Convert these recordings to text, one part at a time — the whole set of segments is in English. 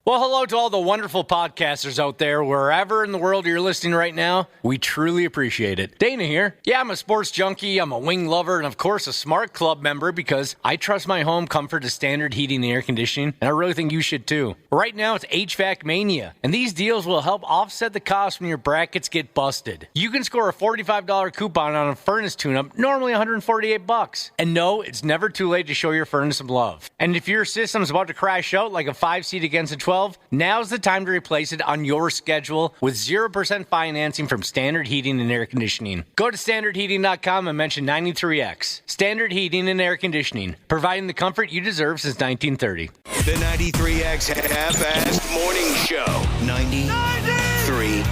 Well, hello to all the wonderful podcasters out there, wherever in the world you're listening right now. We truly appreciate it. Dana here. Yeah, I'm a sports junkie, I'm a wing lover, and of course a Smart Club member because I trust my home comfort to standard heating and air conditioning, and I really think you should too. Right now it's HVAC Mania, and these deals will help offset the cost when your brackets get busted. You can score a $45 coupon on a furnace tune-up, normally $148. And no, it's never too late to show your furnace some love. And if your system's about to crash out like a 5-seat against a 12, now's the time to replace it on your schedule with 0% financing from Standard Heating and Air Conditioning. Go to standardheating.com and mention 93X. Standard Heating and Air Conditioning, providing the comfort you deserve since 1930. The 93X Half-Assed Morning Show. 93.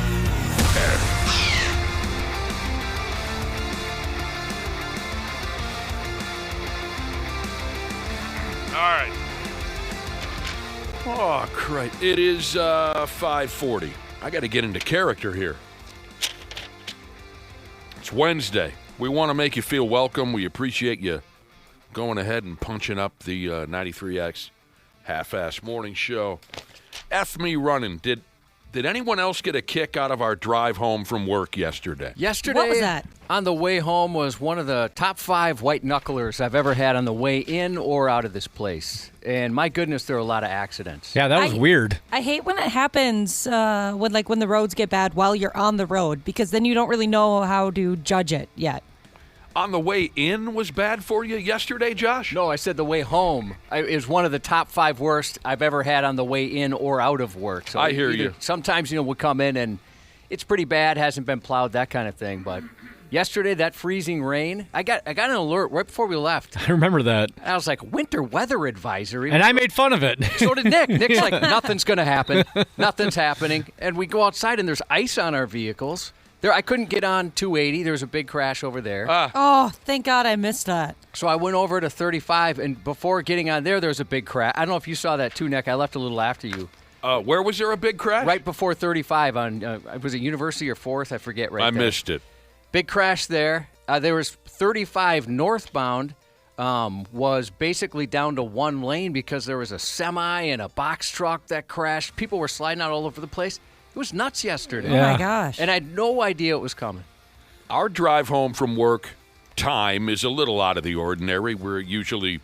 All right. Oh, great. It is 5:40. I got to get into character here. It's Wednesday. We want to make you feel welcome. We appreciate you going ahead and punching up the 93X Half-Ass Morning Show. F me running. Did anyone else get a kick out of our drive home from work yesterday? Yesterday, what was that? On the way home was one of the top 5 white knucklers I've ever had on the way in or out of this place. And my goodness, there are a lot of accidents. Yeah, that was weird. I hate when it happens when the roads get bad while you're on the road, because then you don't really know how to judge it yet. On the way in was bad for you yesterday, Josh? No, I said the way home is one of the top 5 worst I've ever had on the way in or out of work. So I hear you. Sometimes, we'll come in and it's pretty bad, hasn't been plowed, that kind of thing. But yesterday, that freezing rain, I got an alert right before we left. I remember that. I was like, winter weather advisory. And I made fun of it. So did Nick. Nick's like, nothing's going to happen. Nothing's happening. And we go outside and there's ice on our vehicles. I couldn't get on 280. There was a big crash over there. Oh, thank God I missed that. So I went over to 35, and before getting on there was a big crash. I don't know if you saw that too, Nick. I left a little after you. Where was there a big crash? Right before 35 on, was it University or 4th? I forget right I there. missed it. Big crash there. There was 35 northbound. Was basically down to one lane because there was a semi and a box truck that crashed. People were sliding out all over the place. It was nuts yesterday. Oh, my gosh. And I had no idea it was coming. Our drive home from work time is a little out of the ordinary. We're usually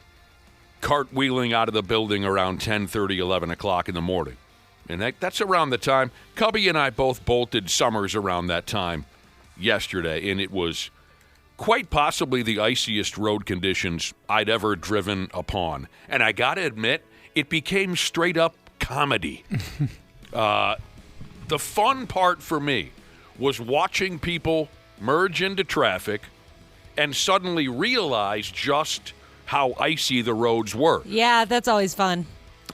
cartwheeling out of the building around 10:30, 11 o'clock in the morning. And that's around the time. Cubby and I both bolted Summers around that time yesterday, and it was quite possibly the iciest road conditions I'd ever driven upon. And I got to admit, it became straight-up comedy. The fun part for me was watching people merge into traffic and suddenly realize just how icy the roads were. Yeah, that's always fun.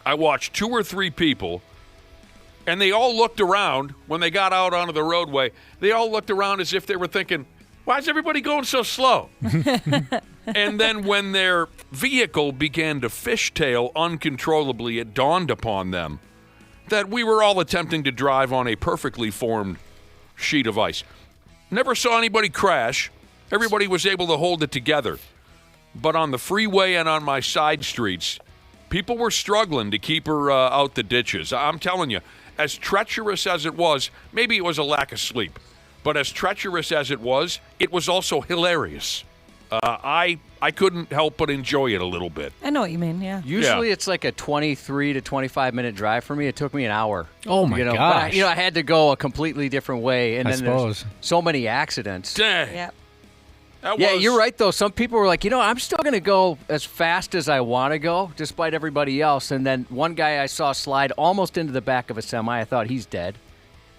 I watched 2 or 3 people, and they all looked around when they got out onto the roadway. They all looked around as if they were thinking, why is everybody going so slow? And then when their vehicle began to fishtail uncontrollably, it dawned upon them that we were all attempting to drive on a perfectly formed sheet of ice. Never saw anybody crash. Everybody was able to hold it together. But on the freeway and on my side streets, people were struggling to keep her out the ditches. I'm telling you, as treacherous as it was, maybe it was a lack of sleep, but as treacherous as it was also hilarious. I couldn't help but enjoy it a little bit. I know what you mean, yeah. Usually it's like a 23 to 25-minute drive for me. It took me an hour. Oh, my gosh. But I had to go a completely different way. And I then suppose. There's so many accidents. Dang. Yep. Yeah, you're right, though. Some people were like, I'm still going to go as fast as I want to go, despite everybody else. And then one guy I saw slide almost into the back of a semi. I thought, he's dead.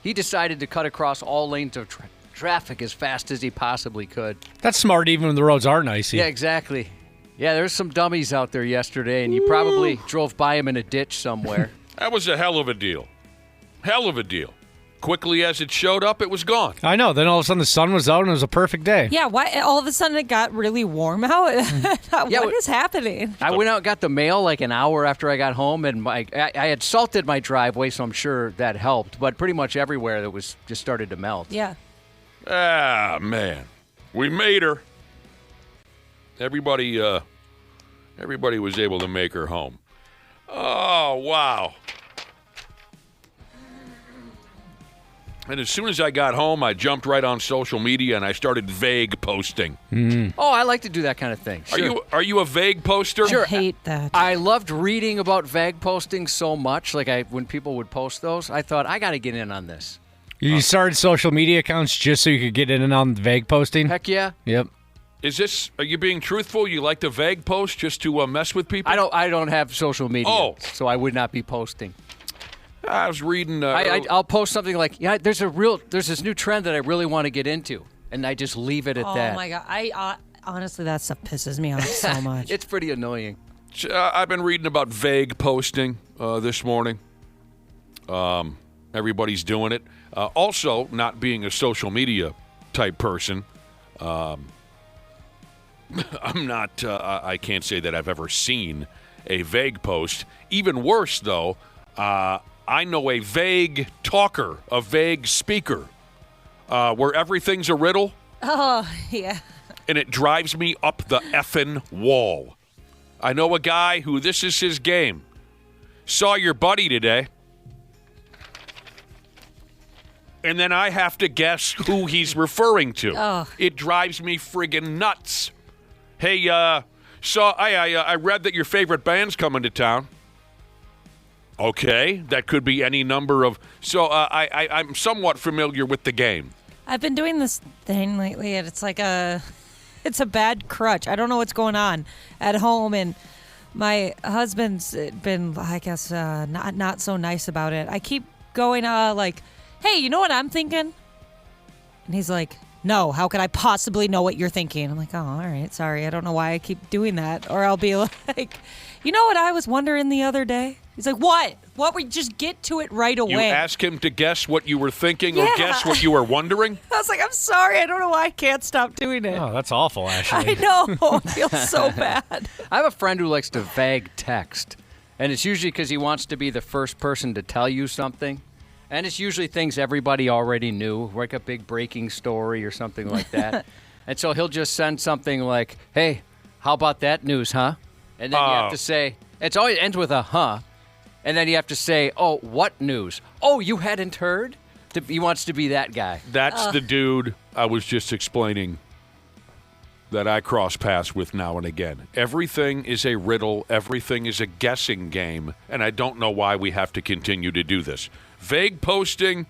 He decided to cut across all lanes of traffic as fast as he possibly could. That's smart even when the roads aren't icy. Yeah, exactly. Yeah, there's some dummies out there yesterday, and you probably drove by him in a ditch somewhere. That was a hell of a deal. Hell of a deal. Quickly as it showed up, it was gone. I know. Then all of a sudden the sun was out and it was a perfect day. Yeah, why all of a sudden it got really warm out? What is happening? I went out and got the mail like an hour after I got home, and I had salted my driveway, so I'm sure that helped. But pretty much everywhere it was just started to melt. Yeah. Ah, man. We made her. Everybody was able to make her home. Oh, wow. And as soon as I got home, I jumped right on social media and I started vague posting. Oh, I like to do that kind of thing. Sure. Are you a vague poster? Sure. I hate that. I loved reading about vague posting so much. When people would post those, I thought, I got to get in on this. You started social media accounts just so you could get in on the vague posting? Heck yeah. Yep. Are you being truthful? You like to vague post just to mess with people? I don't have social media, so I would not be posting. I was reading. I'll post something like, there's this new trend that I really want to get into, and I just leave it at that. Oh my god! I honestly, that stuff pisses me off so much. It's pretty annoying. I've been reading about vague posting this morning. Everybody's doing it. Also, not being a social media type person, I'm not. I can't say that I've ever seen a vague post. Even worse, though. I know a vague talker, a vague speaker, where everything's a riddle. Oh, yeah. And it drives me up the effing wall. I know a guy who this is his game. Saw your buddy today. And then I have to guess who he's referring to. Oh. It drives me friggin' nuts. Hey, I read that your favorite band's coming to town. Okay, that could be any number of. So I'm somewhat familiar with the game. I've been doing this thing lately, and it's like it's a bad crutch. I don't know what's going on at home, and my husband's been, I guess, not so nice about it. I keep going like, hey, you know what I'm thinking? And he's like, no, how could I possibly know what you're thinking? I'm like, oh, all right, sorry. I don't know why I keep doing that. Or I'll be like, you know what I was wondering the other day? He's like, what? What? We just get to it right away. You ask him to guess what you were thinking or guess what you were wondering? I was like, I'm sorry. I don't know why I can't stop doing it. Oh, that's awful, Ashley. I know. I feel so bad. I have a friend who likes to vague text, and it's usually because he wants to be the first person to tell you something. And it's usually things everybody already knew, like a big breaking story or something like that. And so he'll just send something like, hey, how about that news, huh? And then you have to say, it always ends with a huh. And then you have to say, oh, what news? Oh, you hadn't heard? He wants to be that guy. That's the dude I was just explaining that I cross paths with now and again. Everything is a riddle. Everything is a guessing game. And I don't know why we have to continue to do this. Vague posting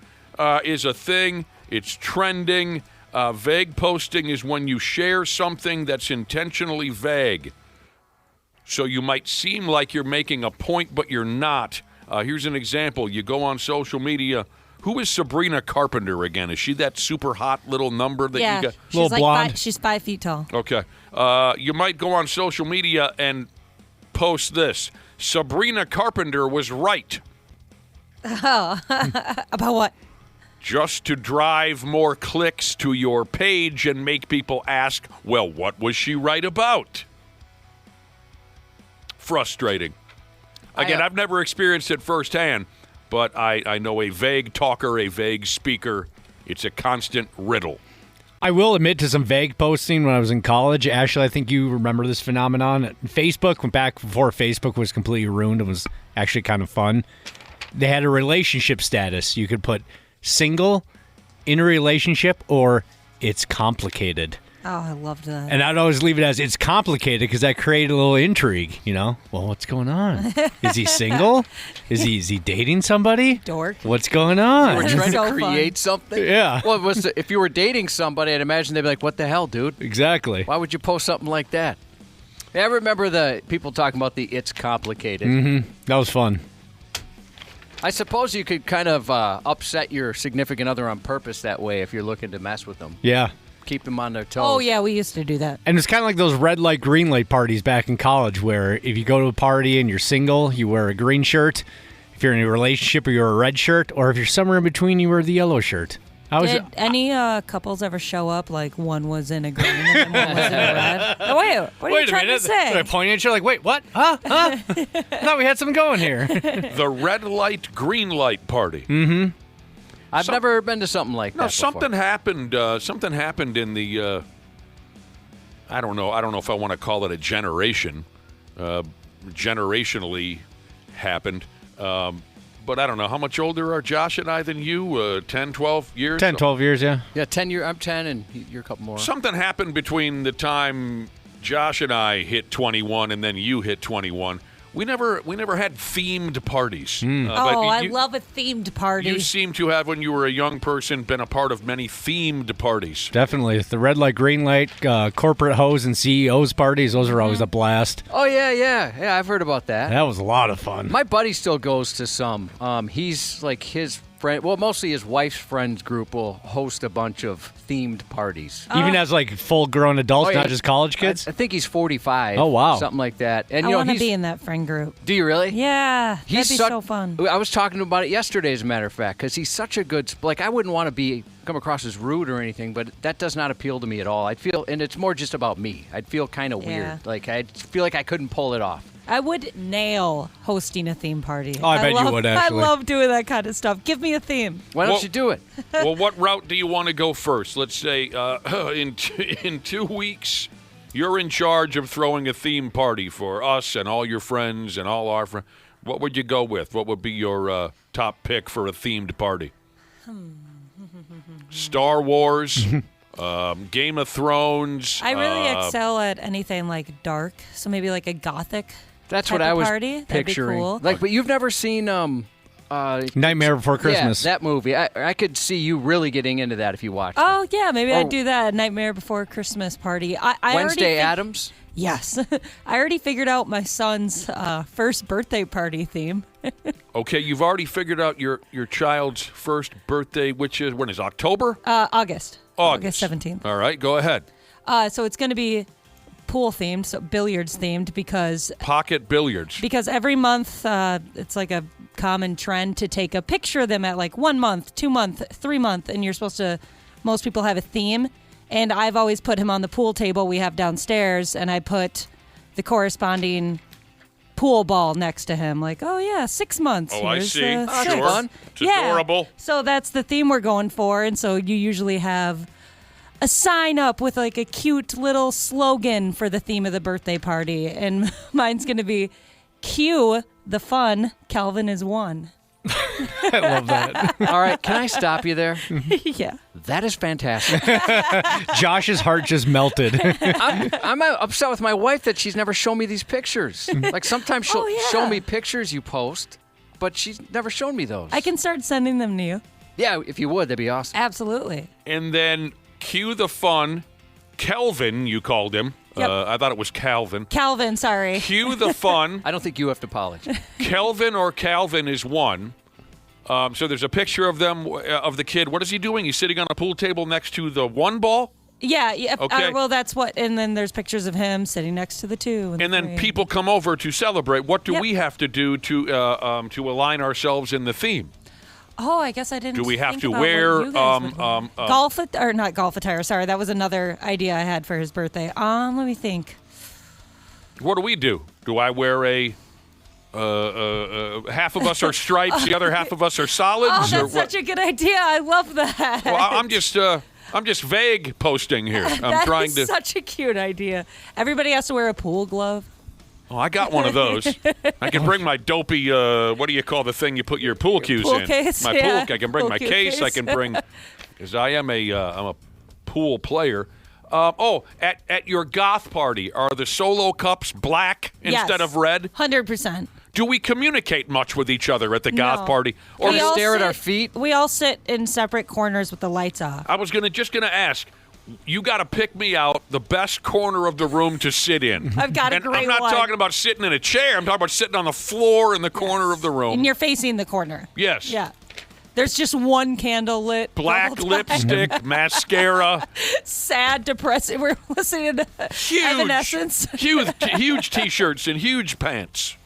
is a thing. It's trending. Vague posting is when you share something that's intentionally vague. So you might seem like you're making a point, but you're not. Here's an example. You go on social media. Who is Sabrina Carpenter again? Is she that super hot little number that you got? She's little blonde. She's 5 feet tall. Okay. You might go on social media and post this. Sabrina Carpenter was right. Oh, about what? Just to drive more clicks to your page and make people ask, well, what was she right about? Frustrating. Again, I've never experienced it firsthand, but I know a vague talker, a vague speaker. It's a constant riddle. I will admit to some vague posting when I was in college. Ashley, I think you remember this phenomenon. Facebook went back before Facebook was completely ruined. It was actually kind of fun. They had a relationship status. You could put single, in a relationship, or it's complicated. Oh, I loved that. And I'd always leave it as it's complicated because that created a little intrigue, you know? Well, what's going on? Is he single? Is he dating somebody? Dork. What's going on? We're trying So to create something? Yeah. Well, if you were dating somebody, I'd imagine they'd be like, what the hell, dude? Exactly. Why would you post something like that? Yeah, I remember the people talking about the it's complicated. Mm-hmm. That was fun. I suppose you could kind of upset your significant other on purpose that way if you're looking to mess with them. Yeah. Keep them on their toes. Oh, yeah, we used to do that. And it's kind of like those red light, green light parties back in college where if you go to a party and you're single, you wear a green shirt. If you're in a relationship, you wear a red shirt. Or if you're somewhere in between, you wear the yellow shirt. Did any couples ever show up like one was in a green and one was in a red? Oh, wait, what are you trying to say? They're pointing at you like, wait, what? Huh? I thought we had something going here. The red light, green light party. Mm-hmm. I've never been to something like that. Something happened. Something happened in the. I don't know. I don't know if I want to call it a generation. Generationally happened, but but I don't know. How much older are Josh and I than you? 10, 12 years? 10, 12 years, yeah. Yeah, 10 years. I'm 10, and you're a couple more. Something happened between the time Josh and I hit 21 and then you hit 21. We never had themed parties. I love a themed party. You seem to have, when you were a young person, been a part of many themed parties. Definitely. The red light, green light, corporate hose and CEOs parties, those are always a blast. Oh, yeah. I've heard about that. That was a lot of fun. My buddy still goes to some. He's like his friend, well, mostly his wife's friends group will host a bunch of themed parties. Even as like full-grown adults, Oh, yeah. not just college kids? I think he's 45. Oh, wow. Something like that. And I you know, want to he's, be in that friend group. do you really? Yeah, that'd be such- so fun. I was talking to him about it yesterday, as a matter of fact, because he's such a good. Like, I wouldn't want to come across as rude or anything, but that does not appeal to me at all. I'd feel, and it's more just about me. I'd feel kind of Yeah. weird. Like I feel like I couldn't pull it off. I would nail hosting a theme party. Oh, I bet you would, actually. I love doing that kind of stuff. Give me a theme. Why don't Well- you do it? Well, what route do you want to go first? Let's say in 2 weeks, you're in charge of throwing a theme party for us and all your friends and all our friends. What would you go with? What would be your top pick for a themed party? Star Wars, Game of Thrones. I really excel at anything like dark, so maybe like a gothic. That's type what I of was party. picturing. That'd be cool. Like, but you've never seen Nightmare Before Christmas. Yeah, that movie. I could see you really getting into that if you watched it. Oh yeah, maybe Oh. I'd do that Nightmare Before Christmas party. I already Wednesday Addams. Yes, I already figured out my son's first birthday party theme. Okay, you've already figured out your child's first birthday, which is, when is October? August August 17th. All right, go ahead. So it's going to be pool themed, so billiards themed, because Pocket billiards. every month it's like a common trend to take a picture of them at like 1 month, 2 month, 3 month, and you're supposed to. Most people have a theme, and I've always put him on the pool table we have downstairs, and I put the corresponding pool ball next to him, like, oh yeah, 6 months. Oh, I Here's, see. six. Sure. fun. It's adorable. So that's the theme we're going for, and so you usually have a sign up with like a cute little slogan for the theme of the birthday party, and mine's going to be cue the fun, Calvin is one. I love that. All right, can I stop you there? Yeah. That is fantastic. Josh's heart just melted. I'm upset with my wife that she's never shown me these pictures. Like, sometimes she'll Oh, yeah. show me pictures you post, but she's never shown me those. I can start sending them to you. Yeah, if you would, that'd be awesome. Absolutely. And then cue the fun. Kelvin, you called him. Yep. I thought it was Calvin. Calvin, sorry. Cue the fun. I don't think you have to apologize. Kelvin or Calvin is one. So there's a picture of them, of the kid. What is he doing? He's sitting on a pool table next to the one ball? Yeah. Okay. Well, that's what, and then there's pictures of him sitting next to the two. And then three. people come over to celebrate. What do Yep. we have to do to align ourselves in the theme? Oh, I guess I didn't. Do we have think to about wear, what you guys would wear. Not golf attire? Sorry, that was another idea I had for his birthday. Let me think. What do we do? Do I wear a half of us are stripes, the other half of us are solids? Oh, or that's such a good idea. I love that. Well, I'm just vague posting here. I'm That trying is to. such a cute idea. Everybody has to wear a pool glove. Oh, I got one of those. I can bring my dopey. What do you call the thing you put your pool cues Pool in? case, My yeah. pool. I can bring Pool my cue case. I case. can bring, because I'm a pool player. At your goth party, are the solo cups black instead of red? 100%. Do we communicate much with each other at the goth No. party? Or We all stare at our feet? We all sit in separate corners with the lights off. I was just gonna ask. You got to pick me out the best corner of the room to sit in. I've got a And great I'm not one. talking about sitting in a chair. I'm talking about sitting on the floor in the corner of the room. And you're facing the corner. Yes. Yeah. There's just one candle lit. the Black whole time. lipstick, mascara, Sad, depressing. We're listening to Evanescence. huge T-shirts and huge pants.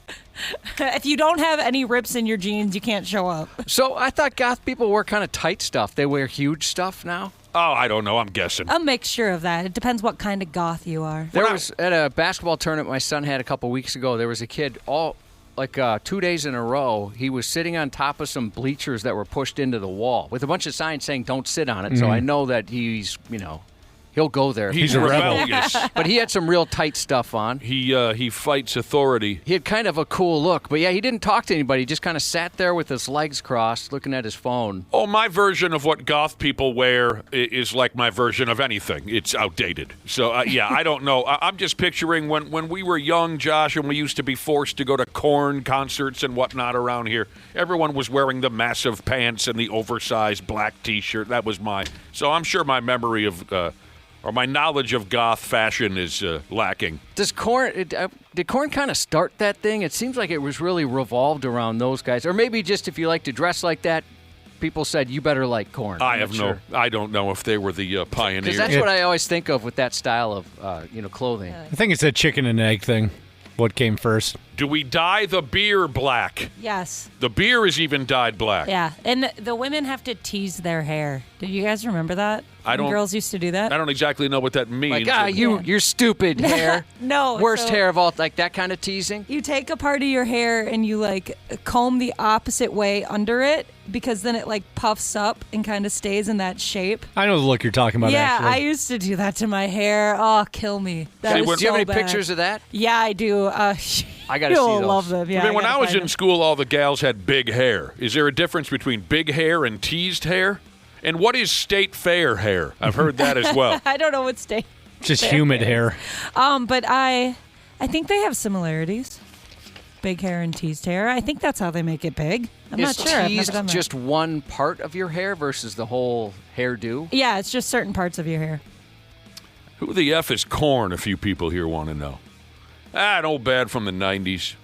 If you don't have any rips in your jeans, you can't show up. So I thought goth people wear kind of tight stuff. They wear huge stuff now. Oh, I don't know. I'm guessing. A mixture of that. It depends what kind of goth you are. There was at a basketball tournament my son had a couple weeks ago. There was a kid 2 days in a row. He was sitting on top of some bleachers that were pushed into the wall with a bunch of signs saying "Don't sit on it." So I know that he's He'll go there. He's rebellious. But he had some real tight stuff on. He fights authority. He had kind of a cool look. But, yeah, he didn't talk to anybody. He just kind of sat there with his legs crossed looking at his phone. Oh, my version of what goth people wear is like my version of anything. It's outdated. So, yeah, I don't know. I'm just picturing when we were young, Josh, and we used to be forced to go to Korn concerts and whatnot around here. Everyone was wearing the massive pants and the oversized black T-shirt. That was So I'm sure my memory of or my knowledge of goth fashion is lacking. Did Korn kind of start that thing? It seems like it was really revolved around those guys. Or maybe just if you like to dress like that, people said you better like Korn. I don't know if they were the pioneers. Because that's what I always think of with that style of clothing. I think it's a chicken and egg thing. What came first? Do we dye the beer black? Yes. The beer is even dyed black. Yeah, and the women have to tease their hair. Do you guys remember that? Girls used to do that. I don't exactly know what that means. Like, you're stupid hair. No. Worst hair of all, like that kind of teasing? You take a part of your hair and you, like, comb the opposite way under it because then it, like, puffs up and kind of stays in that shape. I know the look you're talking about, actually. I used to do that to my hair. Oh, kill me. That was do you have any bad. pictures of that? Yeah, I do. I got to see You'll those. love them. Yeah, when I was in school, all the gals had big hair. Is there a difference between big hair and teased hair? And what is state fair hair? I've heard that as well. I don't know what state. Just humid hair. But I think they have similarities. Big hair and teased hair. I think that's how they make it big. I'm not sure. I've never done that. Just one part of your hair versus the whole hairdo? Yeah, it's just certain parts of your hair. Who the F is Korn, a few people here want to know. An old bad from the 90s.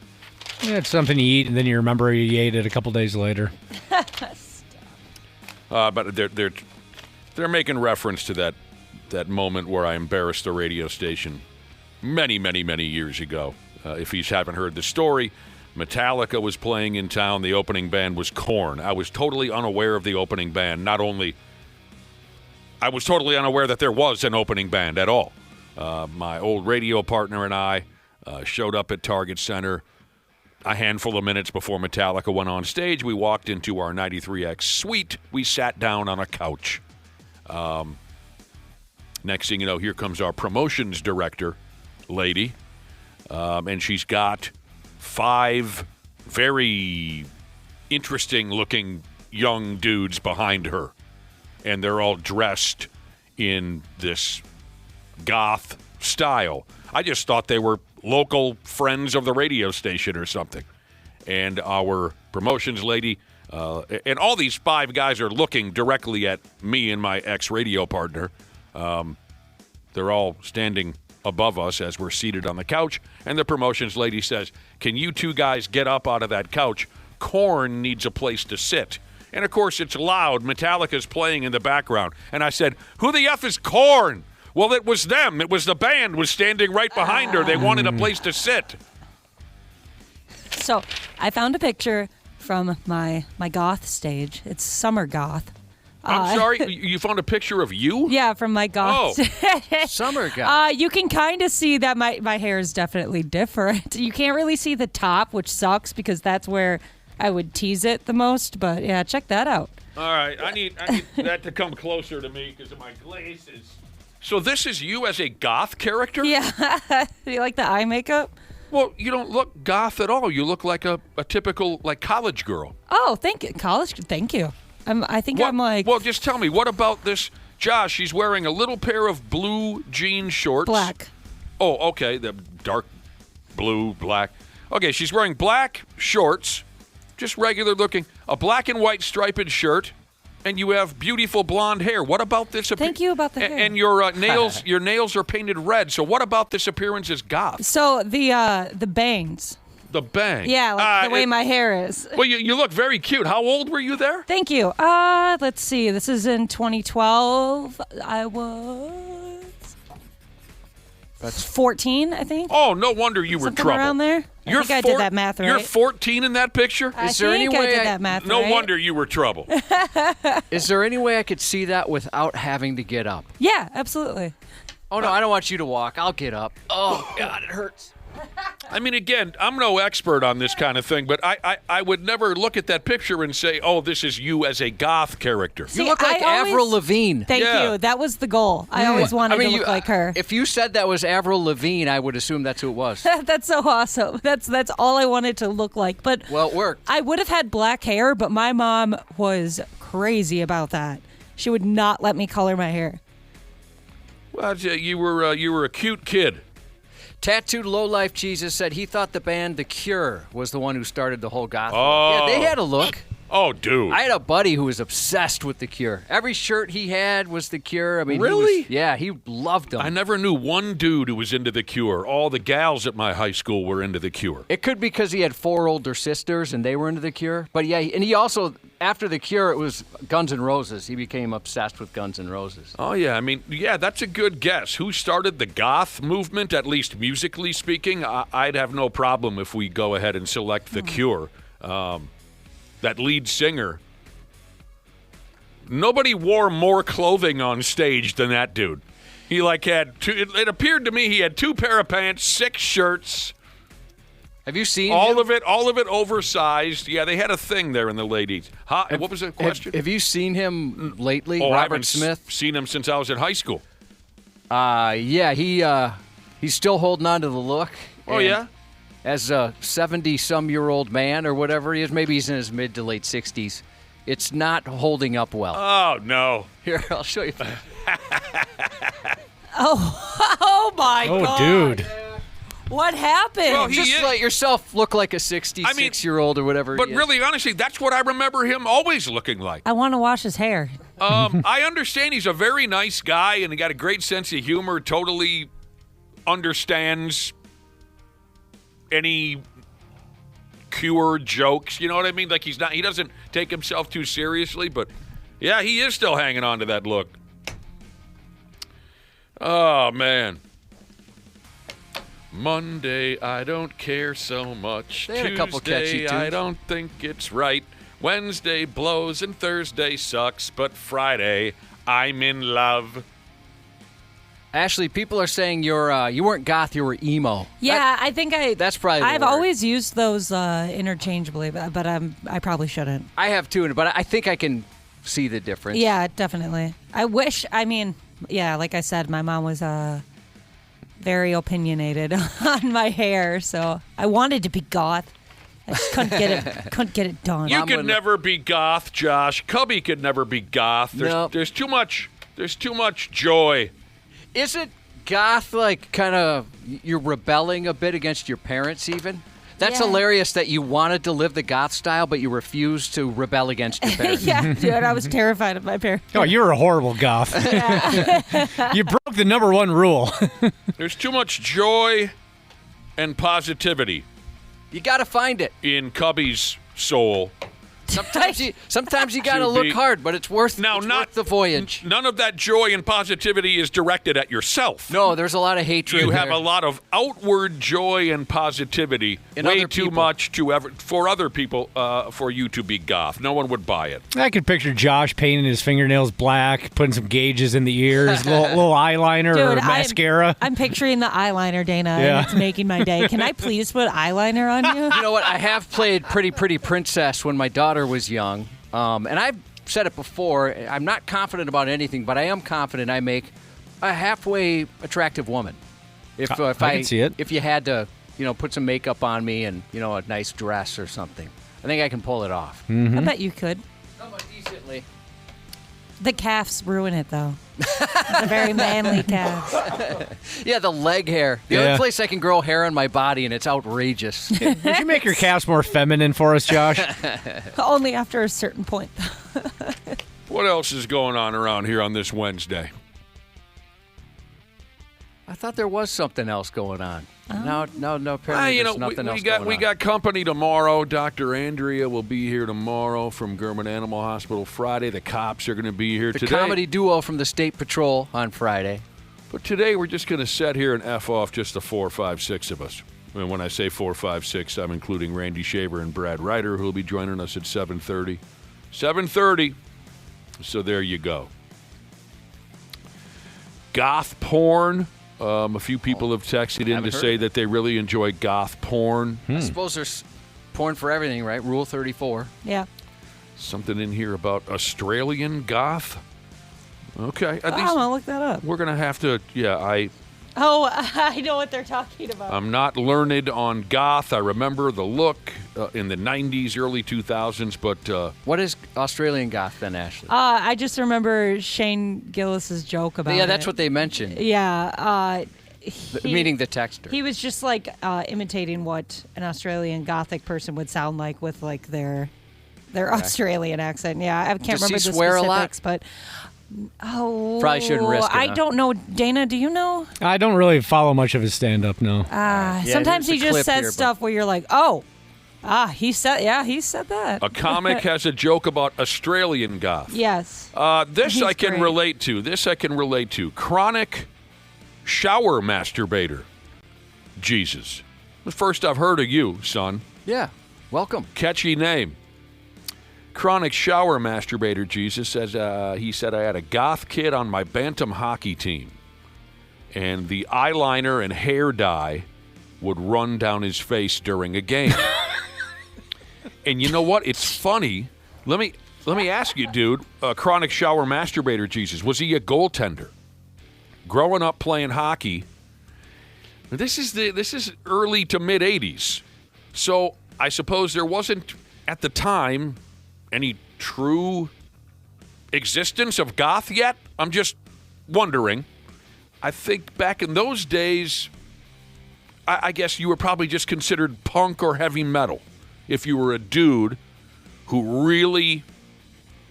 Yeah, it's something you eat, and then you remember you ate it a couple days later. But they're making reference to that moment where I embarrassed the radio station many, many, many years ago. If you haven't heard the story, Metallica was playing in town. The opening band was Korn. I was totally unaware of the opening band. Not only I was totally unaware that there was an opening band at all. My old radio partner and I showed up at Target Center a handful of minutes before Metallica went on stage. We walked into our 93X suite. We sat down on a couch. Next thing you know, here comes our promotions director lady, and she's got 5 very interesting-looking young dudes behind her, and they're all dressed in this goth style. I just thought they were local friends of the radio station or something. And our promotions lady, and all these 5 guys are looking directly at me and my ex-radio partner. They're all standing above us as we're seated on the couch, and the promotions lady says, "Can you 2 guys get up out of that couch? Korn needs a place to sit." And, of course, it's loud. Metallica's playing in the background. And I said, "Who the F is Korn?" Well, it was them. It was the band was standing right behind her. They wanted a place to sit. So I found a picture from my goth stage. It's summer goth. I'm sorry? You found a picture of you? Yeah, from my goth. Oh. Summer goth. You can kind of see that my hair is definitely different. You can't really see the top, which sucks because that's where I would tease it the most. But, yeah, check that out. All right. I need that to come closer to me because of my glasses. So this is you as a goth character? Yeah. Do you like the eye makeup? Well, you don't look goth at all. You look like a typical like college girl. Oh, thank you. College, thank you. I think I'm like... Well, just tell me, what about this? Josh, she's wearing a little pair of blue jean shorts. Black. Oh, okay. The dark blue, black. Okay, she's wearing black shorts, just regular looking, a black and white striped shirt, and you have beautiful blonde hair. What about this? Thank you about the hair. And your nails, your nails are painted red. So what about this appearance as goth? So the bangs. The bang. Yeah, like the way my hair is. Well, you look very cute. How old were you there? Thank you. Let's see. This is in 2012. I was... That's 14, I think. Oh, no wonder you were Something trouble. around there. I think I did that math right. You're 14 in that picture? I think I did that math No right. wonder you were trouble. Is there any way I could see that without having to get up? Yeah, absolutely. Oh, no, I don't want you to walk. I'll get up. Oh, God, it hurts. I mean, again, I'm no expert on this kind of thing, but I would never look at that picture and say, oh, this is you as a goth character. See, You look like Avril Lavigne. Thank Yeah. you. That was the goal. I always wanted to look like her. If you said that was Avril Lavigne, I would assume that's who it was. That's so awesome. That's all I wanted to look like. But Well, it worked. I would have had black hair, but my mom was crazy about that. She would not let me color my hair. Well, you were a cute kid. Tattooed Lowlife Jesus said he thought the band The Cure was the one who started the whole goth. Oh. Yeah, they had a look. Oh, dude. I had a buddy who was obsessed with The Cure. Every shirt he had was The Cure. I mean, Really? He loved them. I never knew one dude who was into The Cure. All the gals at my high school were into The Cure. It could be because he had 4 older sisters and they were into The Cure. But yeah, and he also, after The Cure, it was Guns N' Roses. He became obsessed with Guns N' Roses. Oh, yeah. I mean, yeah, that's a good guess. Who started the goth movement, at least musically speaking? I'd have no problem if we go ahead and select The Cure. That lead singer. Nobody wore more clothing on stage than that dude. He had two, it appeared to me he had 2 pair of pants, 6 shirts. Have you seen all him? of it oversized. Yeah, they had a thing there in the late 80s. What was the question? Have you seen him lately, I Robert haven't Smith? Seen him since I was in high school. Yeah, he's still holding on to the look. Oh, And yeah? As a 70-some-year-old man or whatever he is, maybe he's in his mid to late 60s, it's not holding up well. Oh, no. Here, I'll show you. Oh my Oh, God. dude. What happened? Well, he Just is- let yourself look like a 66-year-old or whatever But he is. really, honestly, that's what I remember him always looking like. I want to wash his hair. I understand he's a very nice guy and he got a great sense of humor, totally understands any Cure jokes, you know what I mean? Like he doesn't take himself too seriously, but yeah, he is still hanging on to that look. Oh, man. Monday, I don't care so much. They had a couple Tuesday, catchy tunes. I don't think it's right. Wednesday blows and Thursday sucks, but Friday, I'm in love. Ashley, people are saying you weren't goth, you were emo. Yeah, I think that's probably the I've word. always used those interchangeably, but I probably shouldn't. I have too, but I think I can see the difference. Yeah, definitely. Yeah, like I said, my mom was very opinionated on my hair, so I wanted to be goth. I just couldn't get it done. You could never be goth, Josh. Cubby could never be goth. Nope. There's too much joy. Is it goth like kind of you're rebelling a bit against your parents even? That's Yeah. hilarious that you wanted to live the goth style, but you refused to rebel against your parents. Yeah, dude, I was terrified of my parents. Oh, you're a horrible goth. You broke the number 1 rule. There's too much joy and positivity You got to find it. in Cubby's soul. Sometimes you got to To look be- hard, but it's worth the voyage. None of that joy and positivity is directed at yourself. No, there's a lot of hatred. You have there. a lot of outward joy and positivity, In way other too people. much for other people, for you to be goth. No one would buy it. I could picture Josh painting his fingernails black, putting some gauges in the ears, little eyeliner or Dude, mascara. I'm picturing the eyeliner, Dana, Yeah. and it's making my day. Can I please put eyeliner on you? You know what? I have played Pretty Pretty Princess when my daughter was young. And I've said it before. I'm not confident about anything, but I am confident I make a halfway attractive woman. If I can see it. If you had to, put some makeup on me and, a nice dress or something. I think I can pull it off. I bet you could. Somewhat decently. The calves ruin it, though. The very manly calves. Yeah, the leg hair. The Yeah. only place I can grow hair on my body, and it's outrageous. Would you make your calves more feminine for us, Josh? Only after a certain point. What else is going on around here on this Wednesday? I thought there was something else going on. No, apparently there's nothing else going on. We got company tomorrow. Dr. Andrea will be here tomorrow from German Animal Hospital Friday. The cops are going to be here the today. comedy duo from the State Patrol on Friday. But today we're just going to sit here and F off just the 4, 5, 6 of us. And when I say 4, 5, 6, I'm including Randy Shaver and Brad Ryder, who will be joining us at 7:30. 7:30. So there you go. Goth porn A few people have texted in to say that they really enjoy goth porn. I suppose there's porn for everything, right? Rule 34. Yeah. Something in here about Australian goth. Okay, at least I'll look that up. we're gonna have to. Yeah, I know what they're talking about. I'm not learned on goth. I remember the look in the 90s, early 2000s, but What is Australian goth then, Ashley? I just remember Shane Gillis's joke about Yeah, it. that's what they mentioned. Yeah. Meaning the texter. He was just like imitating what an Australian Gothic person would sound like with like their Australian accent. Yeah, I can't Does remember he the swear a lot? specifics, but Probably shouldn't risk it, I huh? don't know. Dana, do you know? I don't really follow much of his stand-up, no. Sometimes there's he a just clip says here, stuff where you're like, he said that. a comic has a joke about Australian goth. Yes. This He's I can great. relate to. Chronic shower masturbator. Jesus. The first I've heard of you, son. Yeah. Welcome. Catchy name. Chronic shower masturbator, Jesus, says he said, I had a goth kid on my bantam hockey team, and the eyeliner and hair dye would run down his face during a game. And you know what? It's funny. Let me ask you, dude, chronic shower masturbator, Jesus, was he a goaltender? Growing up playing hockey, this is early to mid 80s. So I suppose there wasn't at the time any true existence of goth yet? I'm just wondering. I think back in those days, I guess you were probably just considered punk or heavy metal if you were a dude who really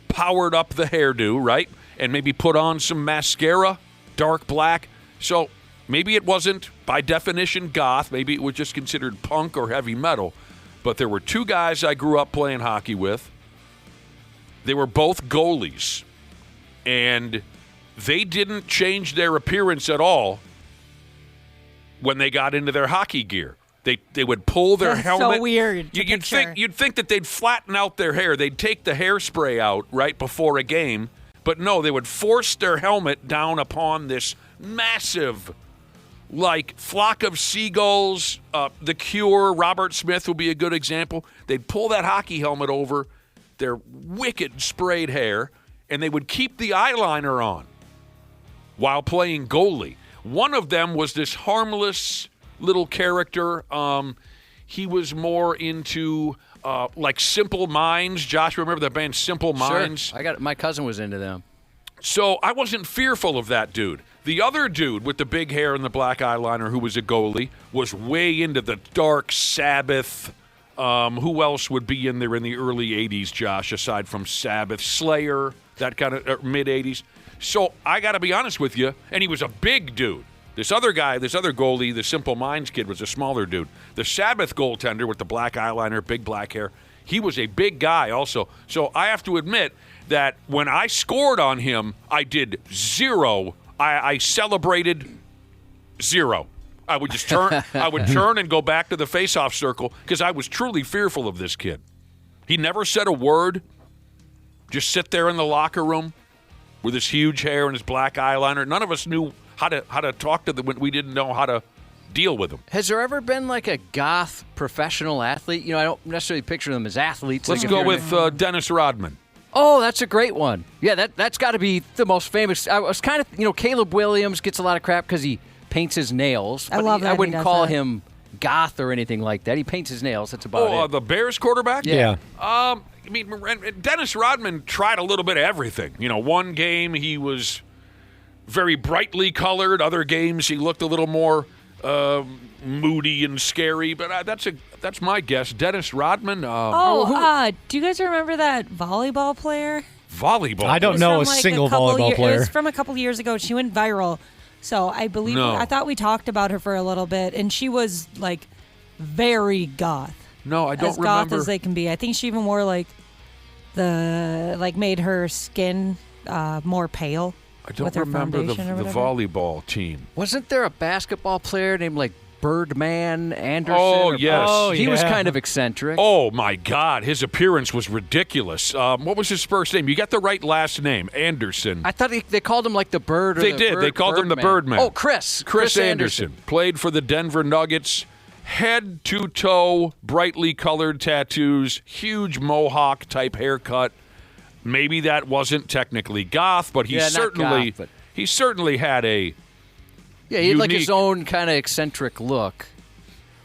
powered up the hairdo, right? And maybe put on some mascara, dark black. So maybe it wasn't, by definition, goth. Maybe it was just considered punk or heavy metal. But there were two guys I grew up playing hockey with. They were both goalies, and they didn't change their appearance at all when they got into their hockey gear. They would pull their That's helmet. so weird to You'd think that they'd flatten out their hair. They'd take the hairspray out right before a game, but no, they would force their helmet down upon this massive, like, flock of seagulls. The Cure, Robert Smith will be a good example. They'd pull that hockey helmet over their wicked sprayed hair, and they would keep the eyeliner on while playing goalie. One of them was this harmless little character. He was more into like Simple Minds. Josh, remember that band Simple Minds? Sure. My cousin was into them. So I wasn't fearful of that dude. The other dude with the big hair and the black eyeliner who was a goalie was way into the dark Sabbath. Who else would be in there in the early 80s, Josh, aside from Sabbath? Slayer, that kind of mid-80s. So I got to be honest with you, and he was a big dude. This other goalie, the Simple Minds kid, was a smaller dude. The Sabbath goaltender with the black eyeliner, big black hair, he was a big guy also. So I have to admit that when I scored on him, I did zero. I celebrated zero. I would just turn. I would turn and go back to the face-off circle because I was truly fearful of this kid. He never said a word. Just sit there in the locker room with his huge hair and his black eyeliner. None of us knew how to talk to them when we didn't know how to deal with them. Has there ever been like a goth professional athlete? You know, I don't necessarily picture them as athletes. Let's like go with Dennis Rodman. Oh, that's a great one. Yeah, that's got to be the most famous. I was kind of, Caleb Williams gets a lot of crap because he paints his nails. I love that I he wouldn't does call that. him goth or anything like that. He paints his nails. That's about it. The Bears quarterback? Yeah. I mean, Dennis Rodman tried a little bit of everything. One game he was very brightly colored. Other games he looked a little more moody and scary. But that's my guess. Dennis Rodman. do you guys remember that volleyball player? Volleyball. I It don't was know from, a like, single couple volleyball It player. was from a couple years ago. She went viral. So I believe No. I thought we talked about her for a little bit, and she was like very goth. No, I don't as remember. goth as they can be. I think she even wore made her skin more pale. I don't with her remember the foundation or whatever. volleyball team. Wasn't there a basketball player named like Birdman Anderson. Oh, yes. Oh, He was yeah. kind of eccentric. Oh, my God. His appearance was ridiculous. What was his first name? You got the right last name, Anderson. I thought they called him like the Bird. Or They the did. Bird, They called him the Birdman. Oh, Chris Anderson. Played for the Denver Nuggets. Head to toe, brightly colored tattoos, huge mohawk-type haircut. Maybe that wasn't technically goth, but he Yeah, not certainly goth, but- he certainly had a Yeah, he had like his unique- own kind of eccentric look.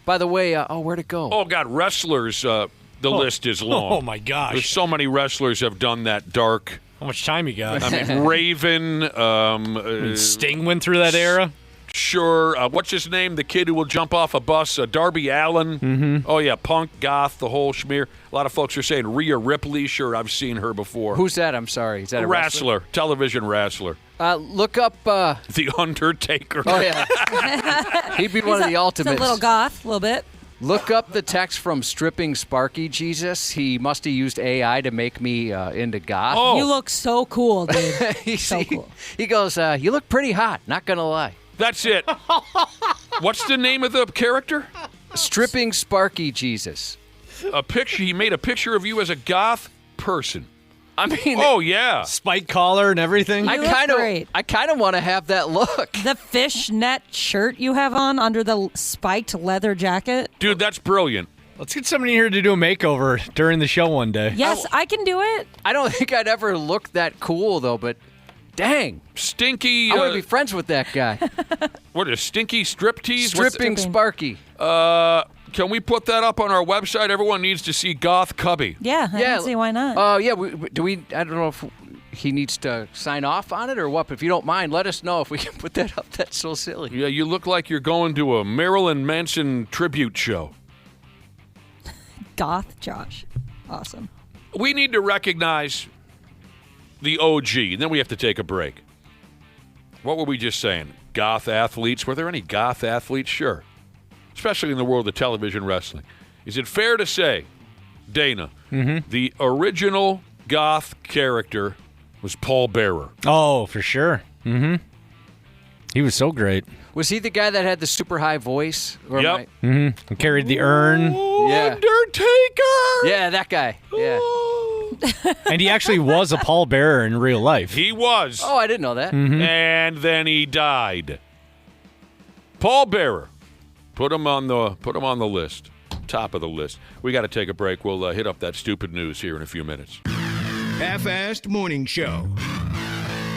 By the way, where'd it go? Oh, God, wrestlers, the list is long. Oh, my gosh. There's so many wrestlers have done that dark. How much time you got? I mean, Raven, Sting went through that era. sure. What's his name? The kid who will jump off a bus, Darby Allin. Mm-hmm. Oh, yeah, punk, goth, the whole schmear. A lot of folks are saying Rhea Ripley. Sure, I've seen her before. Who's that? I'm sorry. Is that a wrestler? Television wrestler. Look up. The Undertaker. Oh, yeah. He'd be one of the It's ultimates. a little goth, a little bit. Look up the text from Stripping Sparky Jesus. He must have used AI to make me into goth. Oh. You look so cool, dude. So he, cool. he goes, you look pretty hot, not going to lie. That's it. What's the name of the character? Stripping Sparky Jesus. A picture. He made a picture of you as a goth person. I mean, Oh, yeah. Spike collar and everything. You look great. I kind of want to have that look. The fishnet shirt you have on under the spiked leather jacket. Dude, that's brilliant. Let's get somebody here to do a makeover during the show one day. Yes, I can do it. I don't think I'd ever look that cool, though, but dang. Stinky. I want to be friends with that guy. What is stinky striptease? What's- Stripping Sparky. Can we put that up on our website? Everyone needs to see Goth Cubby. Yeah, I don't see why not. Oh, yeah. I don't know if he needs to sign off on it or what, but if you don't mind, let us know if we can put that up. That's so silly. Yeah, you look like you're going to a Marilyn Manson tribute show. Goth Josh. Awesome. We need to recognize the OG, and then we have to take a break. What were we just saying? Goth athletes? Were there any goth athletes? Sure. Especially in the world of television wrestling. Is it fair to say, Dana, the original goth character was Paul Bearer? Oh, for sure. Mm-hmm. He was so great. Was he the guy that had the super high voice? Or am Yep. He carried the urn, Yeah. Undertaker! Yeah, that guy. Yeah. and he actually was a pallbearer in real life. He was. Oh, I didn't know that. And then he died. Paul Bearer. Put him on the list. Top of the list. We got to take a break. We'll hit up that stupid news here in a few minutes. Half-assed morning show.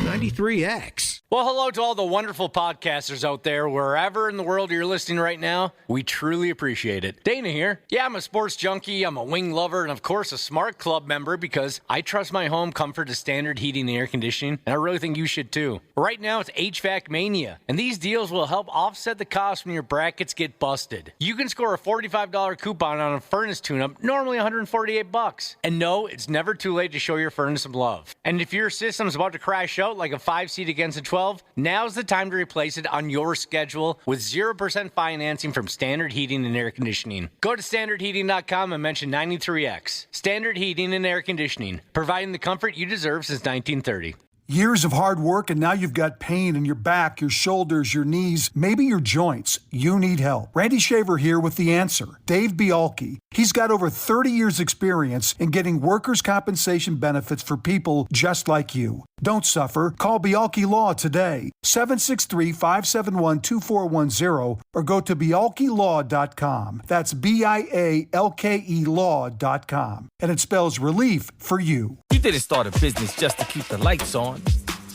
93X. Well, hello to all the wonderful podcasters out there, wherever in the world you're listening right now. We truly appreciate it. Dana here. Yeah, I'm a sports junkie, I'm a wing lover, and of course a Smart Club member because I trust my home comfort to standard heating and air conditioning, and I really think you should too. Right now it's HVAC Mania, and these deals will help offset the cost when your brackets get busted. You can score a $45 coupon on a furnace tune-up, normally $148. And no, it's never too late to show your furnace some love. And if your system's about to crash out like a 5-seat against a 12, now's the time to replace it on your schedule with 0% financing from Standard Heating and Air Conditioning. Go to standardheating.com and mention 93X. Standard Heating and Air Conditioning, providing the comfort you deserve since 1930. Years of hard work, and now you've got pain in your back, your shoulders, your knees, maybe your joints. You need help. Randy Shaver here with the answer. Dave Bialke. He's got over 30 years experience in getting workers' compensation benefits for people just like you. Don't suffer. Call Bialke Law today. 763-571-2410 or go to bialkelaw.com. That's BIALKE law.com. And it spells relief for you. You didn't start a business just to keep the lights on.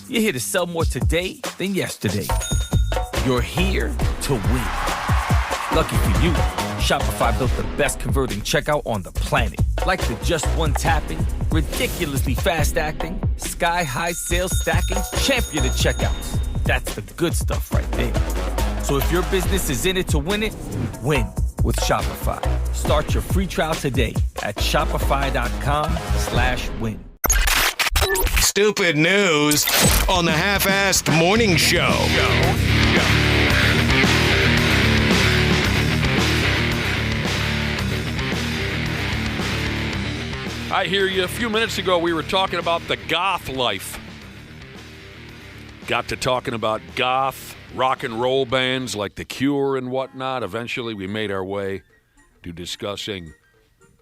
You're here to sell more today than yesterday. You're here to win. Lucky for you, Shopify built the best converting checkout on the planet. Like the just one tapping, ridiculously fast acting, sky-high sales stacking, champion of checkouts. That's the good stuff right there. So if your business is in it to win it, win with Shopify. Start your free trial today at shopify.com/win. Stupid news on the Half-assed morning show. I hear you. A few minutes ago, we were talking about the goth life. got to talking about goth rock and roll bands like The Cure and whatnot. Eventually, we made our way to discussing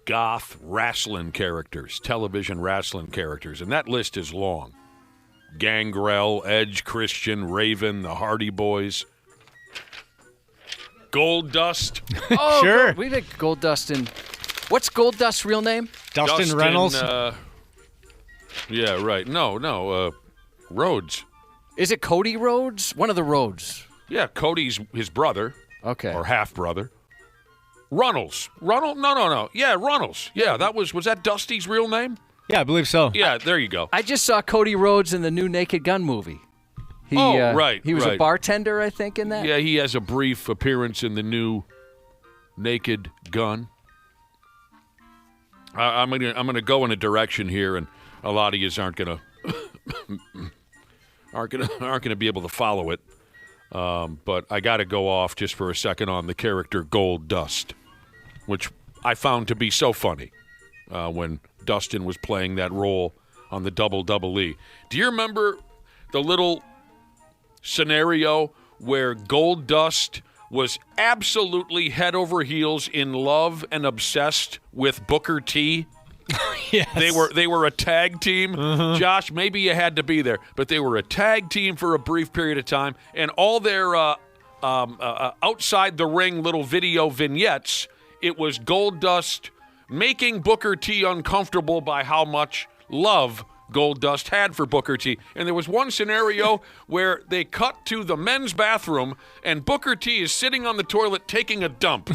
goth wrestling characters, television wrestling characters, and that list is long. Gangrel, Edge, Christian, Raven, the Hardy Boys, Gold Dust. Oh, Sure. We did Gold Dust in. What's Gold Dust's real name? Dustin Reynolds. Yeah, right. No, Rhodes. Is it Cody Rhodes? One of the Rhodes. Yeah, Cody's his brother. Okay. Or half-brother. Runnels. No. Yeah, Runnels. Yeah, was that Dusty's real name? Yeah, I believe so. Yeah, there you go. I just saw Cody Rhodes in the new Naked Gun movie. Right. He was a bartender, I think, in that. Yeah, he has a brief appearance in the new Naked Gun. I'm gonna go in a direction here, and a lot of you aren't gonna be able to follow it. But I got to go off just for a second on the character Gold Dust, which I found to be so funny when Dustin was playing that role on the Double E. Do you remember the little scenario where Gold Dust was absolutely head over heels in love and obsessed with Booker T? Yes. They were a tag team. Josh, maybe you had to be there, but they were a tag team for a brief period of time, and all their outside the ring little video vignettes, it was Gold Dust making Booker T uncomfortable by how much love Gold Dust had for Booker T. And there was one scenario where they cut to the men's bathroom and Booker T is sitting on the toilet taking a dump.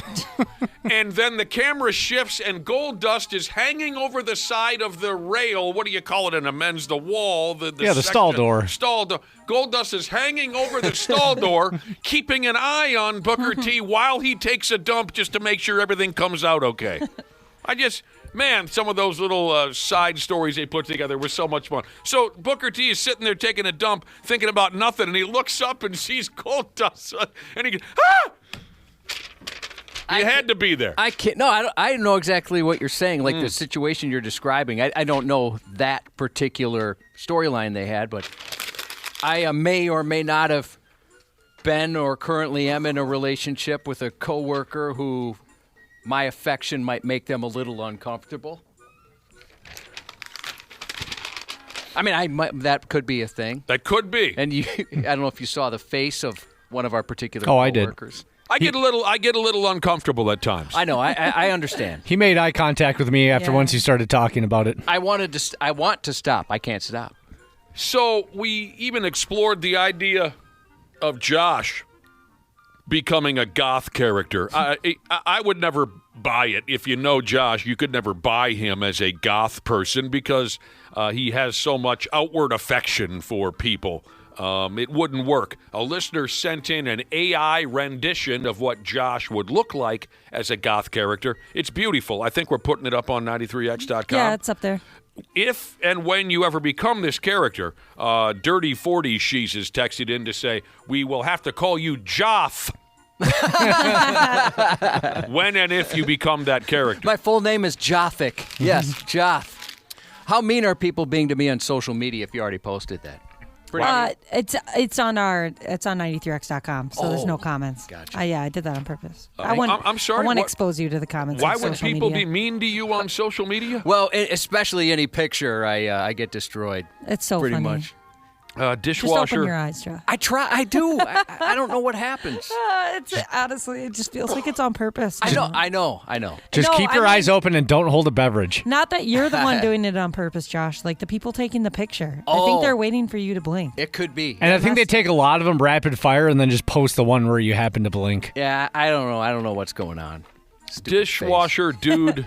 And then the camera shifts and Gold Dust is hanging over the side of the rail. What do you call it in a men's? The wall. The stall door. Stall door. Gold Dust is hanging over the stall door, keeping an eye on Booker T while he takes a dump just to make sure everything comes out okay. Man, some of those little side stories they put together were so much fun. So Booker T is sitting there taking a dump, thinking about nothing, and he looks up and sees Gold Dust, and he goes, ah! You had to be there. I can't. No, I know exactly what you're saying. Like the situation you're describing. I don't know that particular storyline they had, but I may or may not have been or currently am in a relationship with a coworker who my affection might make them a little uncomfortable. I mean, that could be a thing. That could be. And I don't know if you saw the face of one of our particular coworkers. I get a little uncomfortable at times. I know. I understand. He made eye contact with me after once he started talking about it. I want to stop. I can't stop. So we even explored the idea of Josh becoming a goth character. I would never buy it. If you know Josh, you could never buy him as a goth person because he has so much outward affection for people. It wouldn't work. A listener sent in an AI rendition of what Josh would look like as a goth character. It's beautiful. I think we're putting it up on 93x.com. Yeah, it's up there. If and when you ever become this character, Dirty 40 She's has texted in to say, we will have to call you Joth. When and if you become that character. My full name is Jothic. Yes, Joth. How mean are people being to me on social media if you already posted that? It's on 93x.com, so there's no comments. Gotcha. Yeah, I did that on purpose. I'm sorry. I want to expose you to the comments. Why on would social people media. be mean to you on social media? Well, especially any picture, I get destroyed. It's so pretty funny. much. Dishwasher. Just open your eyes, Joe. I try. I do. I don't know what happens. Honestly, it just feels like it's on purpose. I know. Just keep your eyes open and don't hold a beverage. Not that you're the one doing it on purpose, Josh. Like the people taking the picture. I Oh. think they're waiting for you to blink. It could be. And I think they take a lot of them rapid fire and then just post the one where you happen to blink. Yeah, I don't know. I don't know what's going on. Stupid Dishwasher, face. dude.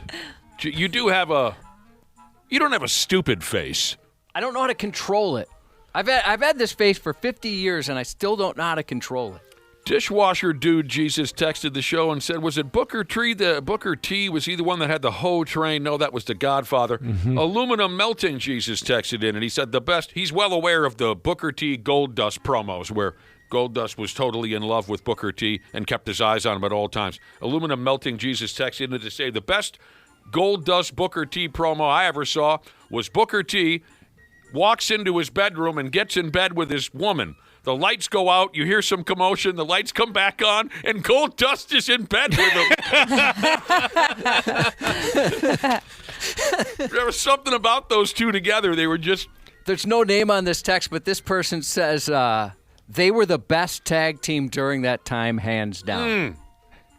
You don't have a stupid face. I don't know how to control it. I've had this face for 50 years, and I still don't know how to control it. Dishwasher dude Jesus texted the show and said, was it Booker T? Was he the one that had the hoe train? No, that was the Godfather. Aluminum melting Jesus texted in, and he said the best. He's well aware of the Booker T Gold Dust promos where Gold Dust was totally in love with Booker T and kept his eyes on him at all times. Aluminum melting Jesus texted in to say the best Gold Dust Booker T promo I ever saw was Booker T walks into his bedroom and gets in bed with his woman. The lights go out, you hear some commotion, the lights come back on, and Gold Dust is in bed with him. There was something about those two together. They were just... There's no name on this text, but this person says they were the best tag team during that time, hands down.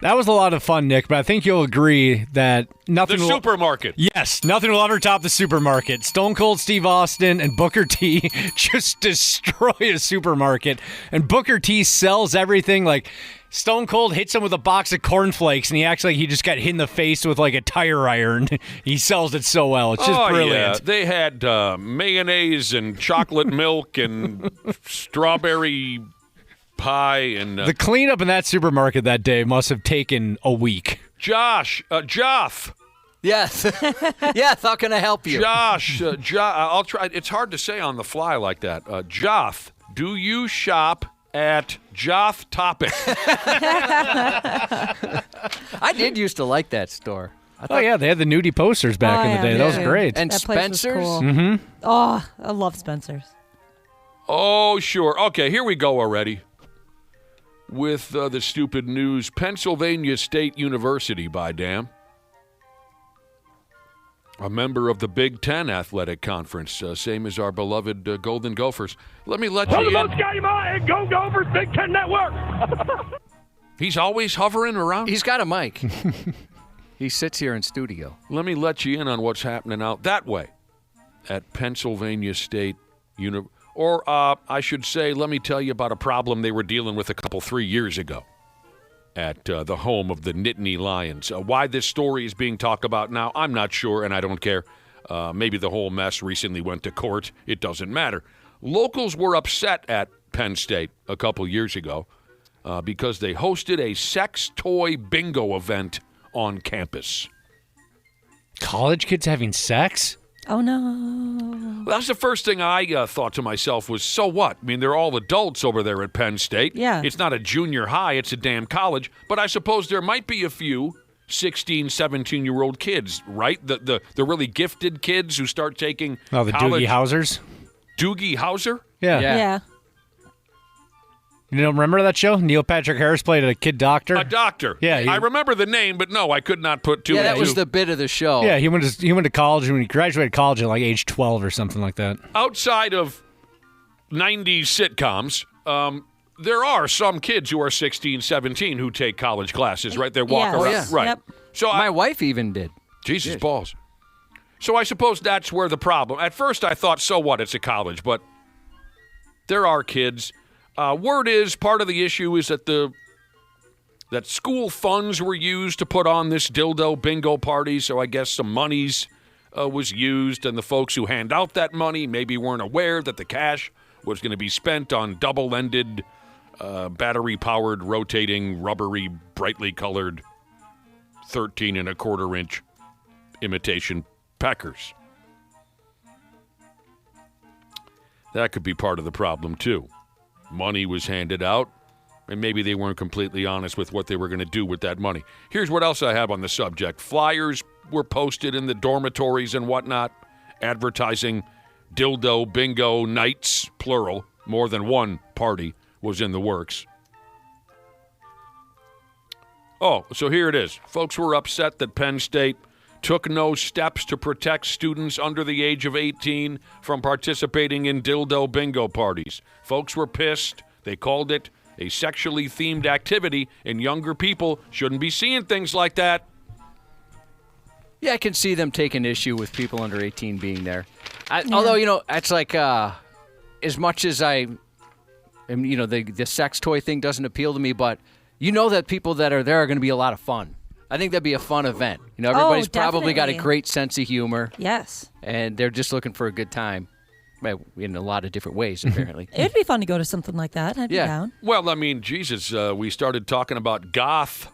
That was a lot of fun, Nick, but I think you'll agree that nothing The supermarket. Yes, nothing will ever top the supermarket. Stone Cold Steve Austin and Booker T just destroy a supermarket. And Booker T sells everything. Like, Stone Cold hits him with a box of cornflakes, and he acts like he just got hit in the face with, like, a tire iron. He sells it so well. It's just brilliant. Yeah. They had mayonnaise and chocolate milk and strawberry pie. And The cleanup in that supermarket that day must have taken a week. Joth. Yes. Yes, how can I help you? I'll try. It's hard to say on the fly like that. Joth, do you shop at Joth Topic? I did used to like that store. Oh, yeah, they had the nudie posters back in the day. That was great. And That place was Spencer's? cool. Mm-hmm. Oh, I love Spencer's. Oh, sure. Okay, here we go already. With the stupid news, Pennsylvania State University, by damn. A member of the Big Ten Athletic Conference, same as our beloved Golden Gophers. Let me let you in. Go Gophers, Big Ten Network. He's always hovering around. He's got a mic. He sits here in studio. Let me let you in on what's happening out that way at Pennsylvania State University. Or I should say, let me tell you about a problem they were dealing with 3 years ago at the home of the Nittany Lions. Why this story is being talked about now, I'm not sure, and I don't care. Maybe the whole mess recently went to court. It doesn't matter. Locals were upset at Penn State a couple years ago because they hosted a sex toy bingo event on campus. College kids having sex? Oh, no. Well, that's the first thing I thought to myself was, so what? I mean, they're all adults over there at Penn State. Yeah. It's not a junior high. It's a damn college. But I suppose there might be a few 16, 17-year-old kids, right? The really gifted kids who start taking Oh, the college. Doogie Housers? Doogie Howser? Yeah. Yeah. You don't remember that show? Neil Patrick Harris played a kid doctor? A doctor. Yeah, I remember the name, but no, I could not put two Yeah, and that two. was the bit of the show. Yeah, he went to college, and when he graduated college at like age 12 or something like that. Outside of 90s sitcoms, there are some kids who are 16, 17 who take college classes, right? They walk Yes. around. Oh, yeah. Right. Yep. So My wife even did. Jesus balls. So I suppose that's where the problem. At first I thought, so what? It's a college, but there are kids. Word is part of the issue is that that school funds were used to put on this dildo bingo party. So I guess some monies was used, and the folks who hand out that money maybe weren't aware that the cash was going to be spent on double-ended, battery-powered, rotating, rubbery, brightly colored 13 and a quarter inch imitation peckers. That could be part of the problem, too. Money was handed out, and maybe they weren't completely honest with what they were going to do with that money. Here's what else I have on the subject. Flyers were posted in the dormitories and whatnot, advertising dildo bingo nights, plural. More than one party was in the works. Oh, so here it is. Folks were upset that Penn State took no steps to protect students under the age of 18 from participating in dildo bingo parties. Folks were pissed. They called it a sexually themed activity, and younger people shouldn't be seeing things like that. Yeah, I can see them taking issue with people under 18 being there. Although, it's like as much as the sex toy thing doesn't appeal to me, but that people that are there are going to be a lot of fun. I think that'd be a fun event. Everybody's probably got a definitely. great sense of humor. Yes. And they're just looking for a good time. Well, in a lot of different ways, apparently. It'd be fun to go to something like that. I'd be down. Well, I mean, Jesus, we started talking about Goth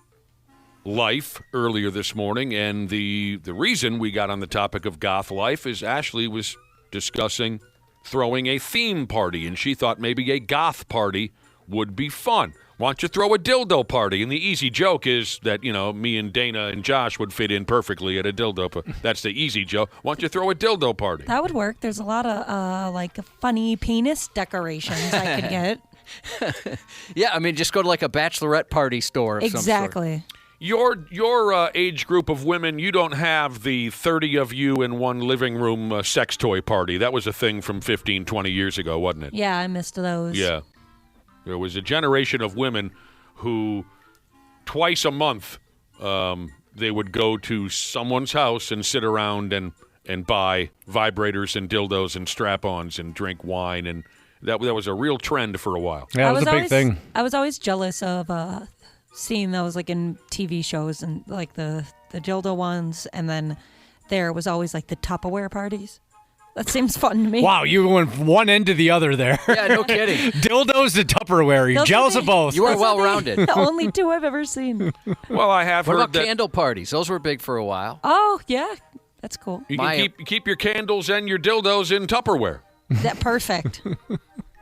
life earlier this morning, and the reason we got on the topic of Goth life is Ashley was discussing throwing a theme party, and she thought maybe a Goth party would be fun. Why don't you throw a dildo party? And the easy joke is that, me and Dana and Josh would fit in perfectly at a dildo party. That's the easy joke. Why don't you throw a dildo party? That would work. There's a lot of funny penis decorations I could get. Yeah, I mean, just go to like a bachelorette party store of some sort. Exactly. Your age group of women, you don't have the 30 of you in one living room sex toy party. That was a thing from 15, 20 years ago, wasn't it? Yeah, I missed those. Yeah. There was a generation of women who twice a month they would go to someone's house and sit around and buy vibrators and dildos and strap-ons and drink wine. And that was a real trend for a while. Yeah, it was a big thing. I was always jealous of seeing those like in TV shows and like the dildo ones. And then there was always like the Tupperware parties. That seems fun to me. Wow, you went from one end to the other there. Yeah, no kidding. Dildos to Tupperware. You're jealous of both. You are well-rounded. The only two I've ever seen. Well, I have What heard about that candle parties? Those were big for a while. Oh, yeah. That's cool. you can keep your candles and your dildos in Tupperware. That perfect.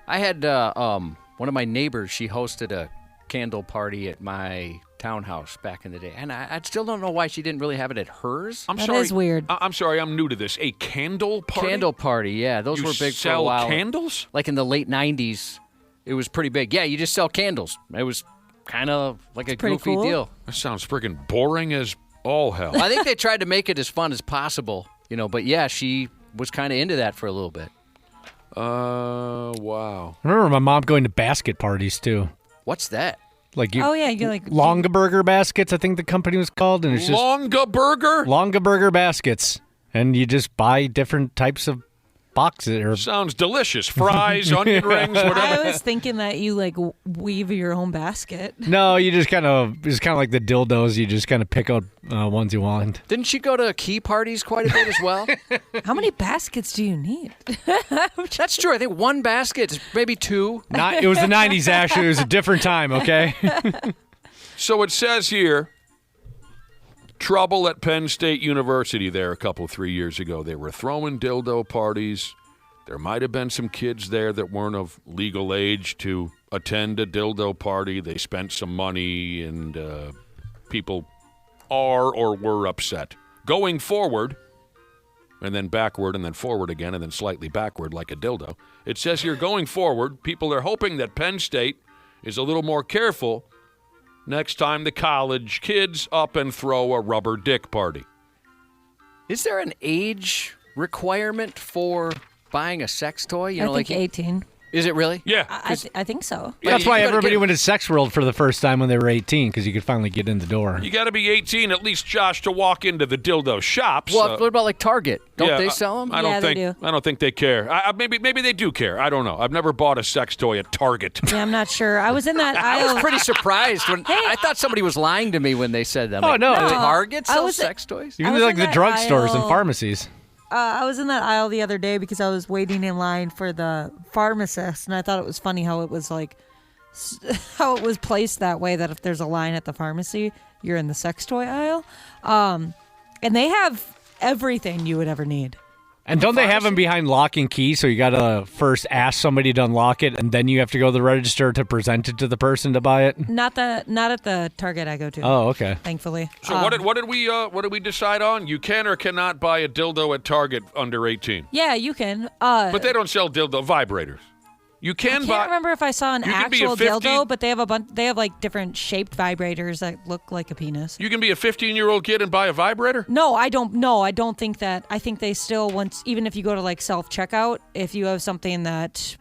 I had one of my neighbors, she hosted a candle party at my townhouse back in the day. And I still don't know why she didn't really have it at hers. I'm That sorry. is weird. I'm sorry, I'm new to this. A candle party? Candle party, yeah. Those You were big for a sell while. candles? Like in the late 90s, it was pretty big. Yeah, you just sell candles. It was kind of like a pretty goofy cool. deal. That sounds freaking boring as all hell. I think they tried to make it as fun as possible, but yeah, she was kind of into that for a little bit. Wow. I remember my mom going to basket parties, too. What's that? Like Oh, yeah. You like Longa Burger baskets, I think the company was called. And it's just Longa Burger? Longa Burger baskets. And you just buy different types of boxes. Or Sounds delicious. Fries, onion rings, whatever. I was thinking that you like weave your own basket. No, you just it's kind of like the dildos. You just kind of pick out ones you want. Didn't she go to key parties quite a bit as well? How many baskets do you need? That's true. I think one basket, maybe two. It was the 90s, Ashley. It was a different time, okay? So it says here, trouble at Penn State University there a couple, 3 years ago. They were throwing dildo parties. There might have been some kids there that weren't of legal age to attend a dildo party. They spent some money, and people are or were upset. Going forward, and then backward, and then forward again, and then slightly backward like a dildo. It says here, going forward, people are hoping that Penn State is a little more careful next time the college kids up and throw a rubber dick party. Is there an age requirement for buying a sex toy? I think 18. Is it really? Yeah. I think so. That's you why gotta everybody get- went to Sex World for the first time when they were 18, because you could finally get in the door. You got to be 18, at least, Josh, to walk into the dildo shops. Well, what about like Target? Don't yeah, they sell them? I don't Yeah, they think. do. I don't think they care. Maybe they do care. I don't know. I've never bought a sex toy at Target. Yeah, I'm not sure. I was in that I aisle. was pretty surprised when I thought somebody was lying to me when they said that. I'm Oh, like, no. Target I sells was- sex toys? You I can was do like in the that drugstores and aisle. pharmacies. I was in that aisle the other day because I was waiting in line for the pharmacist, and I thought it was funny how it was like how it was placed that way. That if there's a line at the pharmacy, you're in the sex toy aisle, and they have everything you would ever need. And don't they have them behind lock and key? So you got to first ask somebody to unlock it, and then you have to go to the register to present it to the person to buy it? Not at the Target I go to. Oh, okay. Thankfully. So what did we decide on? You can or cannot buy a dildo at Target under 18. Yeah, you can. But they don't sell dildo vibrators. You can I buy. can't remember if I saw an You can be a actual 15 dildo, but they have a bunch. They have like different shaped vibrators that look like a penis. You can be a 15-year-old kid and buy a vibrator? No, I don't. No, I don't think that. I think they still even if you go to like self checkout, if you have something that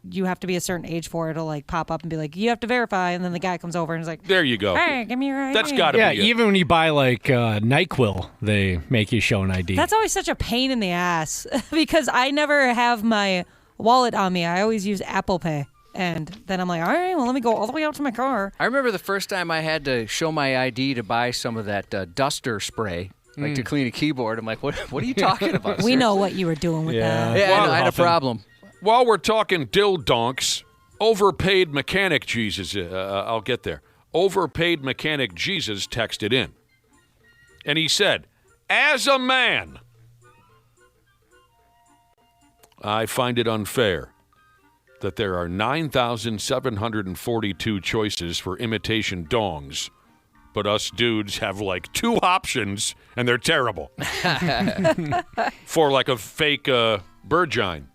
you have to be a certain age for, it'll like pop up and be like, you have to verify, and then the guy comes over and is like, There you go. hey, give me your ID. That's got to Yeah, be it. even when you buy like NyQuil, they make you show an ID. That's always such a pain in the ass because I never have my wallet on me. I always use Apple Pay. And then I'm like, all right, well, let me go all the way out to my car. I remember the first time I had to show my ID to buy some of that duster spray, like to clean a keyboard. I'm like, what are you talking about? We know what you were doing with that. Yeah, Well, I had a problem. While we're talking dildonks, overpaid mechanic Jesus, I'll get there. Overpaid mechanic Jesus texted in. And he said, as a man, I find it unfair that there are 9,742 choices for imitation dongs, but us dudes have like 2 options, and they're terrible. For like a fake Burgine.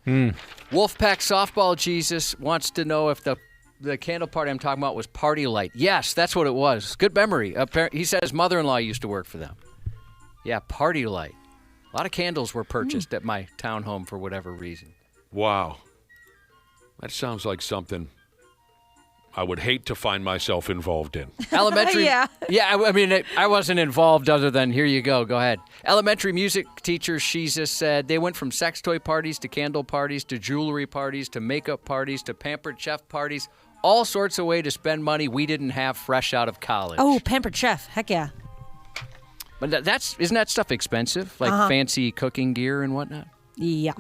Wolfpack Softball Jesus wants to know if the candle party I'm talking about was Party Light. Yes, that's what it was. Good memory. He said his mother-in-law used to work for them. Yeah, Party Light. A lot of candles were purchased at my townhome for whatever reason. Wow. That sounds like something I would hate to find myself involved in. Elementary. Yeah. Yeah, I mean, I wasn't involved other than here you go. Go ahead. Elementary music teacher Jesus said they went from sex toy parties to candle parties to jewelry parties to makeup parties to pampered chef parties. All sorts of way to spend money we didn't have fresh out of college. Oh, Pampered Chef. Heck yeah. But isn't that stuff expensive? Like fancy cooking gear and whatnot? Yeah.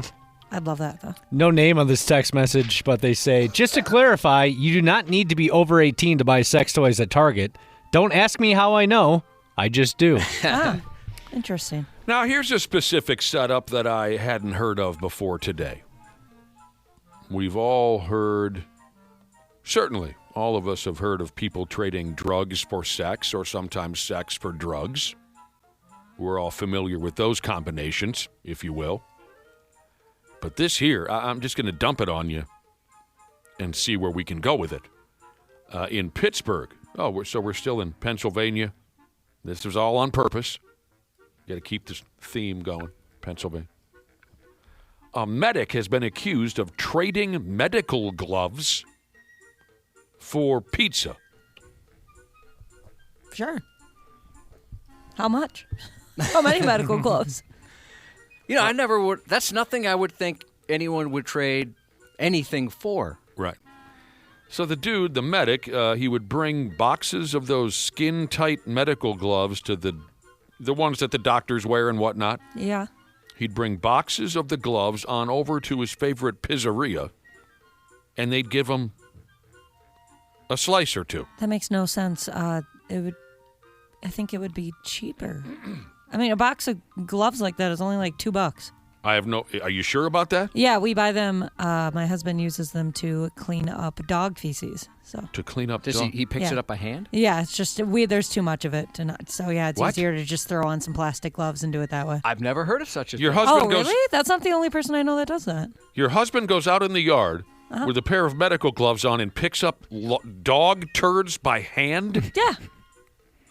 I'd love that, though. No name on this text message, but they say, just to clarify, you do not need to be over 18 to buy sex toys at Target. Don't ask me how I know. I just do. Interesting. Now, here's a specific setup that I hadn't heard of before today. We've all heard, certainly all of us have heard of people trading drugs for sex or sometimes sex for drugs. We're all familiar with those combinations, if you will. But this here, I'm just going to dump it on you and see where we can go with it. In Pittsburgh, we're still in Pennsylvania. This was all on purpose. Got to keep this theme going, Pennsylvania. A medic has been accused of trading medical gloves for pizza. Sure. How much? How many medical gloves? I never would. That's nothing I would think anyone would trade anything for. Right. So the dude, the medic, he would bring boxes of those skin-tight medical gloves to the ones that the doctors wear and whatnot. Yeah. He'd bring boxes of the gloves on over to his favorite pizzeria, and they'd give him a slice or two. That makes no sense. I think it would be cheaper. I mean, a box of gloves like that is only like $2. Are you sure about that? Yeah, we buy them. My husband uses them to clean up dog feces. So to clean up Does dog? he picks it up by hand? Yeah, it's just there's too much of it to not. So yeah, it's easier to just throw on some plastic gloves and do it that way. I've never heard of such a Your thing. husband Really? That's not the only person I know that does that. Your husband goes out in the yard with a pair of medical gloves on and picks up dog turds by hand? Yeah.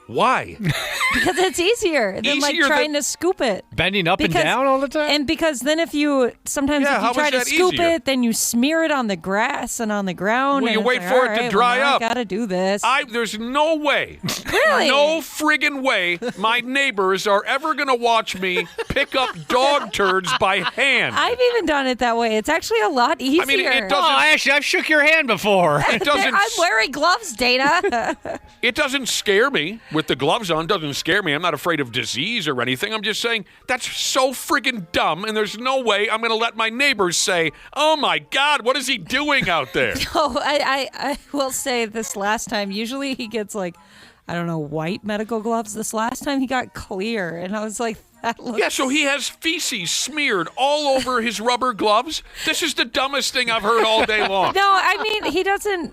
Why? Because it's easier than trying to scoop it. Bending up and down all the time? And because then if you try to scoop it, then you smear it on the grass and on the ground. Well, and you wait for it to dry up. I gotta do this. There's no way. Really? No friggin' way my neighbors are ever going to watch me pick up dog turds by hand. I've even done it that way. It's actually a lot easier. I mean, it doesn't... actually, I've shook your hand before. It doesn't... I'm wearing gloves, Dana. It doesn't scare me. With the gloves on, doesn't scare me. I'm not afraid of disease or anything. I'm just saying that's so friggin' dumb, and there's no way I'm going to let my neighbors say, oh, my God, what is he doing out there? No, I will say this last time, usually he gets white medical gloves. This last time he got clear, and I was like, that looks... Yeah, so he has feces smeared all over his rubber gloves. This is the dumbest thing I've heard all day long. No, I mean,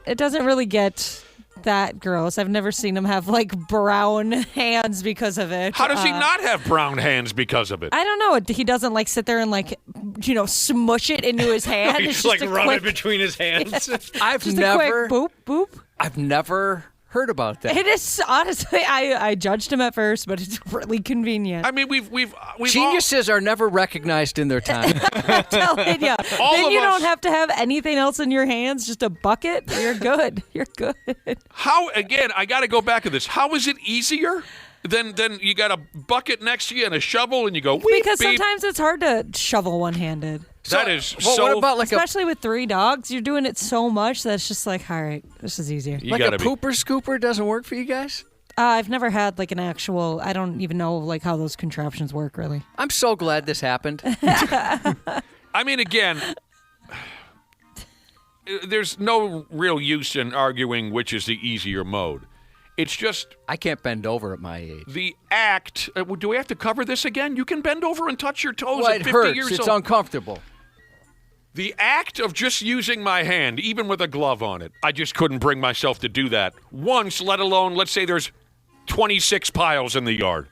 it doesn't really get that gross. I've never seen him have brown hands because of it. How does he not have brown hands because of it? I don't know. He doesn't sit there and smush it into his hand. He's it's just rub it between his hands. I've just never a quick boop boop. I've never heard about that. It is honestly, I judged him at first, but it's really convenient. I mean, we've geniuses are never recognized in their time. I'm telling you. Then you don't have to have anything else in your hands, just a bucket. You're good. You're good. How, again, I got to go back to this. How is it easier? Then you got a bucket next to you and a shovel, and you go, weep, because beep. sometimes it's hard to shovel one-handed. That is what about especially with 3 dogs, you're doing it so much that it's just all right, this is easier. Like a pooper scooper doesn't work for you guys? I've never had an actual, I don't even know how those contraptions work really. I'm so glad this happened. I mean, again, there's no real use in arguing which is the easier mode. It's just... I can't bend over at my age. The act... do we have to cover this again? You can bend over and touch your toes well, at 50 hurts. years It's old. Uncomfortable. The act of just using my hand, even with a glove on it, I just couldn't bring myself to do that once, let alone, let's say there's 26 piles in the yard.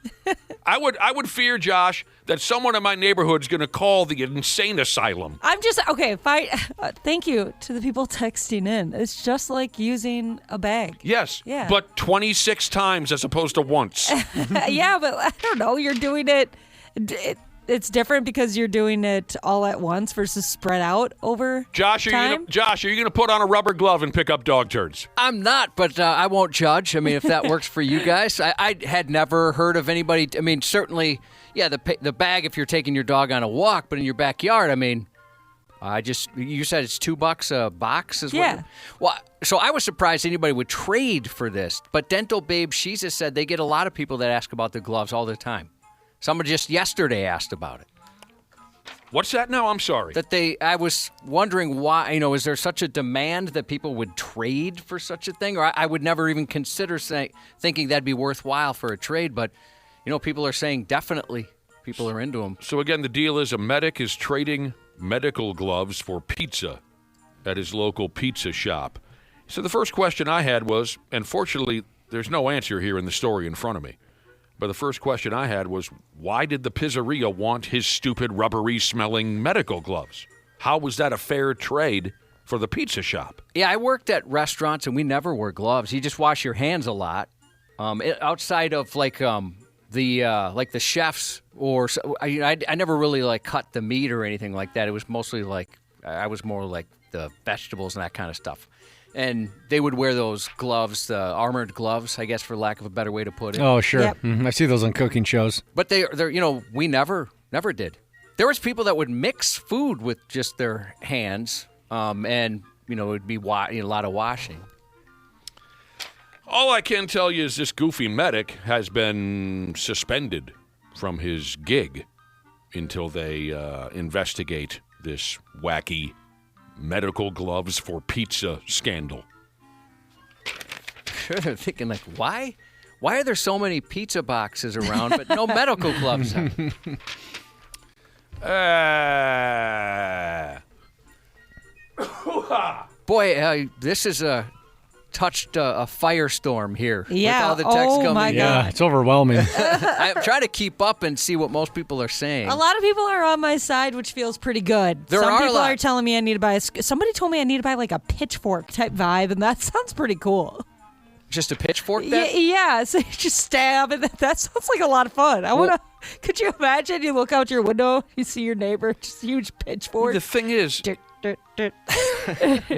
I would fear, Josh, that someone in my neighborhood is going to call the insane asylum. I'm just, okay, thank you to the people texting in. It's just like using a bag. Yes, Yeah. but 26 times as opposed to once. Yeah, but I don't know. You're doing it's different because you're doing it all at once versus spread out over Josh, are time. you going to put on a rubber glove and pick up dog turds? I'm not, but I won't judge. I mean, if that works for you guys. I had never heard of anybody. I mean, certainly, yeah, the bag if you're taking your dog on a walk, but in your backyard, I mean, you said it's $2 a box is Yeah. what? Well, so I was surprised anybody would trade for this. But Dental Babe Sheeza said they get a lot of people that ask about the gloves all the time. Someone just yesterday asked about it. What's that now? I'm sorry. I was wondering why, is there such a demand that people would trade for such a thing? Or I would never even consider thinking that'd be worthwhile for a trade. But, people are saying definitely people are into them. So again, the deal is a medic is trading medical gloves for pizza at his local pizza shop. So the first question I had was, and fortunately, there's no answer here in the story in front of me. But the first question I had was, why did the pizzeria want his stupid rubbery-smelling medical gloves? How was that a fair trade for the pizza shop? Yeah, I worked at restaurants, and we never wore gloves. You just wash your hands a lot. Outside of, the chefs, or I never really, cut the meat or anything like that. It was mostly, I was more like the vegetables and that kind of stuff. And they would wear those gloves, the armored gloves, I guess, for lack of a better way to put it. Oh, sure. Yep. I see those on cooking shows. But they're we never did. There was people that would mix food with just their hands, and it would be a lot of washing. All I can tell you is this goofy medic has been suspended from his gig until they investigate this wacky medical gloves for pizza scandal. Sure, they're thinking, why? Why are there so many pizza boxes around, but no medical gloves? Boy, this is touched a firestorm here. Yeah. With all the texts coming. My in. God. Yeah, it's overwhelming. I'm trying to keep up and see what most people are saying. A lot of people are on my side, which feels pretty good. There Some are a people lot. are telling me I need to buy somebody told me I need to buy a pitchfork type vibe, and that sounds pretty cool. Just a pitchfork then? Yeah, so you just stab, and that sounds like a lot of fun. Could you imagine? You look out your window, you see your neighbor, just a huge pitchfork. The thing is, Dirt, dirt, dirt.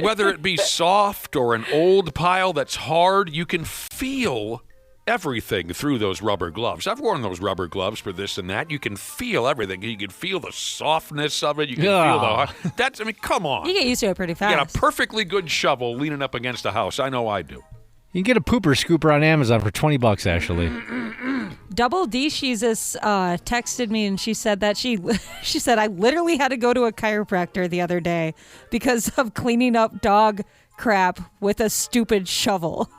whether it be soft or an old pile that's hard, you can feel everything through those rubber gloves. I've worn those rubber gloves for this and that. You can feel everything. You can feel the softness of it. You can feel come on. You get used to it pretty You fast. got a perfectly good shovel leaning up against a house. I know I do. You can get a pooper scooper on Amazon for $20, actually. Double D Jesus texted me, and she said that she said, I literally had to go to a chiropractor the other day because of cleaning up dog crap with a stupid shovel.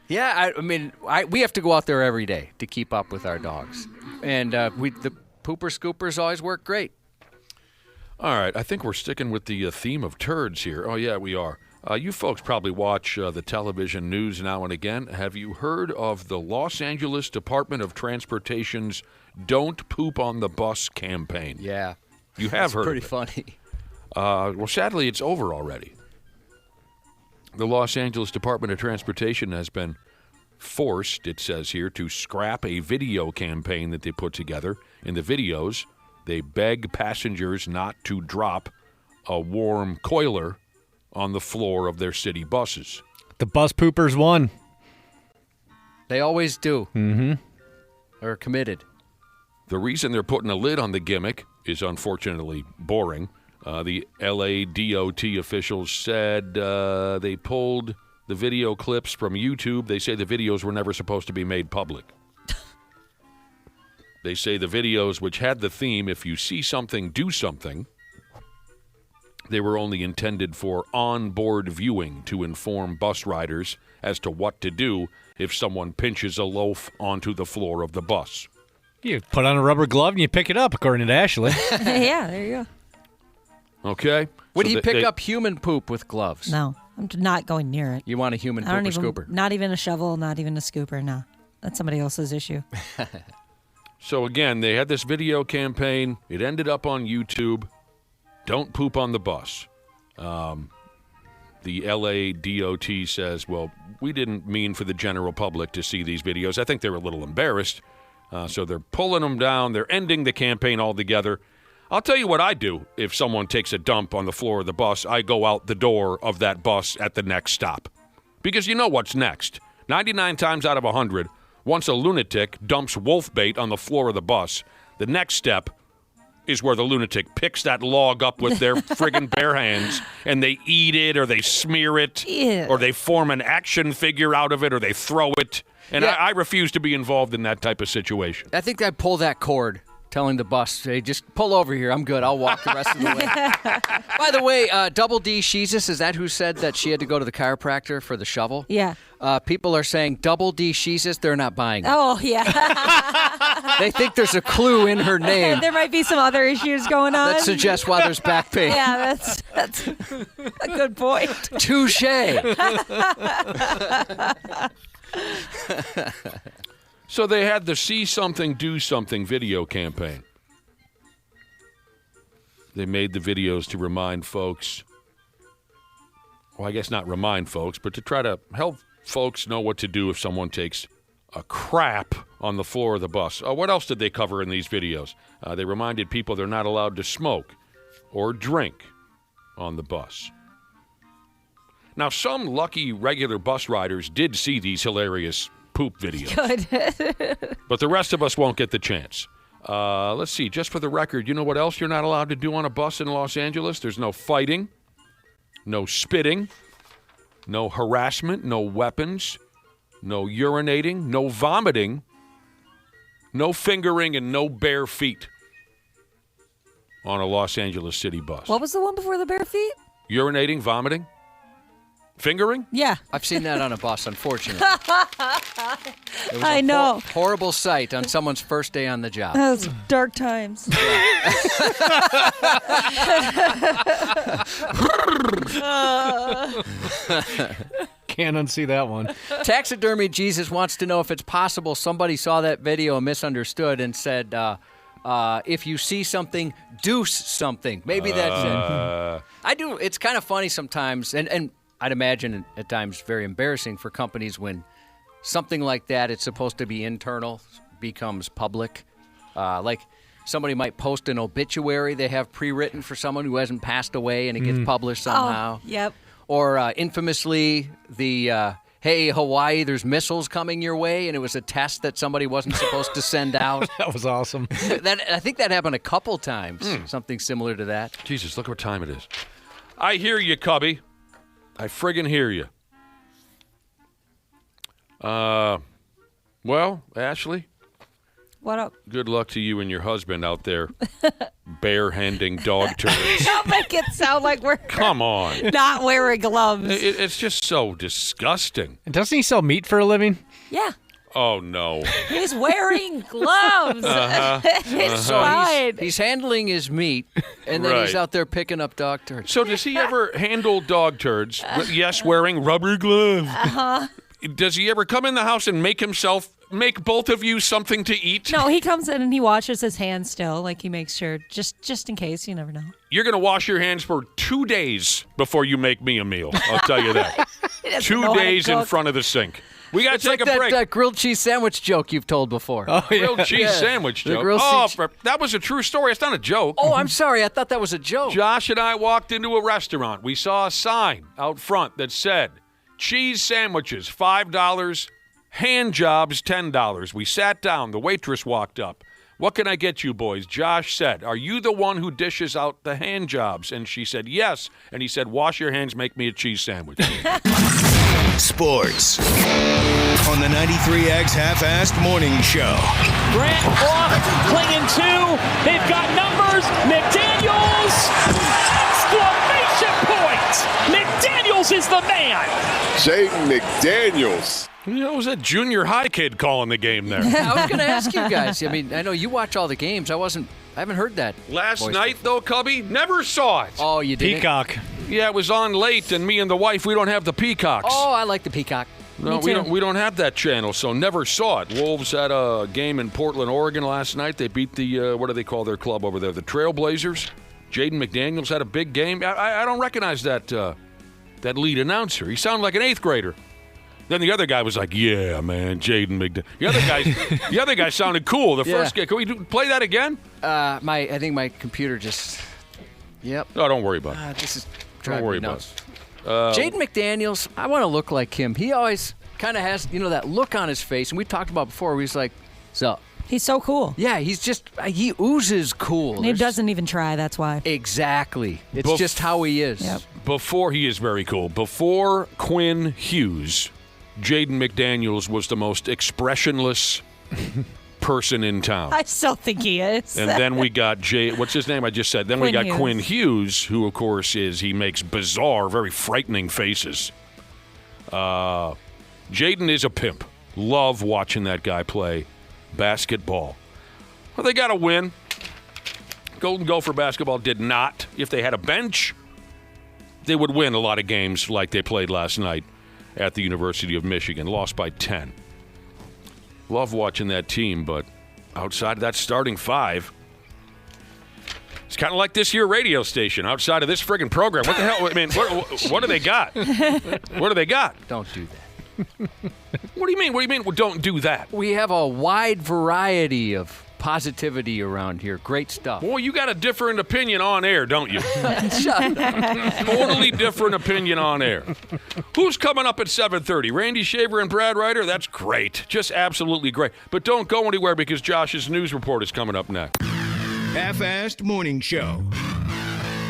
Yeah, we have to go out there every day to keep up with our dogs. And the pooper scoopers always work great. All right, I think we're sticking with the theme of turds here. Oh, yeah, we are. You folks probably watch the television news now and again. Have you heard of the Los Angeles Department of Transportation's Don't Poop on the Bus campaign? Yeah. You have heard pretty of it. funny. Well, sadly, it's over already. The Los Angeles Department of Transportation has been forced, it says here, to scrap a video campaign that they put together. In the videos, they beg passengers not to drop a warm coiler on the floor of their city buses. The bus poopers won. They always do. Mm-hmm. They're committed. The reason they're putting a lid on the gimmick is unfortunately boring. The LA DOT officials said they pulled the video clips from YouTube. They say the videos were never supposed to be made public. They say the videos, which had the theme, if you see something, do something, they were only intended for on-board viewing to inform bus riders as to what to do if someone pinches a loaf onto the floor of the bus. You put on a rubber glove and you pick it up, according to Ashley. Yeah, there you go. Okay? Would So he they- pick they- up human poop with gloves? No, I'm not going near it. You want a human I don't pooper even, scooper? not even a shovel, not even a scooper. No, that's somebody else's issue. So again, they had this video campaign. It ended up on YouTube. Don't poop on the bus. The LA DOT says, well, we didn't mean for the general public to see these videos. I think they're a little embarrassed. So they're pulling them down. They're ending the campaign altogether. I'll tell you what I do if someone takes a dump on the floor of the bus. I go out the door of that bus at the next stop. Because you know what's next. 99 times out of 100, once a lunatic dumps wolf bait on the floor of the bus, the next step is where the lunatic picks that log up with their friggin' bare hands and they eat it or they smear it Ew. or they form an action figure out of it or they throw it. And Yeah. I refuse to be involved in that type of situation. I think I'd pull that cord, telling the bus, hey, just pull over here. I'm good. I'll walk the rest of the way. By the way, Double D Sheezus, is that who said that she had to go to the chiropractor for the shovel? Yeah. People are saying Double D Sheezus, they're not buying it. Oh, yeah. They think there's a clue in her name There might be some other issues going on. that suggests why there's back pain. Yeah, that's a good point. Touche. So they had the See Something, Do Something video campaign. They made the videos to remind folks, well, I guess not remind folks, but to try to help folks know what to do if someone takes a crap on the floor of the bus. What else did they cover in these videos? They reminded people they're not allowed to smoke or drink on the bus. Now, some lucky regular bus riders did see these hilarious poop videos. Good. But the rest of us won't get the chance. Let's see. Just for the record, you know what else you're not allowed to do on a bus in Los Angeles? There's no fighting, no spitting, no harassment, no weapons, no urinating, no vomiting, no fingering, and no bare feet on a Los Angeles city bus. What was the one before the bare feet? Urinating, vomiting, fingering? Yeah. I've seen that on a bus, unfortunately. It was I know. Horrible sight on someone's first day on the job. Those dark times. Can't unsee that one. Taxidermy Jesus wants to know if it's possible somebody saw that video and misunderstood and said, if you see something, deuce something. Maybe that's it. I do. It's kind of funny sometimes, and I'd imagine at times very embarrassing for companies when something like that, it's supposed to be internal, becomes public. Like somebody might post an obituary they have pre-written for someone who hasn't passed away and it gets published somehow. Oh, yep. Or infamously, the, hey, Hawaii, there's missiles coming your way, and it was a test that somebody wasn't supposed to send out. That was awesome. I think that happened a couple times, something similar to that. Jesus, look what time it is. I hear you, Cubby. I friggin' hear you. Well, Ashley, What up? good luck to you and your husband out there bare-handing dog turds. Don't make it sound like we're Come on. not wearing gloves. It's just so disgusting. And doesn't he sell meat for a living? Yeah. Oh, no. He's wearing gloves. It's fine. He's handling his meat, and then he's Right. out there picking up dog turds. So does he ever handle dog turds? Yes, wearing rubber gloves. Uh-huh. Does he ever come in the house and make both of you something to eat? No, he comes in and he washes his hands still. Like he makes sure, just in case. You never know. You're going to wash your hands for 2 days before you make me a meal. I'll tell you that. He doesn't 2 know how to days in cook. front of the sink. We got to It's take like a break. that grilled cheese sandwich joke you've told before. Grilled cheese sandwich The joke. grilled Oh, cheese- that was a true story. It's not a joke. Oh, I'm sorry. I thought that was a joke. Josh and I walked into a restaurant. We saw a sign out front that said, cheese sandwiches, $5, hand jobs, $10. We sat down. The waitress walked up. What can I get you boys? Josh said, are you the one who dishes out the hand jobs? And she said, yes. And he said, wash your hands, make me a cheese sandwich. Sports on the 93X Half-Assed Morning Show. Grant off, clinging two. They've got numbers. McDaniels! Exclamation point! McDaniels is the man! Jaden McDaniels. You know, it was a junior high kid calling the game there. I was going to ask you guys. I mean, I know you watch all the games. I wasn't I haven't heard that. Last night, though, Cubby, never saw it. Oh, you did? Peacock. Yeah, it was on late, and me and the wife, we don't have the Peacocks. Oh, I like the Peacock. No, we don't have that channel, so never saw it. Wolves had a game in Portland, Oregon last night. They beat the, what do they call their club over there? The Trailblazers. Jaden McDaniels had a big game. I don't recognize that lead announcer. He sounded like an 8th grader. Then the other guy was like, "Yeah, man, Jaden McDaniels." The other guy sounded cool. The first guy. Can we play that again? I think my computer just. Yep. No, don't worry about it. This is. Don't worry about it. Jaden McDaniels, I want to look like him. He always kind of has, that look on his face, and we talked about before. Where he's like, "So." He's so cool. Yeah, he oozes cool. And he doesn't even try, that's why. Exactly. It's just how he is. Yep. He is very cool. Before Quinn Hughes, Jaden McDaniels was the most expressionless person in town. I still think he is. And then we got what's his name I just said? Then we got Quinn Hughes, who, of course, he makes bizarre, very frightening faces. Jaden is a pimp. Love watching that guy play basketball. Well, they got to win. Golden Gopher basketball did not. If they had a bench, they would win a lot of games like they played last night at the University of Michigan. Lost by 10. Love watching that team, but outside of that starting 5, it's kind of like this here radio station. Outside of this friggin' program, what the hell? I mean, what do they got? What do they got? Don't do that. What do you mean? What do you mean? Well, don't do that. We have a wide variety of positivity around here. Great stuff. Boy, you got a different opinion on air, don't you? Totally different opinion on air. Who's coming up at 7:30? Randy Shaver and Brad Ryder? That's great. Just absolutely great. But don't go anywhere because Josh's news report is coming up next. Half-assed morning show.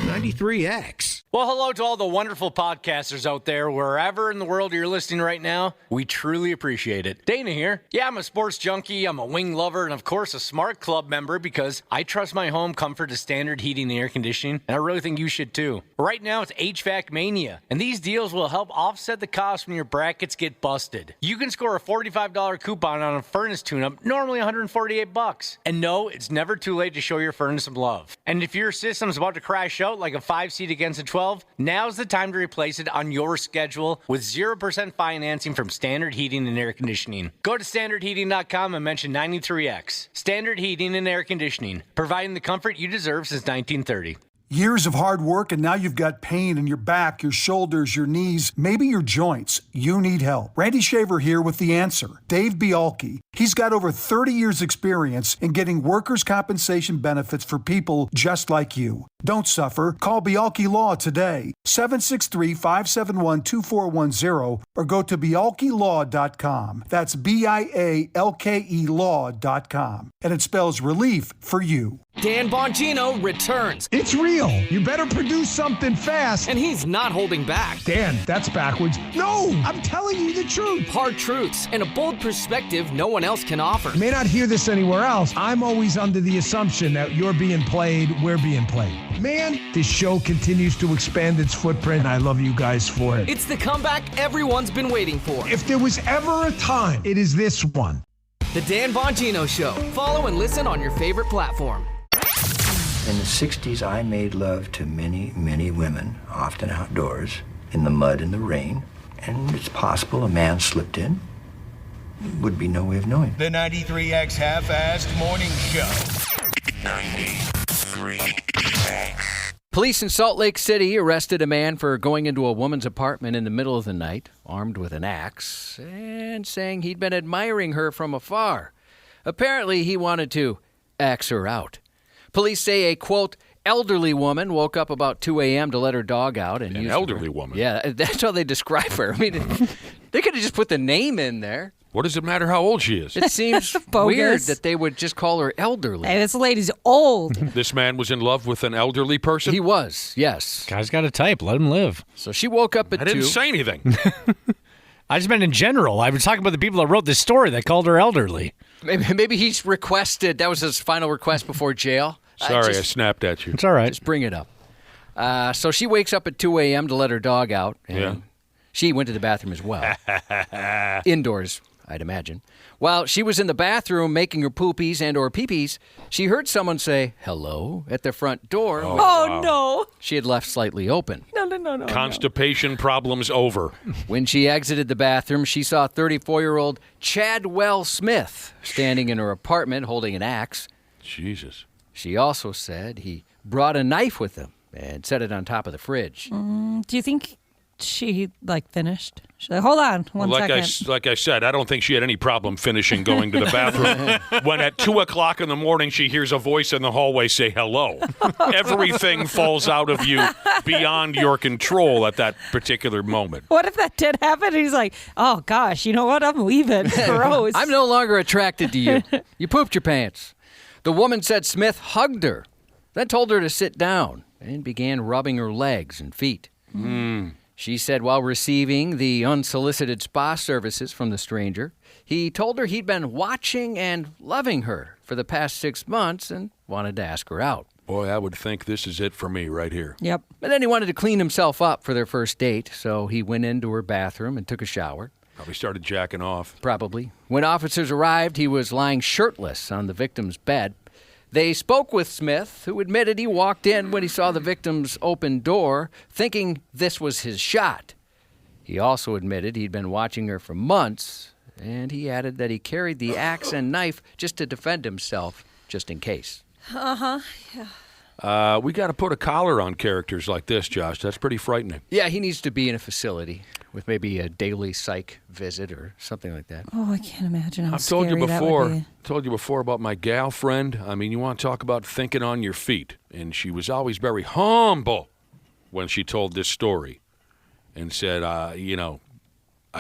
93X. Well, hello to all the wonderful podcasters out there, wherever in the world you're listening right now. We truly appreciate it. Dana here. Yeah, I'm a sports junkie, I'm a wing lover, and of course a smart club member because I trust my home comfort to Standard Heating and Air Conditioning, and I really think you should too. Right now it's HVAC Mania, and these deals will help offset the cost when your brackets get busted. You can score a $45 coupon on a furnace tune-up, normally $148. And no, it's never too late to show your furnace some love. And if your system's about to crash out like a 5-seat against a 12, now's the time to replace it on your schedule with 0% financing from Standard Heating and Air Conditioning. Go to standardheating.com and mention 93X. Standard Heating and Air Conditioning, providing the comfort you deserve since 1930. Years of hard work, and now you've got pain in your back, your shoulders, your knees, maybe your joints. You need help. Randy Shaver here with the answer. Dave Bialke. He's got over 30 years experience in getting workers' compensation benefits for people just like you. Don't suffer. Call Bialke Law today, 763-571-2410, or go to bialkelaw.com. That's BIALKE law.com. And it spells relief for you. Dan Bongino returns. It's real. You better produce something fast. And he's not holding back. Dan, that's backwards. No, I'm telling you the truth. Hard truths and a bold perspective no one else can offer. You may not hear this anywhere else. I'm always under the assumption that you're being played, we're being played. Man, this show continues to expand its footprint, and I love you guys for it. It's the comeback everyone's been waiting for. If there was ever a time, it is this one. The Dan Bongino Show. Follow and listen on your favorite platform. In the 60s, I made love to many, many women, often outdoors, in the mud and the rain. And it's possible a man slipped in. Would be no way of knowing. The 93X Half-assed Morning Show. 93X. Police in Salt Lake City arrested a man for going into a woman's apartment in the middle of the night, armed with an axe, and saying he'd been admiring her from afar. Apparently, he wanted to axe her out. Police say a, quote, elderly woman woke up about 2 a.m. to let her dog out. And an elderly woman? Yeah, that's how they describe her. I mean, they could have just put the name in there. What does it matter how old she is? It seems weird that they would just call her elderly. Hey, this lady's old. This man was in love with an elderly person? He was, yes. Guy's got a type. Let him live. So she woke up at 2. I didn't say anything. I just meant in general. I was talking about the people that wrote this story that called her elderly. Maybe he's requested, that was his final request before jail. Sorry, I snapped at you. It's all right. Just bring it up. So she wakes up at 2 a.m. to let her dog out. And she went to the bathroom as well. Indoors. I'd imagine. While she was in the bathroom making her poopies and or peepees, she heard someone say hello at the front door. Oh, wow. No. She had left slightly open. No. Constipation problems over. When she exited the bathroom, she saw 34-year-old Chadwell Smith standing in her apartment holding an axe. Jesus. She also said he brought a knife with him and set it on top of the fridge. Do you think she, finished? She's like, hold on one second. Like I said, I don't think she had any problem finishing going to the bathroom. When at 2 o'clock in the morning she hears a voice in the hallway say hello. Everything falls out of you beyond your control at that particular moment. What if that did happen? He's like, oh, gosh, you know what? I'm leaving. Gross. I'm no longer attracted to you. You pooped your pants. The woman said Smith hugged her, then told her to sit down and began rubbing her legs and feet. She said while receiving the unsolicited spa services from the stranger, he told her he'd been watching and loving her for the past 6 months and wanted to ask her out. Boy, I would think this is it for me right here. Yep. But then he wanted to clean himself up for their first date, so he went into her bathroom and took a shower. Probably started jacking off. Probably. When officers arrived, he was lying shirtless on the victim's bed. They spoke with Smith, who admitted he walked in when he saw the victim's open door, thinking this was his shot. He also admitted he'd been watching her for months, and he added that he carried the axe and knife just to defend himself, just in case. Yeah. We got to put a collar on characters like this, Josh. That's pretty frightening. Yeah, he needs to be in a facility with maybe a daily psych visit or something like that. Oh, I can't imagine how I've told you scary that would be. told you before about my gal friend. I mean, you want to talk about thinking on your feet. And she was always very humble when she told this story and said, I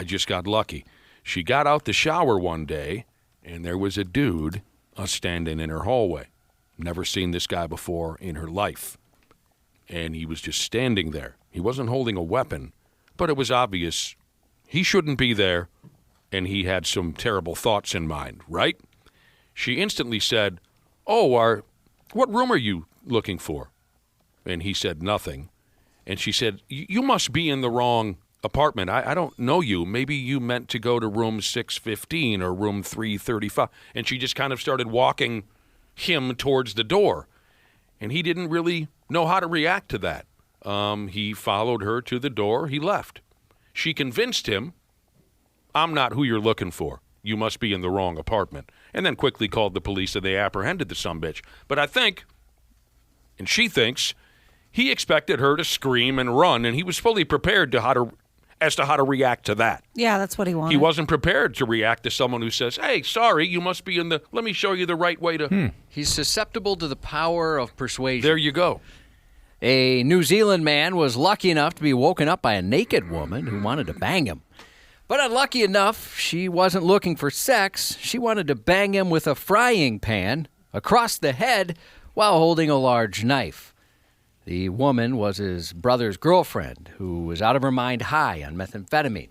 just got lucky. She got out the shower one day, and there was a dude standing in her hallway. Never seen this guy before in her life. And he was just standing there. He wasn't holding a weapon, but it was obvious he shouldn't be there, and he had some terrible thoughts in mind, right? She instantly said, what room are you looking for? And he said nothing. And she said, you must be in the wrong apartment. I don't know you. Maybe you meant to go to room 615 or room 335. And she just kind of started walking him towards the door. And he didn't really know how to react to that. He followed her to the door. He left. She convinced him, I'm not who you're looking for. You must be in the wrong apartment. And then quickly called the police and they apprehended the sumbitch. But I think, and she thinks, he expected her to scream and run, and he was fully prepared as to how to react to that. Yeah, that's what he wanted. He wasn't prepared to react to someone who says, hey, sorry, you must be let me show you the right way to. He's susceptible to the power of persuasion. There you go. A New Zealand man was lucky enough to be woken up by a naked woman who wanted to bang him. But unlucky enough, she wasn't looking for sex. She wanted to bang him with a frying pan across the head while holding a large knife. The woman was his brother's girlfriend, who was out of her mind high on methamphetamine.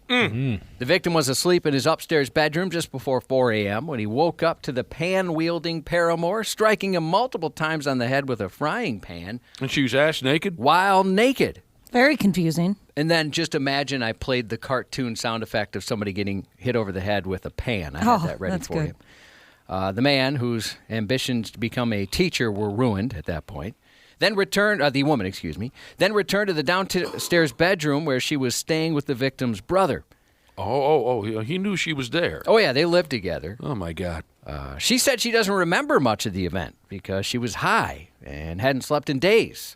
The victim was asleep in his upstairs bedroom just before 4 a.m. when he woke up to the pan-wielding paramour striking him multiple times on the head with a frying pan. And she was ass naked? While naked. Very confusing. And then just imagine I played the cartoon sound effect of somebody getting hit over the head with a pan. I had that ready for you. The man, whose ambitions to become a teacher were ruined at that point, then returned to the downstairs bedroom where she was staying with the victim's brother. He knew she was there. Oh, yeah, they lived together. Oh, my God. She said she doesn't remember much of the event because she was high and hadn't slept in days.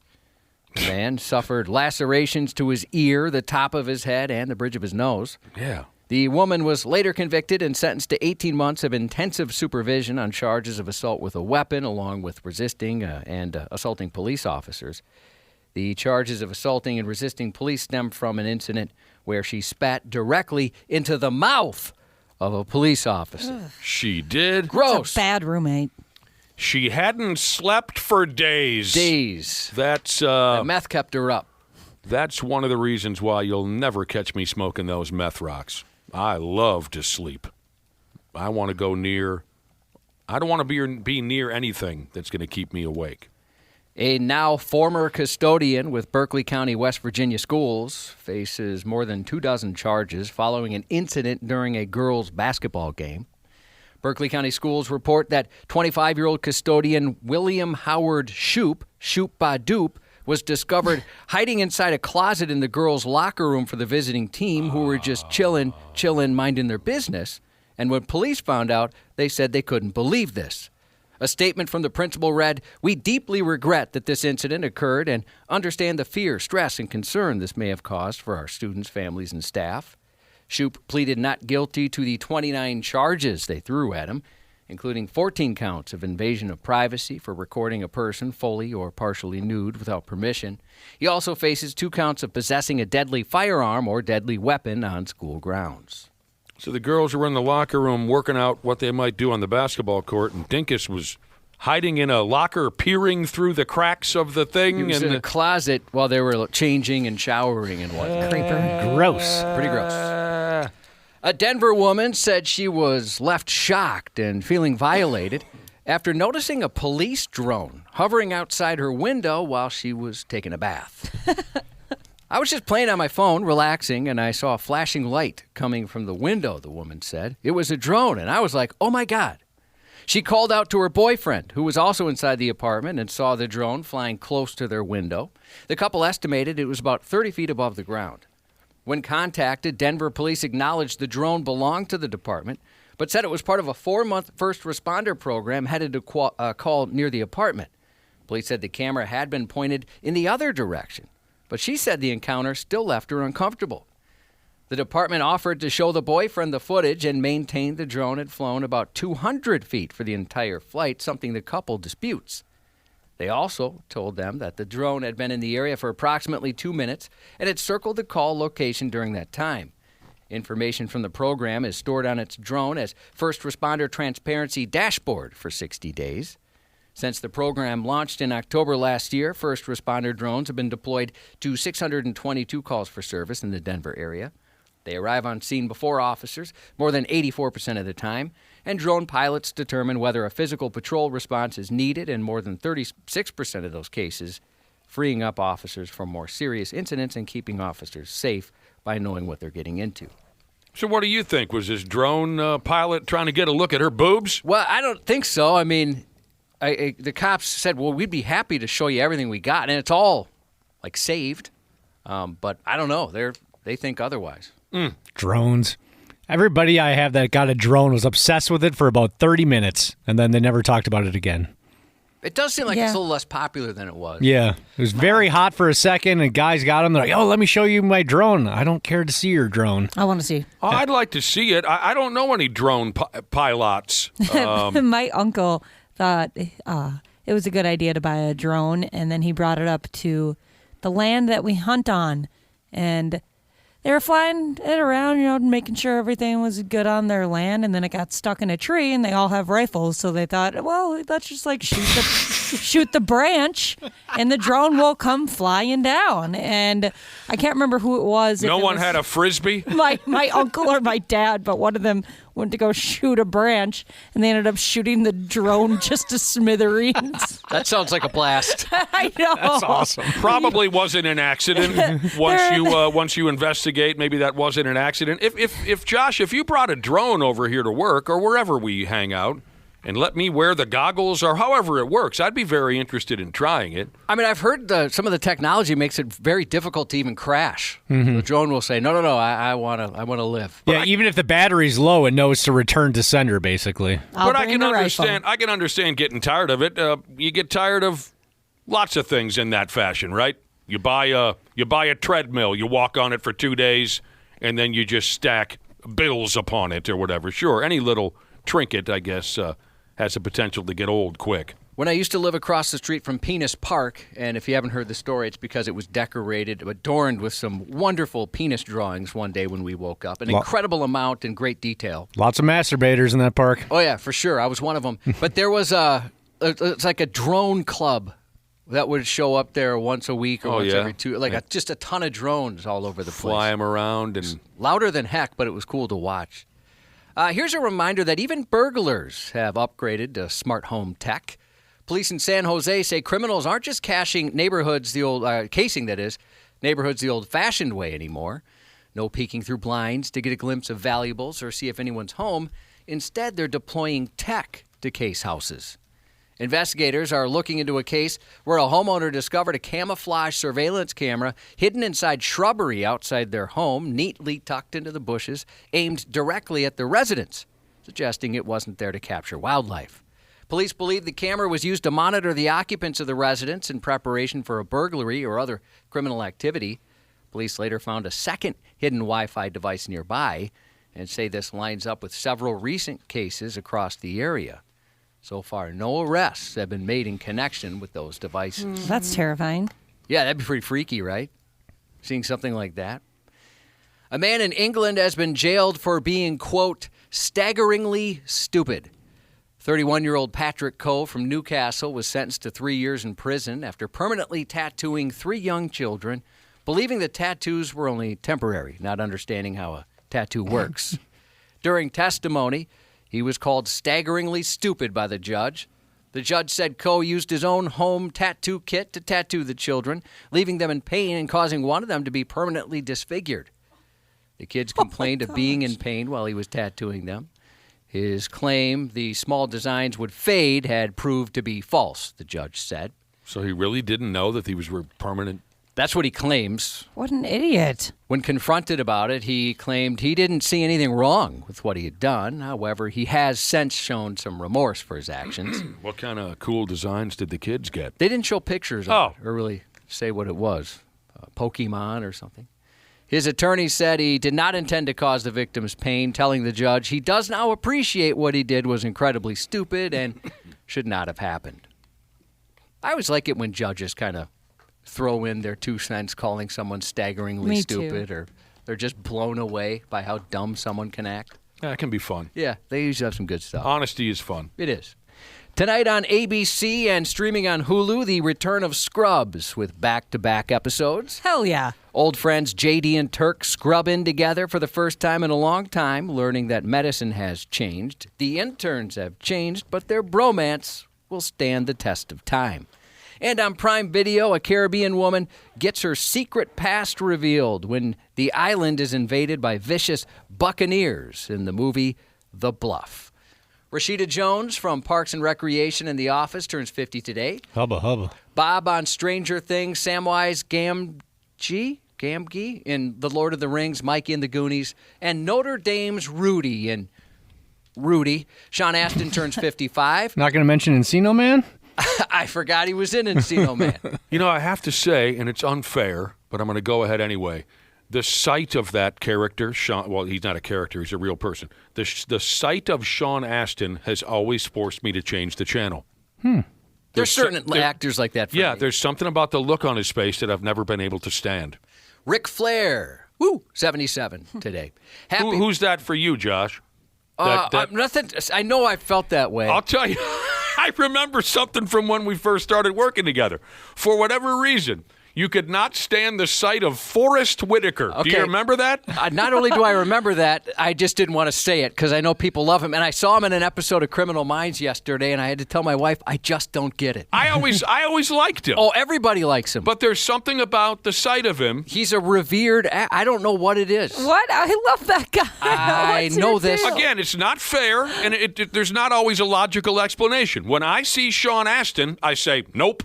The man suffered lacerations to his ear, the top of his head, and the bridge of his nose. Yeah. The woman was later convicted and sentenced to 18 months of intensive supervision on charges of assault with a weapon, along with resisting and assaulting police officers. The charges of assaulting and resisting police stem from an incident where she spat directly into the mouth of a police officer. Ugh. She did? Gross. That's a bad roommate. She hadn't slept for days. That's the meth kept her up. That's one of the reasons why you'll never catch me smoking those meth rocks. I love to sleep. I want to go near. I don't want to be near anything that's going to keep me awake. A now former custodian with Berkeley County, West Virginia schools faces more than 24 charges following an incident during a girls' basketball game. Berkeley County schools report that 25-year-old custodian William Howard Shoup Badoop, was discovered hiding inside a closet in the girls' locker room for the visiting team who were just chilling, minding their business. And when police found out, they said they couldn't believe this. A statement from the principal read, "We deeply regret that this incident occurred and understand the fear, stress, and concern this may have caused for our students, families, and staff." Shoup pleaded not guilty to the 29 charges they threw at him, including 14 counts of invasion of privacy for recording a person fully or partially nude without permission. He also faces 2 counts of possessing a deadly firearm or deadly weapon on school grounds. So the girls were in the locker room working out what they might do on the basketball court, and Dinkus was hiding in a locker, peering through the cracks of the thing. He was in a closet while they were changing and showering and whatnot. Gross. Pretty gross. A Denver woman said she was left shocked and feeling violated after noticing a police drone hovering outside her window while she was taking a bath. "I was just playing on my phone, relaxing, and I saw a flashing light coming from the window," the woman said. "It was a drone, and I was like, oh my God." She called out to her boyfriend, who was also inside the apartment, and saw the drone flying close to their window. The couple estimated it was about 30 feet above the ground. When contacted, Denver police acknowledged the drone belonged to the department, but said it was part of a 4-month first responder program headed to call near the apartment. Police said the camera had been pointed in the other direction, but she said the encounter still left her uncomfortable. The department offered to show the boyfriend the footage and maintained the drone had flown about 200 feet for the entire flight, something the couple disputes. They also told them that the drone had been in the area for approximately 2 minutes and had circled the call location during that time. Information from the program is stored on its drone as First Responder Transparency Dashboard for 60 days. Since the program launched in October last year, first responder drones have been deployed to 622 calls for service in the Denver area. They arrive on scene before officers more than 84% of the time, and drone pilots determine whether a physical patrol response is needed in more than 36% of those cases, freeing up officers from more serious incidents and keeping officers safe by knowing what they're getting into. So what do you think? Was this drone pilot trying to get a look at her boobs? Well, I don't think so. I mean, the cops said, well, we'd be happy to show you everything we got, and it's all, saved. But I don't know. They think otherwise. Drones. Everybody I have that got a drone was obsessed with it for about 30 minutes, and then they never talked about it again. It does seem like it's a little less popular than it was. Yeah. It was very hot for a second, and guys got them. They're like, oh, let me show you my drone. I don't care to see your drone. I want to see. Oh, I'd like to see it. I don't know any drone pilots. My uncle thought it was a good idea to buy a drone, and then he brought it up to the land that we hunt on, and they were flying it around, making sure everything was good on their land, and then it got stuck in a tree, and they all have rifles, so they thought, well, let's just shoot the branch, and the drone will come flying down. And I can't remember who it was. No one had a Frisbee? My uncle or my dad, but one of them went to go shoot a branch, and they ended up shooting the drone just to smithereens. That sounds like a blast. I know. That's awesome. Probably wasn't an accident. Once you investigate, maybe that wasn't an accident. If Josh, if you brought a drone over here to work or wherever we hang out, and let me wear the goggles or however it works, I'd be very interested in trying it. I mean, I've heard some of the technology makes it very difficult to even crash. Mm-hmm. The drone will say, no, I want to live. Yeah, even if the battery's low, it knows to return to sender, basically. But I can understand getting tired of it. You get tired of lots of things in that fashion, right? You buy a treadmill, you walk on it for 2 days, and then you just stack bills upon it or whatever. Sure, any little trinket, I guess, has the potential to get old quick. When I used to live across the street from Penis Park, and if you haven't heard the story, it's because it was decorated, adorned with some wonderful penis drawings one day when we woke up. An incredible amount and great detail. Lots of masturbators in that park. Oh, yeah, for sure. I was one of them. But there was it's like a drone club that would show up there once a week or every 2, just a ton of drones all over the place. Fly them around. And louder than heck, but it was cool to watch. Here's a reminder that even burglars have upgraded to smart home tech. Police in San Jose say criminals aren't just casing neighborhoods the old-fashioned way anymore. No peeking through blinds to get a glimpse of valuables or see if anyone's home. Instead, they're deploying tech to case houses. Investigators are looking into a case where a homeowner discovered a camouflage surveillance camera hidden inside shrubbery outside their home, neatly tucked into the bushes, aimed directly at the residents, suggesting it wasn't there to capture wildlife. Police believe the camera was used to monitor the occupants of the residence in preparation for a burglary or other criminal activity. Police later found a second hidden Wi-Fi device nearby and say this lines up with several recent cases across the area. So far, no arrests have been made in connection with those devices. That's terrifying. Yeah, that'd be pretty freaky, right? Seeing something like that. A man in England has been jailed for being, quote, staggeringly stupid. 31-year-old Patrick Coe from Newcastle was sentenced to 3 years in prison after permanently tattooing 3 young children, believing the tattoos were only temporary, not understanding how a tattoo works. During testimony, he was called staggeringly stupid by the judge. The judge said Coe used his own home tattoo kit to tattoo the children, leaving them in pain and causing one of them to be permanently disfigured. The kids complained of being in pain while he was tattooing them. His claim the small designs would fade had proved to be false, the judge said. So he really didn't know that these were permanent? That's what he claims. What an idiot. When confronted about it, he claimed he didn't see anything wrong with what he had done. However, he has since shown some remorse for his actions. What kind of cool designs did the kids get? They didn't show pictures of it or really say what it was. Pokemon or something. His attorney said he did not intend to cause the victims pain, telling the judge he does now appreciate what he did was incredibly stupid and should not have happened. I always like it when judges kind of throw in their 2 cents, calling someone staggeringly Me stupid, too. or they're just blown away by how dumb someone can act. Yeah, it can be fun. Yeah, they usually have some good stuff. Honesty is fun. It is. Tonight on ABC and streaming on Hulu, the return of Scrubs with back-to-back episodes. Hell yeah. Old friends JD and Turk scrub in together for the first time in a long time, learning that medicine has changed. The interns have changed, but their bromance will stand the test of time. And on Prime Video, a Caribbean woman gets her secret past revealed when the island is invaded by vicious buccaneers in the movie The Bluff. Rashida Jones from Parks and Recreation and The Office turns 50 today. Hubba hubba. Bob on Stranger Things, Samwise Gamgee in The Lord of the Rings, Mikey in the Goonies, and Notre Dame's Rudy in Rudy. Sean Astin turns 55. Not going to mention Encino Man? I forgot he was in Encino Man. You know, I have to say, and it's unfair, but I'm going to go ahead anyway. The sight of that character, Sean, well, he's not a character, he's a real person. The sight of Sean Astin has always forced me to change the channel. There's certain actors like that for me. There's something about the look on his face that I've never been able to stand. Ric Flair, 77 today. Who's that for you, Josh? Nothing. I know I felt that way. I'll tell you, I remember something from when we first started working together. For whatever reason, you could not stand the sight of Forrest Whitaker. Okay. Do you remember that? Not only do I remember that, I just didn't want to say it because I know people love him. And I saw him in an episode of Criminal Minds yesterday, and I had to tell my wife, I just don't get it. I always liked him. Oh, everybody likes him. But there's something about the sight of him. He's a revered I don't know what it is. What? I love that guy. I know this. Again, it's not fair, and there's not always a logical explanation. When I see Sean Astin, I say, nope.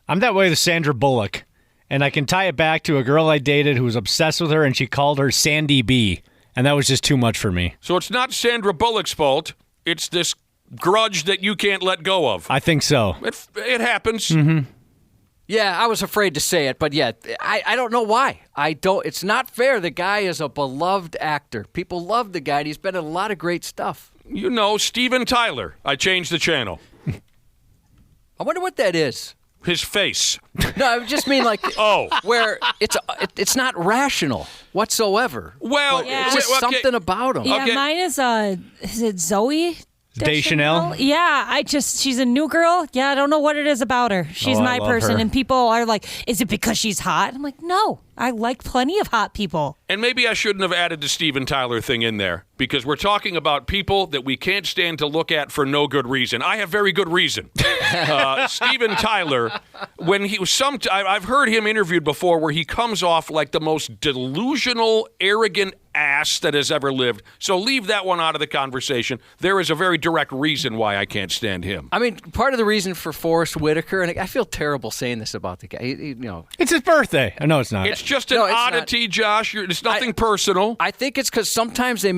I'm that way with Sandra Bullock, and I can tie it back to a girl I dated who was obsessed with her, and she called her Sandy B, and that was just too much for me. So it's not Sandra Bullock's fault. It's this grudge that you can't let go of. I think so. It happens. Mm-hmm. Yeah, I was afraid to say it, but yeah, I don't know why. It's not fair. The guy is a beloved actor. People love the guy, and he's been in a lot of great stuff. You know, Steven Tyler. I changed the channel. I wonder what that is. His face. No, I just mean like where it's not rational whatsoever. Well, it's just something about him. Yeah, mine is it Zoe Deschanel? Yeah, she's a new girl. Yeah, I don't know what it is about her. She's my person, and people are like, is it because she's hot? I'm like, no, I like plenty of hot people. And maybe I shouldn't have added the Steven Tyler thing in there because we're talking about people that we can't stand to look at for no good reason. I have very good reason. Steven Tyler, when he was I've heard him interviewed before where he comes off like the most delusional, arrogant ass that has ever lived. So leave that one out of the conversation. There is a very direct reason why I can't stand him. I mean, part of the reason for Forrest Whitaker, and I feel terrible saying this about the guy. It's his birthday. No, it's not. It's just an oddity, Josh. It's nothing personal. I think it's because sometimes they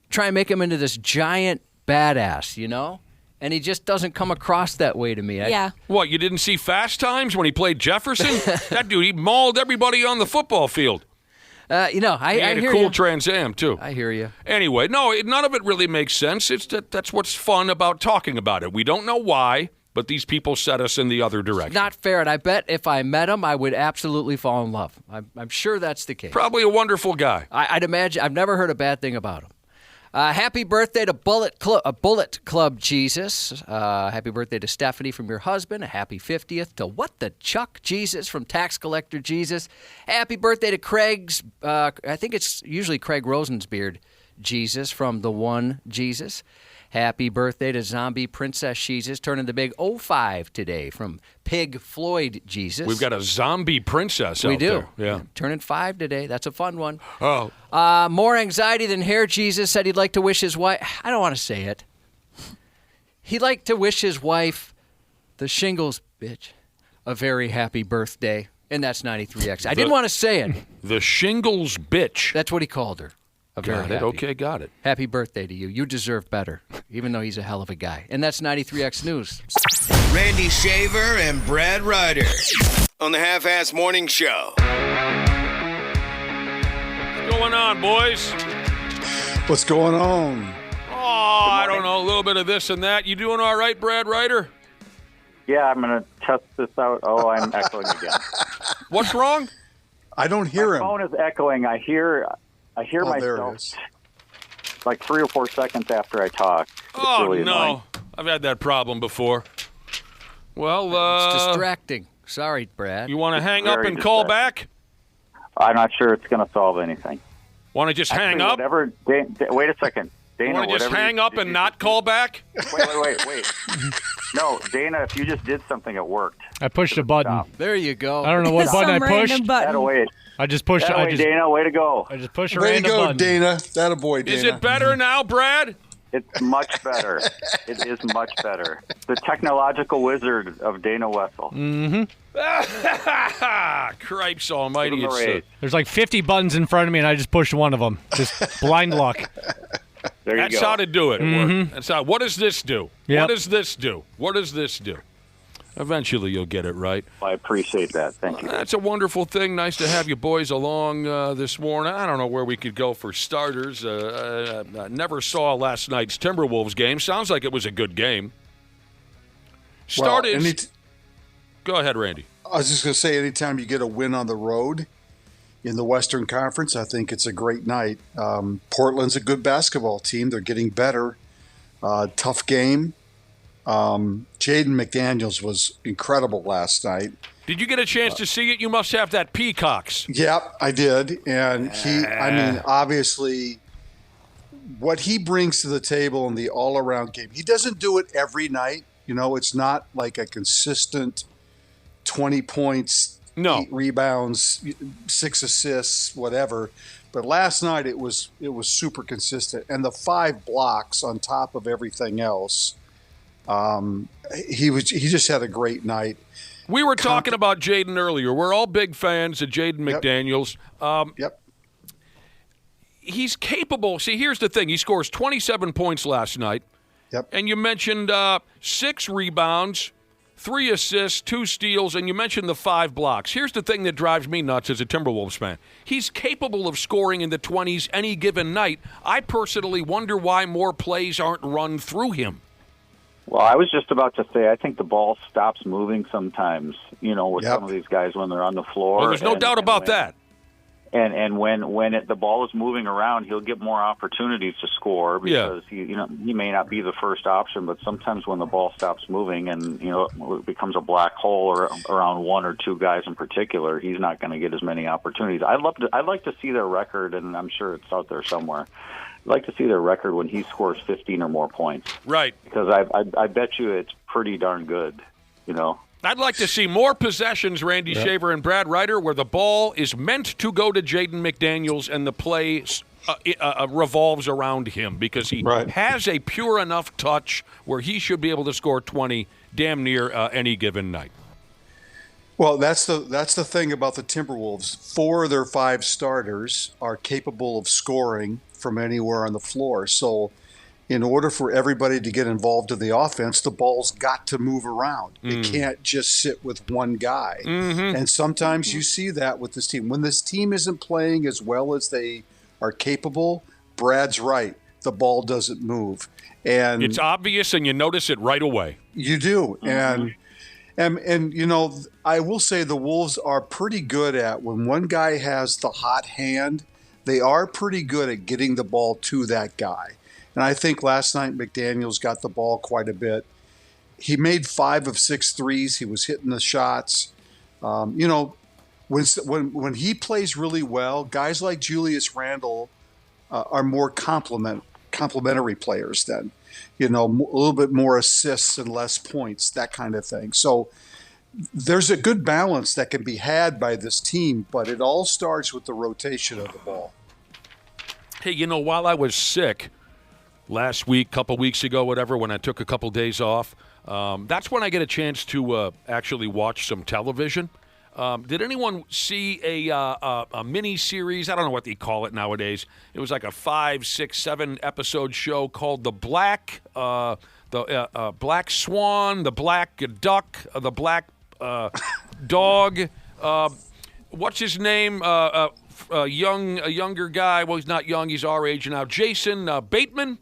try and make him into this giant badass, And he just doesn't come across that way to me. What, you didn't see Fast Times when he played Jefferson? That dude, he mauled everybody on the football field. I he hear had a cool Trans Am, too. I hear you. Anyway, none of it really makes sense. That's what's fun about talking about it. We don't know why, but these people set us in the other direction. It's not fair, and I bet if I met him, I would absolutely fall in love. I'm sure that's the case. Probably a wonderful guy. I'd imagine. I've never heard a bad thing about him. Happy birthday to Bullet Club Jesus. Happy birthday to Stephanie from your husband. A happy 50th to What the Chuck Jesus from Tax Collector Jesus. Happy birthday to Craig's, I think it's usually Craig Rosensbeard Jesus from The One Jesus. Happy birthday to Zombie Princess Jesus, turning the big 05 today from Pig Floyd Jesus. We've got a zombie princess we out do. there. Yeah. Turning 5 today. That's a fun one. Oh. More anxiety than hair Jesus said he'd like to wish his wife, I don't want to say it. He'd like to wish his wife, the shingles bitch, a very happy birthday. And that's 93X. I didn't want to say it. The shingles bitch. That's what he called her. Got it. Okay, got it. Happy birthday to you. You deserve better, even though he's a hell of a guy. And that's 93X News. Randy Shaver and Brad Ryder on the Half-Ass Morning Show. What's going on, boys? What's going on? Oh, I don't know. A little bit of this and that. You doing all right, Brad Ryder? Yeah, I'm going to test this out. Oh, I'm echoing again. What's wrong? I don't hear him. My phone is echoing. I hear myself like 3 or 4 seconds after I talk. It's really no. annoying. I've had that problem before. Well, it's distracting. Sorry, Brad. You want to hang up and call back? I'm not sure it's going to solve anything. Want to just hang up? Wait a second. Dana, you want to just hang up and not call back? Wait. No, Dana, if you just did something, it worked. I pushed a button. Stop. There you go. I don't know what button I pushed. I just pushed. Dana, way to go. I just pushed a random button. Way to go, Dana. That a boy, Dana. Is it better now, Brad? It's much better. It is much better. The technological wizard of Dana Wessel. Mm-hmm. Cripes almighty. There's like 50 buttons in front of me, and I just pushed one of them. Just blind luck. That's how to do it. Mm-hmm. That's how. What does this do? Yep. What does this do? What does this do? Eventually, you'll get it right. I appreciate that. Thank you. That's a wonderful thing. Nice to have you boys along this morning. I don't know where we could go for starters. I never saw last night's Timberwolves game. Sounds like it was a good game. Started. Go ahead, Randy. I was just going to say, anytime you get a win on the road in the Western Conference, I think it's a great night. Portland's a good basketball team. They're getting better. Tough game. Jaden McDaniels was incredible last night. Did you get a chance to see it? You must have that Peacocks. Yep, I did. And obviously, what he brings to the table in the all-around game, he doesn't do it every night. It's not like a consistent 20 points, 8 rebounds, 6 assists, whatever. But last night it was super consistent, and the 5 blocks on top of everything else. He just had a great night. We were talking about Jaden earlier. We're all big fans of Jaden McDaniels. Yep. He's capable. See, here's the thing. He scores 27 points last night. Yep. And you mentioned 6 rebounds, 3 assists, 2 steals, and you mentioned the 5 blocks. Here's the thing that drives me nuts as a Timberwolves fan. He's capable of scoring in the 20s any given night. I personally wonder why more plays aren't run through him. Well, I was just about to say, I think the ball stops moving sometimes, with some of these guys when they're on the floor. Well, there's no doubt about that. And when the ball is moving around, he'll get more opportunities to score because he may not be the first option, but sometimes when the ball stops moving and it becomes a black hole or around one or two guys in particular, he's not going to get as many opportunities. I'd like to see their record, and I'm sure it's out there somewhere. I'd like to see their record when he scores 15 or more points. Right. Because I bet you it's pretty darn good, I'd like to see more possessions, Randy Shaver and Brad Ryder, where the ball is meant to go to Jaden McDaniels and the play revolves around him because he has a pure enough touch where he should be able to score 20 damn near any given night. Well, that's the thing about the Timberwolves. 4 of their 5 starters are capable of scoring from anywhere on the floor. So in order for everybody to get involved in the offense, the ball's got to move around. It can't just sit with one guy. Mm-hmm. And sometimes you see that with this team. When this team isn't playing as well as they are capable, Brad's right. The ball doesn't move. And it's obvious, and you notice it right away. You do. Mm-hmm. And I will say the Wolves are pretty good at when one guy has the hot hand, they are pretty good at getting the ball to that guy. And I think last night McDaniels got the ball quite a bit. He made 5 of 6 threes. He was hitting the shots. When he plays really well, guys like Julius Randle are more complementary players then. A little bit more assists and less points, that kind of thing. So there's a good balance that can be had by this team, but it all starts with the rotation of the ball. Hey, while I was sick last week, couple weeks ago, whatever, when I took a couple days off, that's when I get a chance to actually watch some television. Did anyone see a mini series? I don't know what they call it nowadays. It was like a 5, 6, 7 episode show called The Black Swan, The Black Duck, The Black Dog. What's his name? A younger guy. Well, he's not young. He's our age now. Jason Bateman.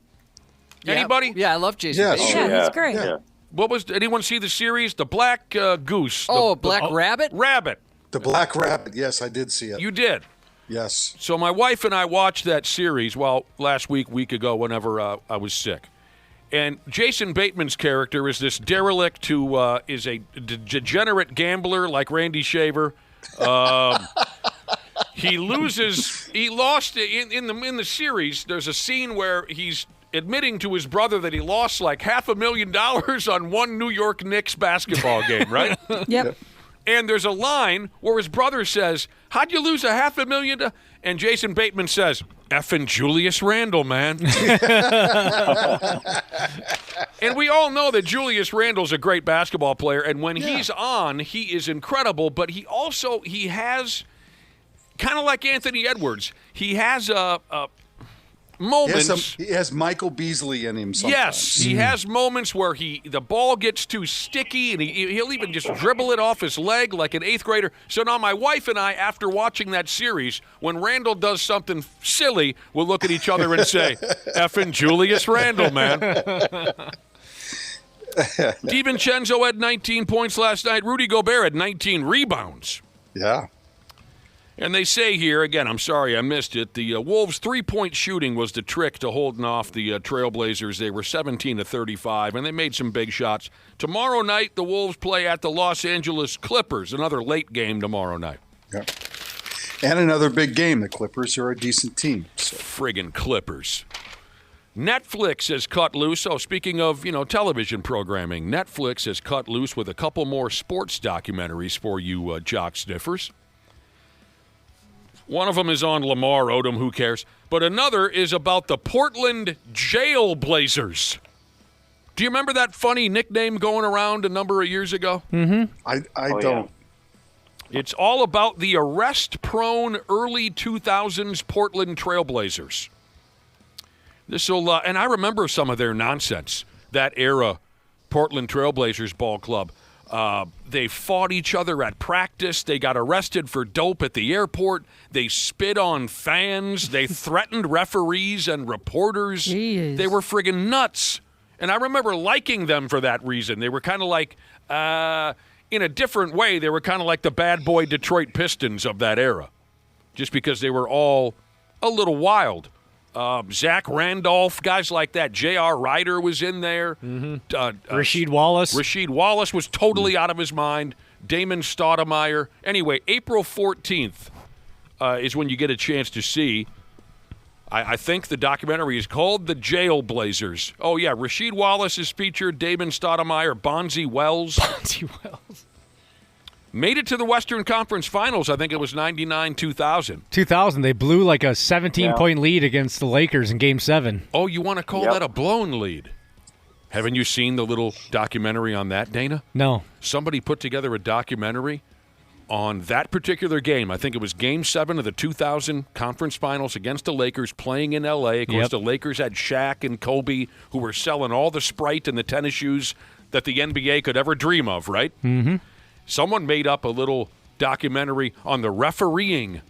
Yeah. Anybody? Yeah, I love Jason Bateman. Yeah, he's great. Yeah. Did anyone see the series? The Black Goose. Black Rabbit? Rabbit. The Black Rabbit. Yes, I did see it. You did? Yes. So my wife and I watched that series, last week ago, whenever I was sick. And Jason Bateman's character is this derelict who is a degenerate gambler like Randy Shaver. He lost in the series. There's a scene where he's admitting to his brother that he lost like $500,000 on one New York Knicks basketball game, right? Yep. And there's a line where his brother says, "How'd you lose $500,000?" And Jason Bateman says, "Effing Julius Randle, man." And we all know that Julius Randle's a great basketball player, and when he's on, he is incredible, but he has, kind of like Anthony Edwards, he has moments. He has Michael Beasley in him sometimes. Yes, he has moments where the ball gets too sticky, and he'll even just dribble it off his leg like an 8th grader. So now my wife and I, after watching that series, when Randle does something silly, we'll look at each other and say, "Effing Julius Randle, man." DiVincenzo had 19 points last night. Rudy Gobert had 19 rebounds. Yeah. And they say here, again, I'm sorry I missed it, the Wolves' three-point shooting was the trick to holding off the Trailblazers. They were 17-35, and they made some big shots. Tomorrow night, the Wolves play at the Los Angeles Clippers, another late game tomorrow night. Yeah. And another big game. The Clippers are a decent team. So. Friggin' Clippers. Netflix has cut loose. Oh, speaking of, television programming, Netflix has cut loose with a couple more sports documentaries for you jock sniffers. One of them is on Lamar Odom, who cares? But another is about the Portland Jailblazers. Do you remember that funny nickname going around a number of years ago? Mm-hmm. I don't. Yeah. It's all about the arrest-prone early 2000s Portland Trailblazers. And I remember some of their nonsense, that era Portland Trailblazers ball club. They fought each other at practice. They got arrested for dope at the airport. They spit on fans. They threatened referees and reporters. Jeez. They were friggin' nuts. And I remember liking them for that reason. They were kind of like, in a different way, they were kind of like the bad boy Detroit Pistons of that era. just because they were all a little wild. Zach Randolph, guys like that. J.R. Ryder was in there. Rasheed Wallace. Rasheed Wallace was totally out of his mind. Damon Stoudemire. Anyway, April 14th is when you get a chance to see. I think the documentary is called The Jailblazers. Oh, yeah, Rasheed Wallace is featured, Damon Stoudemire, Bonzi Wells. Made it to the Western Conference Finals. I think it was 99-2000. 2000, they blew like a 17-point lead against the Lakers in Game 7. Oh, you want to call that a blown lead? Haven't you seen the little documentary on that, Dana? No. Somebody put together a documentary on that particular game. I think it was Game 7 of the 2000 Conference Finals against the Lakers playing in L.A. Of course, the Lakers had Shaq and Kobe, who were selling all the Sprite and the tennis shoes that the NBA could ever dream of, right? Mm-hmm. Someone made up a little documentary on the refereeing.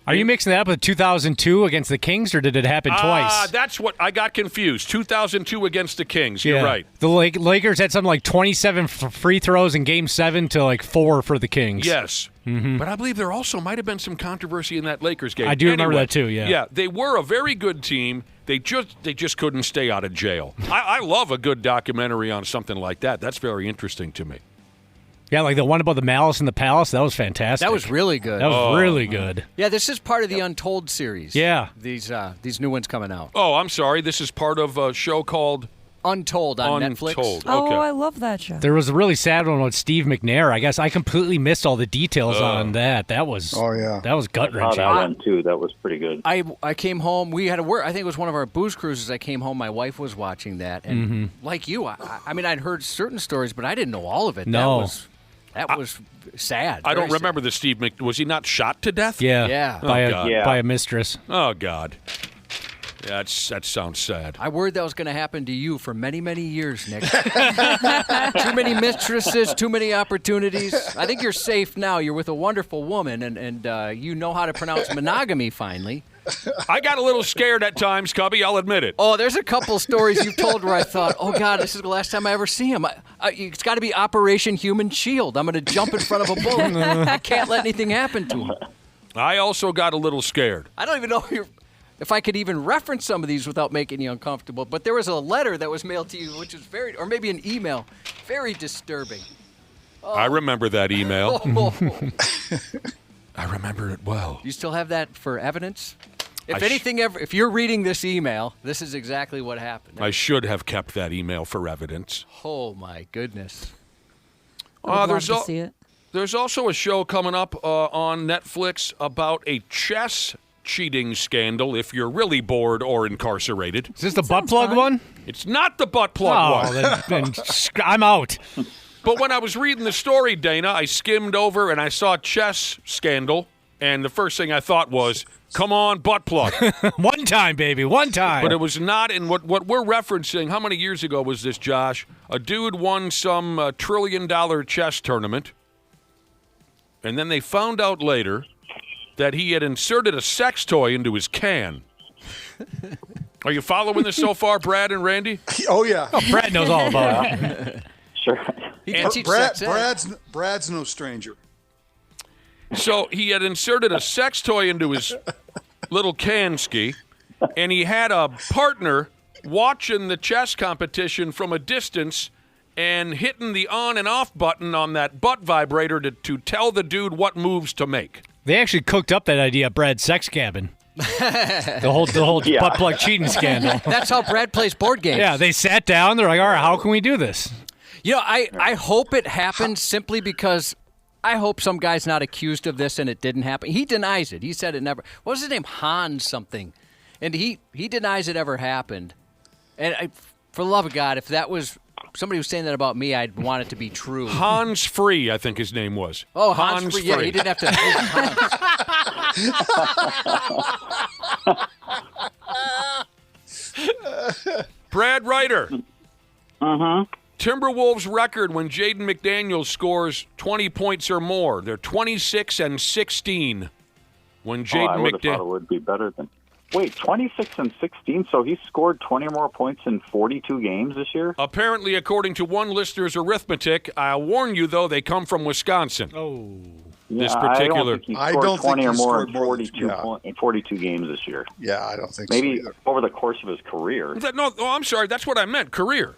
Are you mixing that up with 2002 against the Kings, or did it happen twice? That's what I got confused. 2002 against the Kings. You're right. The Lakers had something like 27 free throws in Game 7 to like 4 for the Kings. Yes. But I believe there also might have been some controversy in that Lakers game. I do remember that too, yeah. Yeah, they were a very good team. They just couldn't stay out of jail. I love a good documentary on something like that. That's very interesting to me. Yeah, like the one about the Malice in the Palace. That was fantastic. That was really good. That was really good. Yeah, this is part of the Untold series. Yeah. These new ones coming out. Oh, I'm sorry. This is part of a show called Untold on Netflix. Oh, Okay. I love that show. There was a really sad one with Steve McNair. I guess I completely missed all the details on that. That was that was gut-wrenching. That one, too. That was pretty good. I came home. We had to work. I think it was one of our booze cruises. I came home. My wife was watching that. And like you, I mean, I'd heard certain stories, but I didn't know all of it. No. That was sad. I don't remember the Steve was he not shot to death? Yeah. Yeah. By a mistress. Oh, God. Yeah, that sounds sad. I worried that was going to happen to you for many, many years, Nick. Too many mistresses, too many opportunities. I think you're safe now. You're with a wonderful woman, and you know how to pronounce monogamy finally. I got a little scared at times, Cubby. I'll admit it. Oh, there's a couple stories you've told where I thought, oh, God, this is the last time I ever see him. It's got to be Operation Human Shield. I'm going to jump in front of a bullet. I can't let anything happen to him. I also got a little scared. I don't even know if I could even reference some of these without making you uncomfortable. But there was a letter that was mailed to you, which is or maybe an email, very disturbing. Oh. I remember that email. I remember it well. You still have that for evidence? If you're reading this email, this is exactly what happened. I should have kept that email for evidence. Oh, my goodness. I'd love to see it. There's also a show coming up on Netflix about a chess cheating scandal if you're really bored or incarcerated. Is this the butt plug one? It's not the butt plug one. Then I'm out. But when I was reading the story, Dana, I skimmed over and I saw chess scandal, and the first thing I thought was, come on, butt plug. One time, baby, one time. But it was not in what we're referencing. How many years ago was this, Josh? A dude won some $1 trillion chess tournament, and then they found out later that he had inserted a sex toy into his can. Are you following this so far, Brad and Randy? Oh, yeah. Oh, Brad knows all about it. Sure. Brad's no stranger. So he had inserted a sex toy into his little can-ski, and he had a partner watching the chess competition from a distance and hitting the on and off button on that butt vibrator to tell the dude what moves to make. They actually cooked up that idea at Brad's sex cabin. The whole butt plug cheating scandal. That's how Brad plays board games. Yeah, they sat down. They're like, all right, how can we do this? You know, I hope it happens simply because I hope some guy's not accused of this and it didn't happen. He denies it. He said it never. What was his name? Hans something. And he denies it ever happened. And for the love of God, if that was somebody was saying that about me, I'd want it to be true. Hans Free, I think his name was. Oh, Hans Free. Yeah, he didn't have to. Brad Ryder. Timberwolves record when Jaden McDaniels scores 20 points or more. They're 26-16 when Jaden I would have thought it would be better than. Wait, 26-16? So he scored 20 more points in 42 games this year? Apparently, according to one listener's arithmetic, I'll warn you, though, they come from Wisconsin. Oh. this particular. I don't think he scored 20 or more in 42 games this year. Yeah, I don't think maybe so either. Over the course of his career. I'm sorry. That's what I meant. Career.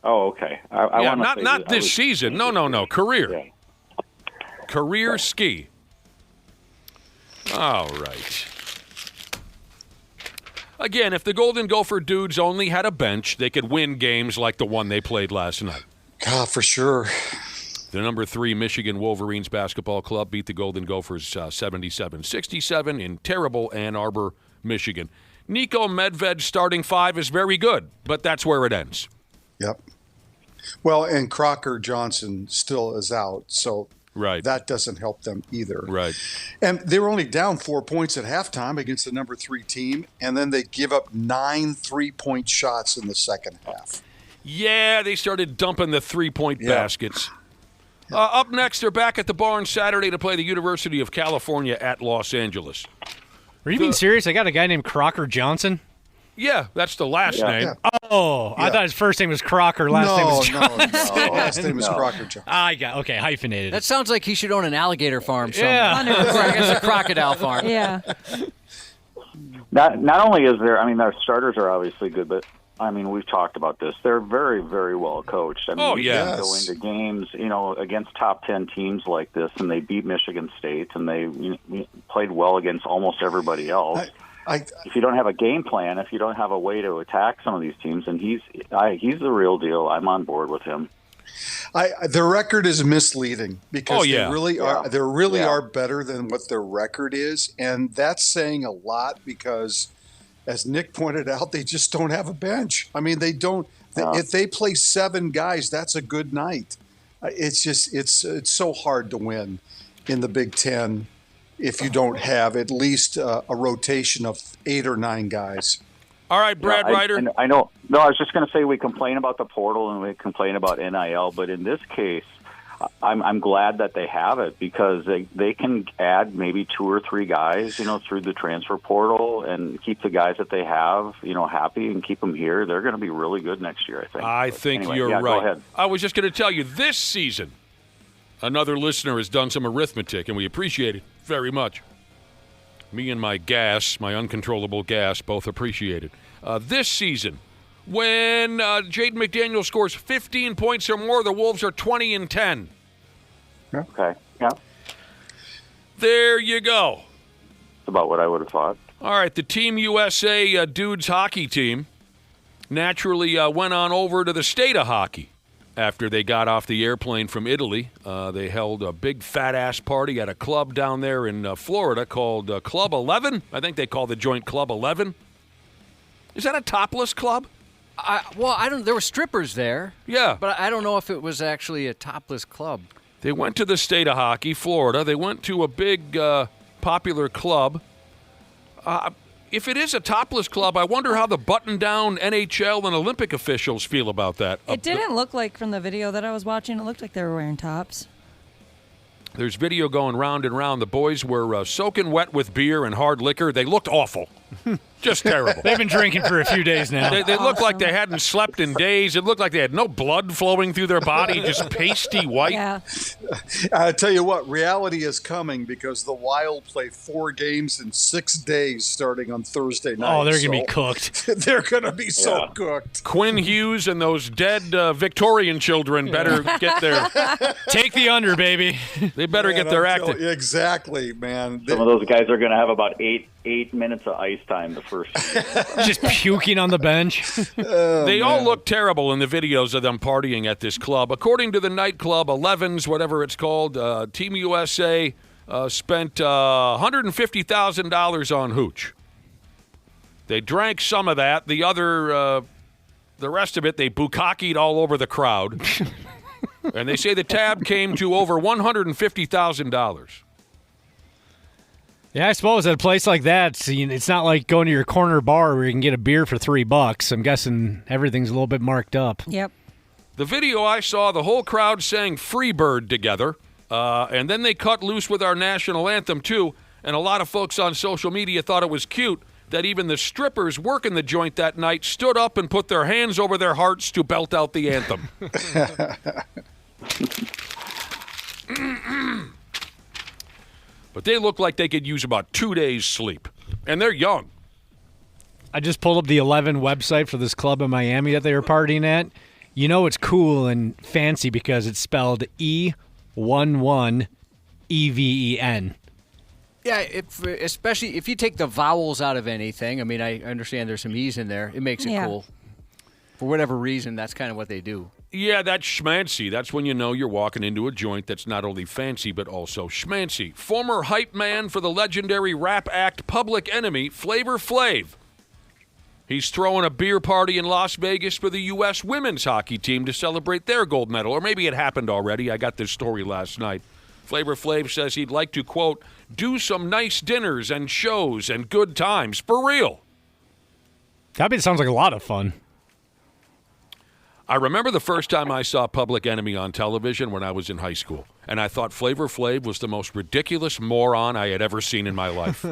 Oh, okay. Not this season. No. Career. Yeah. Career ski. All right. Again, if the Golden Gopher dudes only had a bench, they could win games like the one they played last night. God, for sure. The number 3 Michigan Wolverines basketball club beat the Golden Gophers 77-67 in terrible Ann Arbor, Michigan. Nico Medved's starting 5 is very good, but that's where it ends. Yep. Well, and Crocker Johnson still is out, so that doesn't help them either. Right. And they were only down 4 points at halftime against the number 3 team, and then they give up 9 3-point shots in the second half. Yeah, they started dumping the 3-point baskets. Up next, they're back at the barn Saturday to play the University of California at Los Angeles. Are you being serious? I got a guy named Crocker Johnson. Yeah, that's the last name. Yeah. Oh, I thought his first name was Crocker, last name was Johnson. No, last name is Crocker Johnson. Okay, hyphenated. That sounds like he should own an alligator farm somewhere. Yeah. I guess a crocodile farm. Yeah. Not only is there, their starters are obviously good, but we've talked about this. They're very, very well coached. Oh, yeah. They go into games, against top 10 teams like this, and they beat Michigan State, and they played well against almost everybody else. If you don't have a game plan, if you don't have a way to attack some of these teams, and he's the real deal. I'm on board with him. The record is misleading because they really are better than what their record is, and that's saying a lot because, as Nick pointed out, they just don't have a bench. They don't. If they play 7 guys, that's a good night. It's so hard to win in the Big Ten if you don't have at least a rotation of 8 or 9 guys. All right, Brad Ryder. I know. No, I was just going to say we complain about the portal and we complain about NIL, but in this case, I'm glad that they have it because they can add maybe 2 or 3 guys, through the transfer portal and keep the guys that they have, happy and keep them here. They're going to be really good next year, I think. You're right. Go ahead. I was just going to tell you, this season, another listener has done some arithmetic, and we appreciate it very much. Me and my uncontrollable gas, both appreciate it. This season, when Jaden McDaniel scores 15 points or more, the Wolves are 20-10. Okay, yeah. There you go. That's about what I would have thought. All right, the Team USA dudes hockey team naturally went on over to the state of hockey after they got off the airplane from Italy. They held a big fat-ass party at a club down there in Florida called Club 11. I think they call the joint Club 11. Is that a topless club? There were strippers there. Yeah. But I don't know if it was actually a topless club. They went to the state of hockey, Florida. They went to a big, popular club. If it is a topless club, I wonder how the button-down NHL and Olympic officials feel about that. It didn't look like, from the video that I was watching, it looked like they were wearing tops. There's video going round and round. The boys were soaking wet with beer and hard liquor. They looked awful. Just terrible. They've been drinking for a few days now. They looked like they hadn't slept in days. It looked like they had no blood flowing through their body, just pasty white. Yeah. I tell you what, reality is coming because the Wild play 4 games in 6 days starting on Thursday night. Oh, they're going to be cooked. They're going to be so cooked. Quinn Hughes and those dead Victorian children better get their... Take the under, baby. They better get their act. Exactly, man. Some of those guys are going to have about 8 minutes of ice time the first Just puking on the bench. They all look terrible in the videos of them partying at this club. According to the nightclub 11s, whatever it's called, Team USA spent $150,000 on hooch. They drank some of that. The rest of it, they bukkakied all over the crowd. And they say the tab came to over $150,000. Yeah, I suppose at a place like that, it's not like going to your corner bar where you can get a beer for $3. I'm guessing everything's a little bit marked up. Yep. The video I saw, the whole crowd sang Freebird together, and then they cut loose with our national anthem, too, and a lot of folks on social media thought it was cute that even the strippers working the joint that night stood up and put their hands over their hearts to belt out the anthem. But they look like they could use about 2 days' sleep. And they're young. I just pulled up the 11 website for this club in Miami that they were partying at. You know it's cool and fancy because it's spelled E11EVEN. Yeah, especially if you take the vowels out of anything. I mean, I understand there's some E's in there. It makes it cool. For whatever reason, that's kind of what they do. Yeah, that's schmancy. That's when you know you're walking into a joint that's not only fancy but also schmancy. Former hype man for the legendary rap act Public Enemy, Flavor Flav. He's throwing a beer party in Las Vegas for the U.S. women's hockey team to celebrate their gold medal. Or maybe it happened already. I got this story last night. Flavor Flav says he'd like to, quote, do some nice dinners and shows and good times for real. That sounds like a lot of fun. I remember the first time I saw Public Enemy on television when I was in high school, and I thought Flavor Flav was the most ridiculous moron I had ever seen in my life.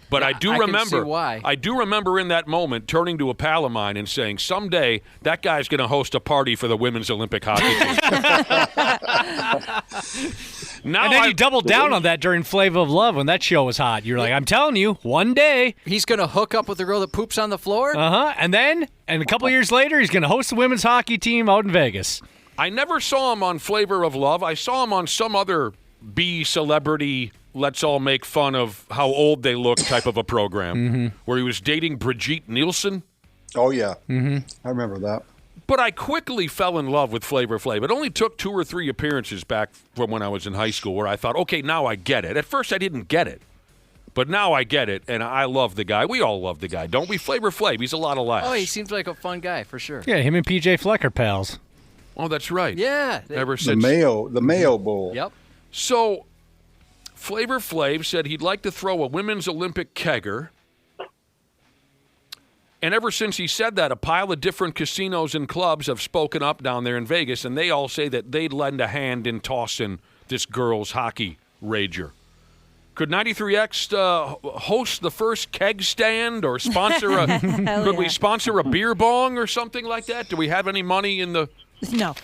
But I do remember, can see why. I do remember in that moment turning to a pal of mine and saying, someday that guy's going to host a party for the women's Olympic hockey team. And then you doubled down on that during Flavor of Love when that show was hot. You're like, I'm telling you, one day. He's going to hook up with the girl that poops on the floor? Uh-huh. And a couple years later, he's going to host the women's hockey team out in Vegas. I never saw him on Flavor of Love. I saw him on some other B celebrity, let's all make fun of how old they look type of a program where he was dating Brigitte Nielsen. Oh, yeah. I remember that. But I quickly fell in love with Flavor Flav. It only took 2 or 3 appearances back from when I was in high school where I thought, okay, now I get it. At first I didn't get it. But now I get it, and I love the guy. We all love the guy, don't we? Flavor Flav, he's a lot of laughs. Oh, he seems like a fun guy, for sure. Yeah, him and PJ Fleck are pals. Oh, that's right. Yeah. Ever since the Mayo Bowl. Yep. So Flavor Flav said he'd like to throw a women's Olympic kegger. And ever since he said that, a pile of different casinos and clubs have spoken up down there in Vegas, and they all say that they'd lend a hand in tossing this girls' hockey rager. Could 93X host the first keg stand or sponsor a? Could we sponsor a beer bong or something like that? Do we have any money in the? No.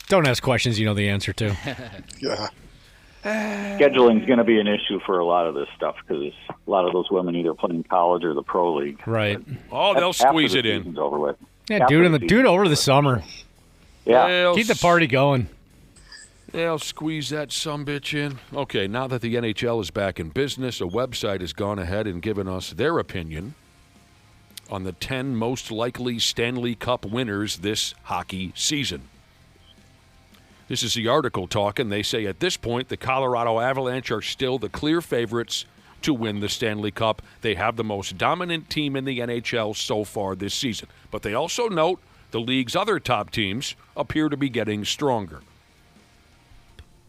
Don't ask questions you know the answer to. Yeah. Scheduling is going to be an issue for a lot of this stuff because a lot of those women either play in college or the pro league. Right. Oh, they'll squeeze it in. Over with. Yeah, do it over the summer. Yeah. Keep the party going. They'll squeeze that sumbitch in. Okay, now that the NHL is back in business, a website has gone ahead and given us their opinion on the 10 most likely Stanley Cup winners this hockey season. This is the article talking. They say at this point, the Colorado Avalanche are still the clear favorites to win the Stanley Cup. They have the most dominant team in the NHL so far this season. But they also note the league's other top teams appear to be getting stronger.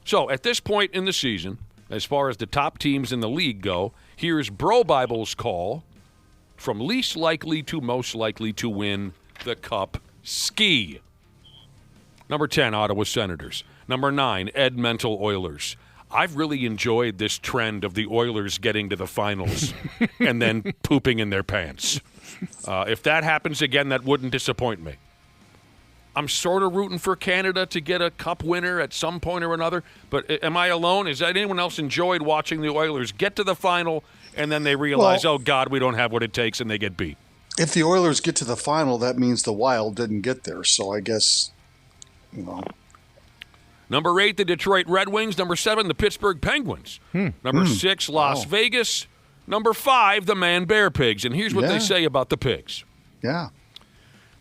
So at this point in the season, as far as the top teams in the league go, here's Bro Bible's call from least likely to most likely to win the Cup ski. Number 10, Ottawa Senators. Number 9, Edmonton Oilers. I've really enjoyed this trend of the Oilers getting to the finals and then pooping in their pants. If that happens again, that wouldn't disappoint me. I'm sort of rooting for Canada to get a cup winner at some point or another, but am I alone? Is that anyone else enjoyed watching the Oilers get to the final and then they realize, oh, God, we don't have what it takes, and they get beat? If the Oilers get to the final, that means the Wild didn't get there, so I guess... Number 8, the Detroit Red Wings. Number 7, the Pittsburgh Penguins. Number 6, Las Vegas. Number 5, the Man Bear Pigs. And here's what they say about the Pigs. Yeah.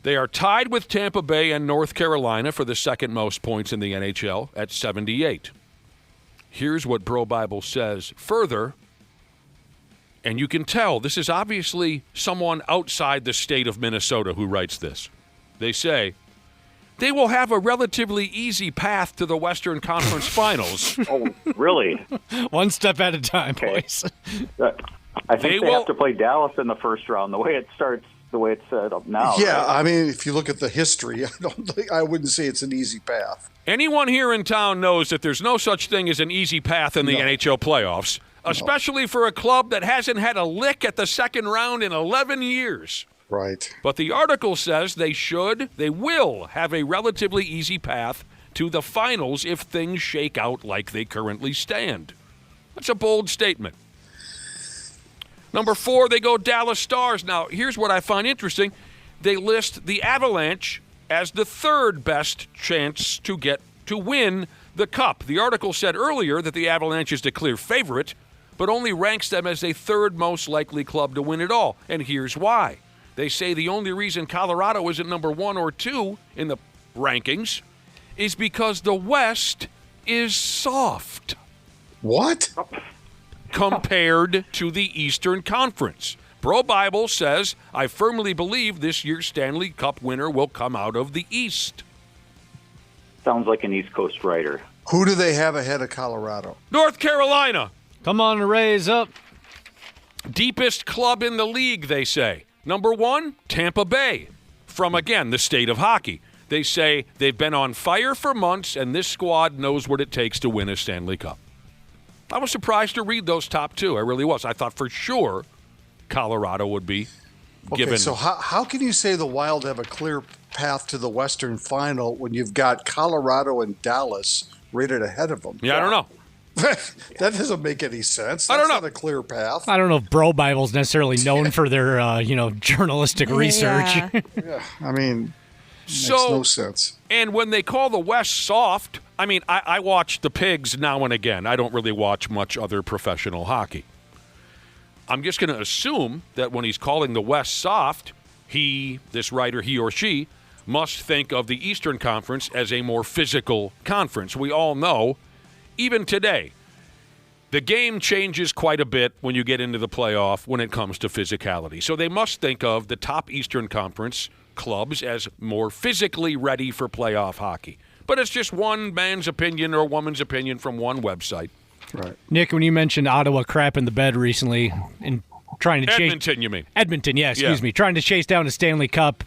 They are tied with Tampa Bay and North Carolina for the second most points in the NHL at 78. Here's what Bro Bible says further. And you can tell this is obviously someone outside the state of Minnesota who writes this. They say, they will have a relatively easy path to the Western Conference Finals. Oh, really? One step at a time, boys. I think they have to play Dallas in the first round. The way it starts, the way it's set up now. Yeah, right? I mean, if you look at the history, I wouldn't say it's an easy path. Anyone here in town knows that there's no such thing as an easy path in the NHL playoffs, especially for a club that hasn't had a lick at the second round in 11 years. Right. But the article says they will have a relatively easy path to the finals if things shake out like they currently stand. That's a bold statement. Number 4, they go Dallas Stars. Now, here's what I find interesting. They list the Avalanche as the third best chance to win the Cup. The article said earlier that the Avalanche is the clear favorite, but only ranks them as a third most likely club to win it all. And here's why. They say the only reason Colorado isn't number 1 or 2 in the rankings is because the West is soft. What? Compared to the Eastern Conference. Bro Bible says, I firmly believe this year's Stanley Cup winner will come out of the East. Sounds like an East Coast writer. Who do they have ahead of Colorado? North Carolina. Come on, Rays up. Deepest club in the league, they say. Number 1, Tampa Bay. From, again, the state of hockey. They say they've been on fire for months, and this squad knows what it takes to win a Stanley Cup. I was surprised to read those top 2. I really was. I thought for sure Colorado would be given. Okay, so how can you say the Wild have a clear path to the Western Final when you've got Colorado and Dallas rated ahead of them? Yeah, I don't know. That doesn't make any sense. That's I don't know. Not a clear path. I don't know if Bro Bible's necessarily known for their, journalistic research. Yeah, I mean, makes no sense. And when they call the West soft, I mean, I watch the Pigs now and again. I don't really watch much other professional hockey. I'm just going to assume that when he's calling the West soft, this writer, he or she, must think of the Eastern Conference as a more physical conference. We all know, even today, the game changes quite a bit when you get into the playoff when it comes to physicality. So they must think of the top Eastern Conference clubs as more physically ready for playoff hockey. But it's just one man's opinion or woman's opinion from one website. Right. Nick, when you mentioned Ottawa crap in the bed recently and trying to chase Edmonton, you mean? Edmonton, yeah, excuse me. Trying to chase down the Stanley Cup.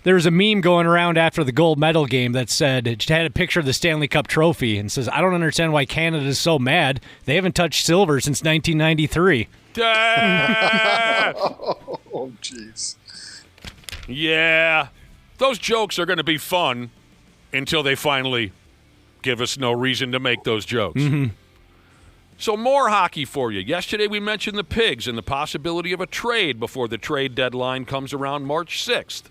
There was a meme going around after the gold medal game that said, it had a picture of the Stanley Cup trophy and says, I don't understand why Canada is so mad. They haven't touched silver since 1993. Oh, jeez. Yeah. Those jokes are going to be fun until they finally give us no reason to make those jokes. Mm-hmm. So more hockey for you. Yesterday we mentioned the Pigs and the possibility of a trade before the trade deadline comes around March 6th.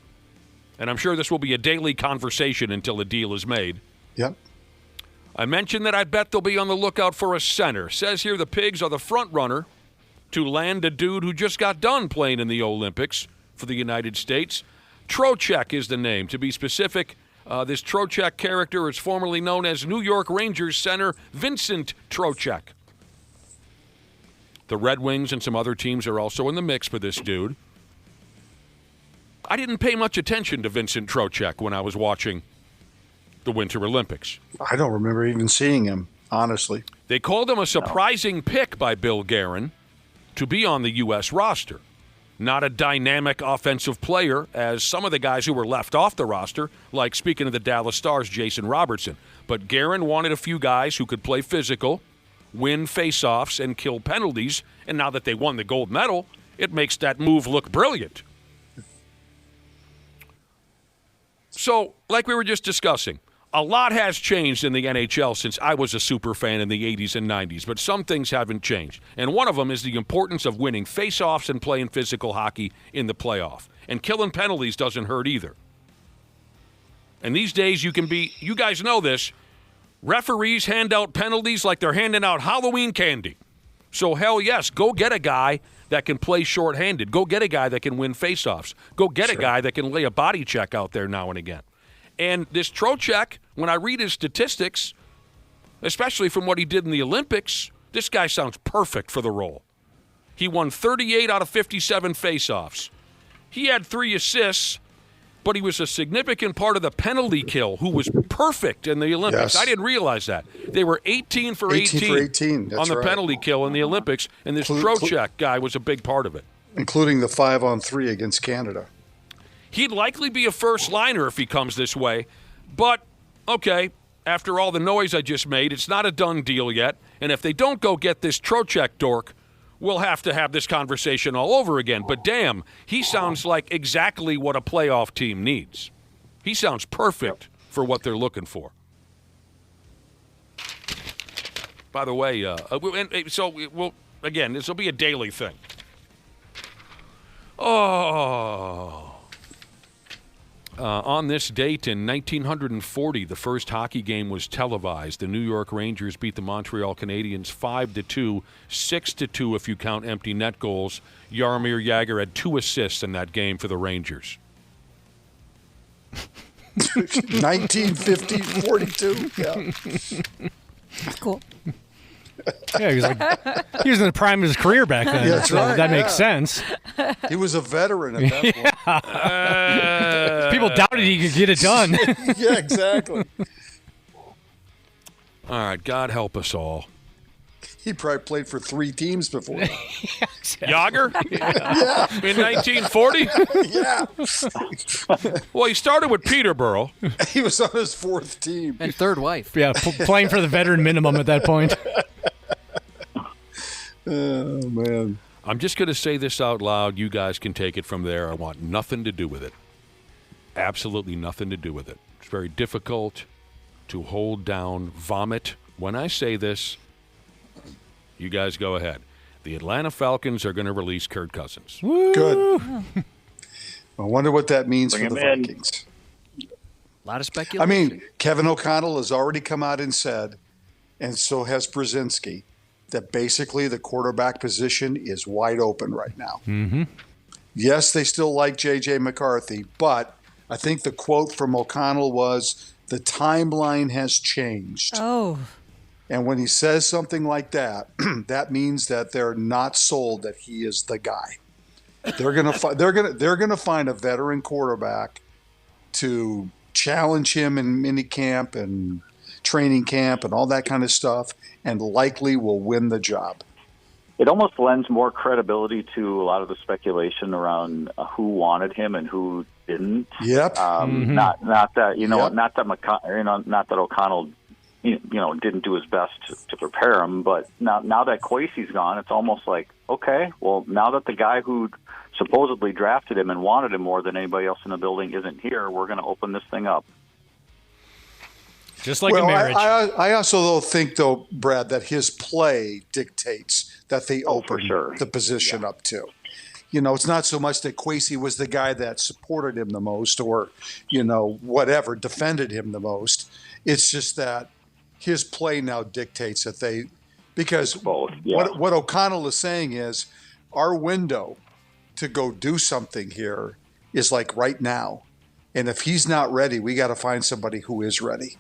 And I'm sure this will be a daily conversation until a deal is made. Yep. I mentioned that I bet they'll be on the lookout for a center. Says here the Pigs are the front runner to land a dude who just got done playing in the Olympics for the United States. Trocheck is the name. To be specific, this Trocheck character is formerly known as New York Rangers center Vincent Trocheck. The Red Wings and some other teams are also in the mix for this dude. I didn't pay much attention to Vincent Trocheck when I was watching the Winter Olympics. I don't remember even seeing him, honestly. They called him a surprising pick by Bill Guerin to be on the U.S. roster. Not a dynamic offensive player as some of the guys who were left off the roster, like, speaking of the Dallas Stars, Jason Robertson. But Guerin wanted a few guys who could play physical, win faceoffs, and kill penalties. And now that they won the gold medal, it makes that move look brilliant. So, like we were just discussing, a lot has changed in the NHL since I was a super fan in the 80s and 90s, but some things haven't changed. And one of them is the importance of winning faceoffs and playing physical hockey in the playoff. And killing penalties doesn't hurt either. And these days you guys know this, referees hand out penalties like they're handing out Halloween candy. So hell yes, go get a guy that can play shorthanded. Go get a guy that can win faceoffs. Go get a guy that can lay a body check out there now and again. And this Trocheck, when I read his statistics, especially from what he did in the Olympics, this guy sounds perfect for the role. He won 38 out of 57 faceoffs. He had 3 assists, but he was a significant part of the penalty kill, who was perfect in the Olympics. Yes. I didn't realize that. They were 18 for 18 on the penalty kill in the Olympics, and this Trocheck guy was a big part of it. Including the 5-on-3 against Canada. He'd likely be a first liner if he comes this way, but, okay, after all the noise I just made, it's not a done deal yet, and if they don't go get this Trocheck dork, we'll have to have this conversation all over again. But damn, he sounds like exactly what a playoff team needs. He sounds perfect for what they're looking for. By the way, again, this will be a daily thing. On this date in 1940, the first hockey game was televised. The New York Rangers beat the Montreal Canadiens 5-2, 6-2 if you count empty net goals. Jaromir Jagr had 2 assists in that game for the Rangers. 1950, 42. Yeah. That's cool. Yeah, he was in the prime of his career back then. Yeah, that's right. That makes sense. He was a veteran at that point. People doubted he could get it done. Yeah, exactly. All right, God help us all. He probably played for 3 teams before. Jagr? Yeah. In 1940? Yeah. Well, he started with Peterborough. He was on his 4th team. And 3rd wife. Yeah, playing for the veteran minimum at that point. Oh, man. I'm just going to say this out loud. You guys can take it from there. I want nothing to do with it. Absolutely nothing to do with it. It's very difficult to hold down vomit. When I say this, you guys go ahead. The Atlanta Falcons are going to release Kirk Cousins. Good. I wonder what that means for the Vikings. A lot of speculation. I mean, Kevin O'Connell has already come out and said, and so has Brzezinski, that basically the quarterback position is wide open right now. Mm-hmm. Yes, they still like J.J. McCarthy, but I think the quote from O'Connell was, the timeline has changed. Oh. And when he says something like that, that means that they're not sold that he is the guy. They're gonna find a veteran quarterback to challenge him in minicamp and training camp and all that kind of stuff, and likely will win the job. It almost lends more credibility to a lot of the speculation around who wanted him and who didn't. Yep. Not that not that O'Connell didn't do his best to prepare him, but now that Kwesi's gone, it's almost like, okay, well, now that the guy who supposedly drafted him and wanted him more than anybody else in the building isn't here, we're going to open this thing up. Just like a marriage. I also think, though, Brad, that his play dictates that they open the position up too. It's not so much that Kwesi was the guy that supported him the most or, whatever, defended him the most. It's just that his play now dictates that because what O'Connell is saying is our window to go do something here is like right now. And if he's not ready, we got to find somebody who is ready.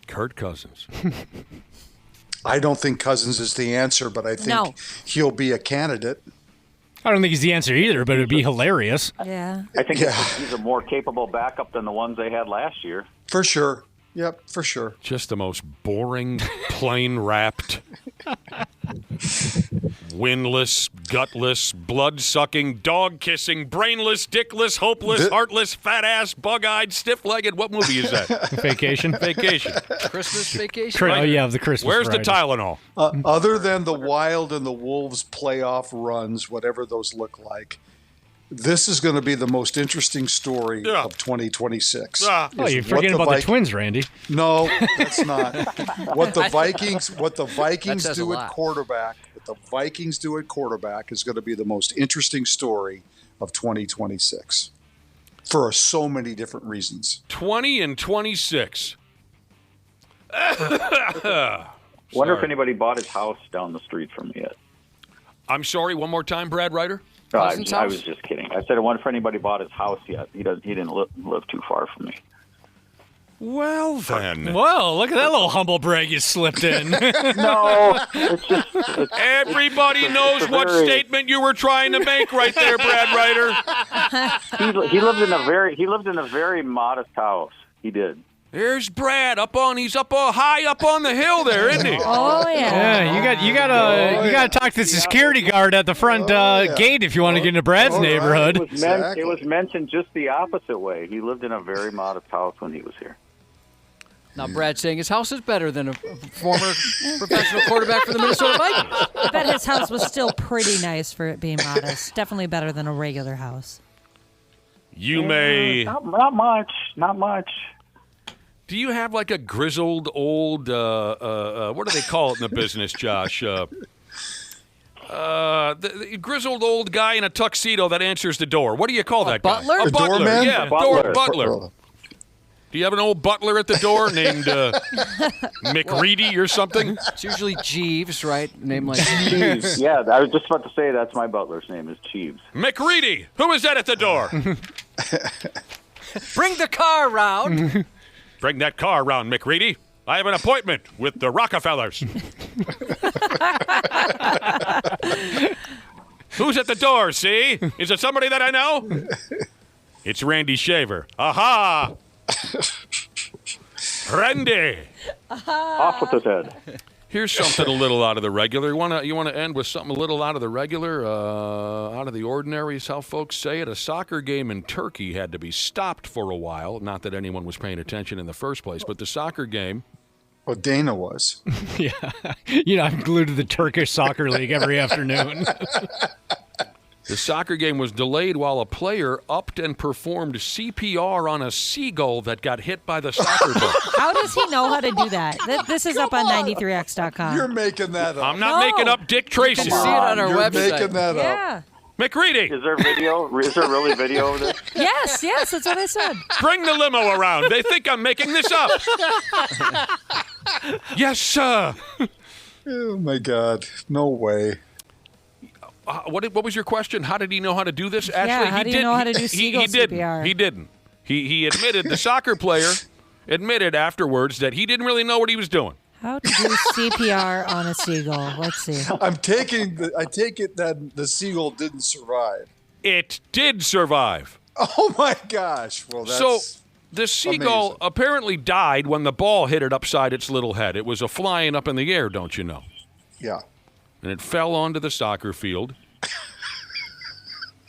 Kirk Cousins. I don't think Cousins is the answer, but I think he'll be a candidate. I don't think he's the answer either, but it would be hilarious. Yeah. I think he's a more capable backup than the ones they had last year. For sure. Yep, for sure. Just the most boring, plain-wrapped, winless, gutless, blood-sucking, dog-kissing, brainless, dickless, hopeless, heartless, fat-ass, bug-eyed, stiff-legged. What movie is that? Vacation. Christmas Vacation. Oh, yeah, the Christmas Where's variety. the Tylenol? Other than the Wild and the Wolves playoff runs, whatever those look like, this is going to be the most interesting story of 2026. Oh, you're forgetting about the Twins, Randy. No, that's not. What the Vikings do at quarterback, is going to be the most interesting story of 2026 for so many different reasons. 20 and 26. Wonder if anybody bought his house down the street from me yet. I'm sorry, one more time, Brad Ryder? I was just kidding. I said I wonder if anybody bought his house yet. He didn't live too far from me. Well, then. Whoa, look at that little humble brag you slipped in. No, it's just... Everybody knows what statement you were trying to make right there, Brad Ryder. He lived in a very modest house. He did. There's Brad he's high up on the hill there, isn't he? Oh yeah. Yeah, you gotta talk to the security guard at the front gate if you want to get into Brad's neighborhood. It was mentioned just the opposite way. He lived in a very modest house when he was here. Now Brad's saying his house is better than a former professional quarterback for the Minnesota Vikings. I bet his house was still pretty nice for it being modest. Definitely better than a regular house. You may not much. Do you have like a grizzled old, what do they call it in the business, Josh? The grizzled old guy in a tuxedo that answers the door. What do you call that butler? guy? A butler? Doorman? Yeah, butler. Do you have an old butler at the door named McReady or something? It's usually Jeeves, right? Name like Jeeves. Yeah, I was just about to say that's my butler's name is Jeeves. McReady, who is that at the door? Bring the car round. Bring that car round, McReady. I have an appointment with the Rockefellers. Who's at the door, see? Is it somebody that I know? It's Randy Shaver. Aha! Randy! Off with his head. Here's something a little out of the regular. You want to end with something a little out of the regular, out of the ordinary, is how folks say it. A soccer game in Turkey had to be stopped for a while. Not that anyone was paying attention in the first place, but the soccer game. Well, Dana was. Yeah. I'm glued to the Turkish Soccer League every afternoon. The soccer game was delayed while a player upped and performed CPR on a seagull that got hit by the soccer ball. How does he know how to do that? This is up on 93x.com. You're making that up. I'm not making up Dick Tracy. You can see it on our website. You're making that up. Yeah. McReady. Is there video? Is there really video of this? Yes, that's what I said. Bring the limo around. They think I'm making this up. Yes, sir. Oh, my God. No way. What was your question? How did he know how to do this? Actually, Yeah, how do you know how to do seagull CPR? He didn't. He admitted, the soccer player admitted afterwards that he didn't really know what he was doing. How to do CPR on a seagull? Let's see. I take it that the seagull didn't survive. It did survive. Oh, my gosh. Well, that's So the seagull amazing. apparently died when the ball hit it upside its little head. It was a flying up in the air, don't you know? Yeah. And it fell onto the soccer field.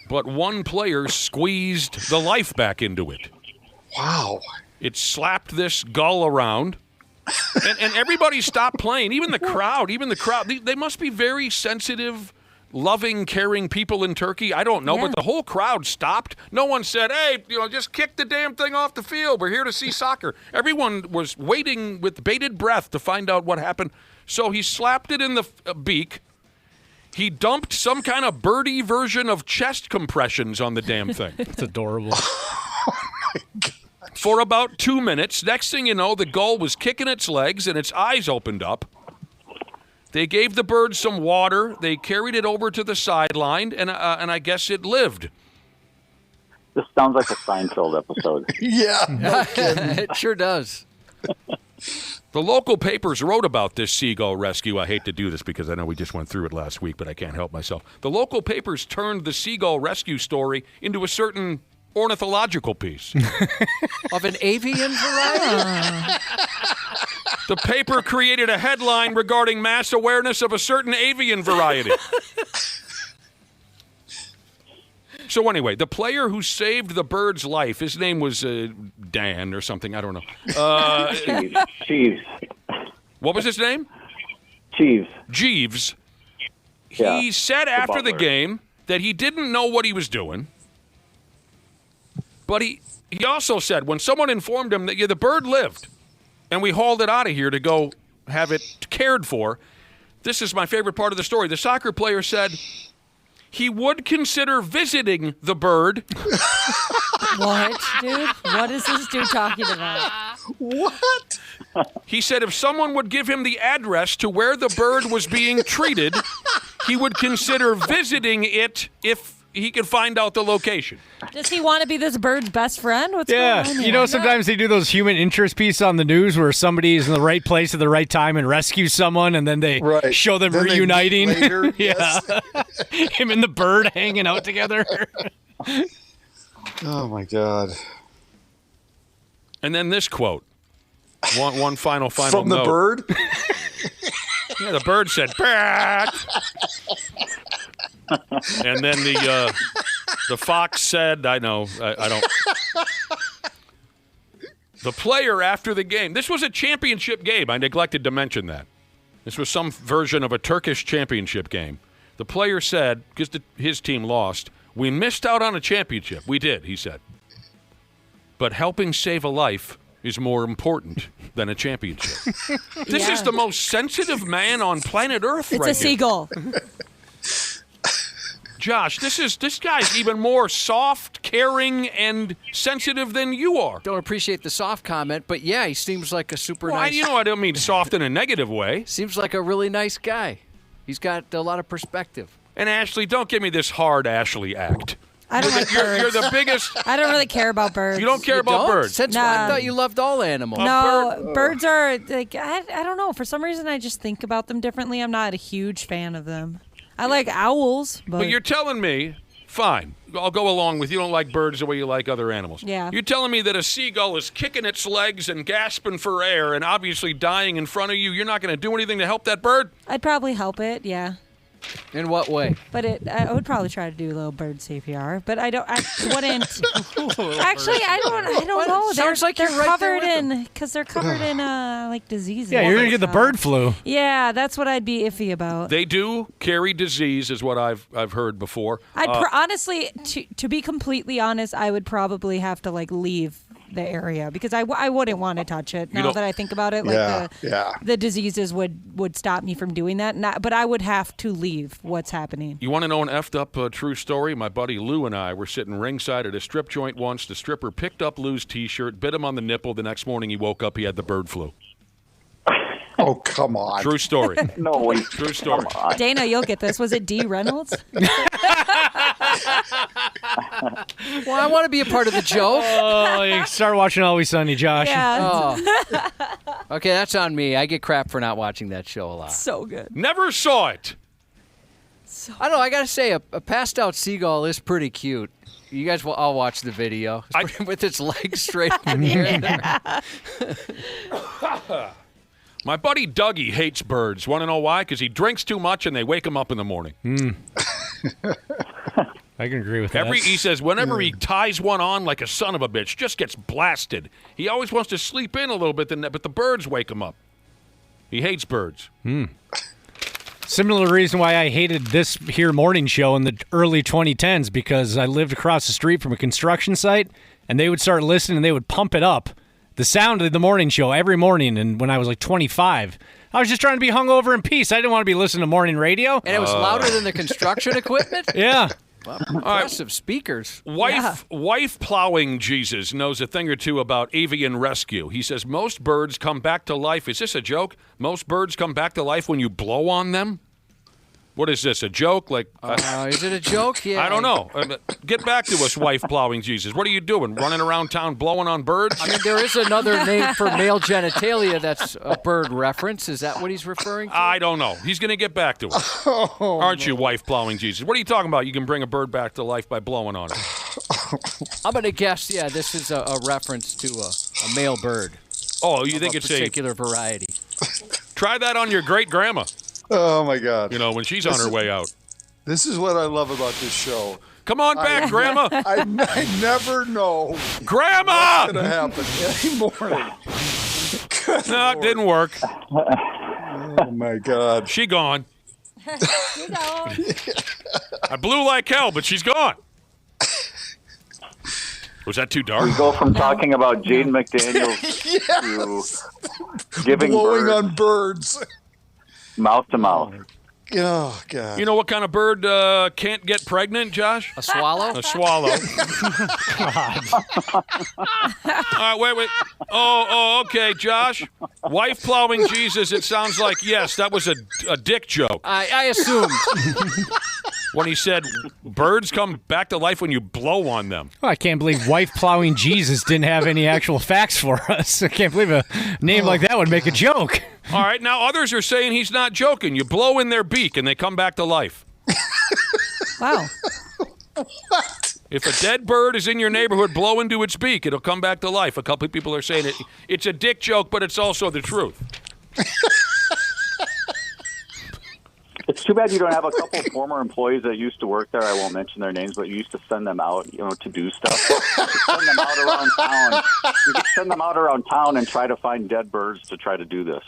But one player squeezed the life back into it. Wow. It slapped this gull around. And everybody stopped playing. Even the crowd. They must be very sensitive, loving, caring people in Turkey. I don't know, but the whole crowd stopped. No one said, hey, just kick the damn thing off the field. We're here to see soccer. Everyone was waiting with bated breath to find out what happened. So he slapped it in the beak. He dumped some kind of birdie version of chest compressions on the damn thing. It's adorable. For about 2 minutes. Next thing you know, the gull was kicking its legs and its eyes opened up. They gave the bird some water. They carried it over to the sideline, and I guess it lived. This sounds like a Seinfeld episode. Yeah. No kidding. It sure does. The local papers wrote about this seagull rescue. I hate to do this because I know we just went through it last week, but I can't help myself. The local papers turned the seagull rescue story into a certain ornithological piece. Of an avian variety? The paper created a headline regarding mass awareness of a certain avian variety. So anyway, the player who saved the bird's life, his name was Dan or something, I don't know. Jeeves. What was his name? Jeeves. He said after the butler. game that he didn't know what he was doing, but he also said when someone informed him that the bird lived and we hauled it out of here to go have it cared for, this is my favorite part of the story. The soccer player said he would consider visiting the bird. What, dude? What is this dude talking about? What? He said if someone would give him the address to where the bird was being treated, he would consider visiting it if he could find out the location. Does he want to be this bird's best friend? What's going on here? Sometimes they do those human interest pieces on the news where somebody is in the right place at the right time and rescues someone, and then they show them Then they reuniting. meet later, Yeah. Him and the bird hanging out together. Oh, my God. And then this quote. One final From note. the bird? Yeah, the bird said, "Bat." And then the fox said, I know, I don't. The player after the game, this was a championship game. I neglected to mention that. This was some version of a Turkish championship game. The player said, because his team lost, we missed out on a championship. We did, he said. But helping save a life is more important than a championship. This is the most sensitive man on planet Earth It's right a seagull. Josh, this guy's even more soft, caring, and sensitive than you are. Don't appreciate the soft comment, but yeah, he seems like a super nice. You know, I don't mean soft in a negative way. Seems like a really nice guy. He's got a lot of perspective. And Ashley, don't give me this hard Ashley act. I don't like birds. You're the biggest. I don't really care about birds. You don't care about birds? Since when? I thought you loved all animals. No, birds are like I don't know. For some reason, I just think about them differently. I'm not a huge fan of them. I like owls, But you're telling me, fine, I'll go along with you don't like birds the way you like other animals. Yeah. You're telling me that a seagull is kicking its legs and gasping for air and obviously dying in front of you. You're not going to do anything to help that bird? I'd probably help it, yeah. In what way? But I would probably try to do a little bird CPR. But I wouldn't. Actually, I don't know. Sounds like they're you're right covered there in because they're covered in like diseases. Yeah, you're gonna get the bird flu. Yeah, that's what I'd be iffy about. They do carry disease, is what I've heard before. Honestly, to be completely honest, I would probably have to like leave the area because I wouldn't want to touch it. Now that I think about it, like the diseases would stop me from doing that. But I would have to leave what's happening. You want to know an effed up true story? My buddy Lou and I were sitting ringside at a strip joint once. The stripper picked up Lou's T-shirt, bit him on the nipple. The next morning he woke up, he had the bird flu. Oh, come on. True story. No way. True story. Dana, you'll get this. Was it D. Reynolds? Well, I want to be a part of the joke. Oh, you start watching Always Sunny, Josh. Yeah. Oh. Okay, that's on me. I get crap for not watching that show a lot. So good. Never saw it. I don't know. I got to say, a passed out seagull is pretty cute. You guys will all watch the video with its legs straight up in the air. My buddy Dougie hates birds. Want to know why? Because he drinks too much and they wake him up in the morning. I can agree with that. He says whenever he ties one on like a son of a bitch, just gets blasted. He always wants to sleep in a little bit, but the birds wake him up. He hates birds. Similar reason why I hated this here morning show in the early 2010s, because I lived across the street from a construction site, and they would start listening and they would pump it up. The sound of the morning show every morning, and when I was like 25, I was just trying to be hungover in peace. I didn't want to be listening to morning radio. And it was louder than the construction equipment? Yeah. Wow, impressive speakers. Wife plowing Jesus knows a thing or two about avian rescue. He says most birds come back to life. Is this a joke? Most birds come back to life when you blow on them? What is this, a joke? Is it a joke? Yeah. I don't know. Get back to us, wife plowing Jesus. What are you doing? Running around town blowing on birds? I mean, there is another name for male genitalia that's a bird reference. Is that what he's referring to? I don't know. He's going to get back to us. Aren't you, wife plowing Jesus? What are you talking about? You can bring a bird back to life by blowing on it. I'm going to guess, this is a reference to a male bird. Oh, you think it's a particular variety. Try that on your great-grandma. Oh, my God. You know, when she's on her way out. This is what I love about this show. Come on back, Grandma. I never know. Grandma! What's going to happen any morning. No, it didn't work. Oh, my God. She gone. I blew like hell, but she's gone. Was that too dark? We go from talking about Jaden McDaniels to giving blowing on birds. Mouth to mouth. Oh, God. You know what kind of bird can't get pregnant, Josh? A swallow? A swallow. God. All right, wait. Oh, okay, Josh. Wife plowing Jesus, it sounds like, yes, that was a dick joke. I assumed. When he said birds come back to life when you blow on them. Oh, I can't believe wife plowing Jesus didn't have any actual facts for us. I can't believe a name like that would make a joke. All right, now others are saying he's not joking. You blow in their beak and they come back to life. Wow. What? If a dead bird is in your neighborhood, blow into its beak. It'll come back to life. A couple of people are saying it's a dick joke, but it's also the truth. It's too bad you don't have a couple of former employees that used to work there. I won't mention their names, but you used to send them out, to do stuff. You could send them out around town. You could send them out around town and try to find dead birds to try to do this.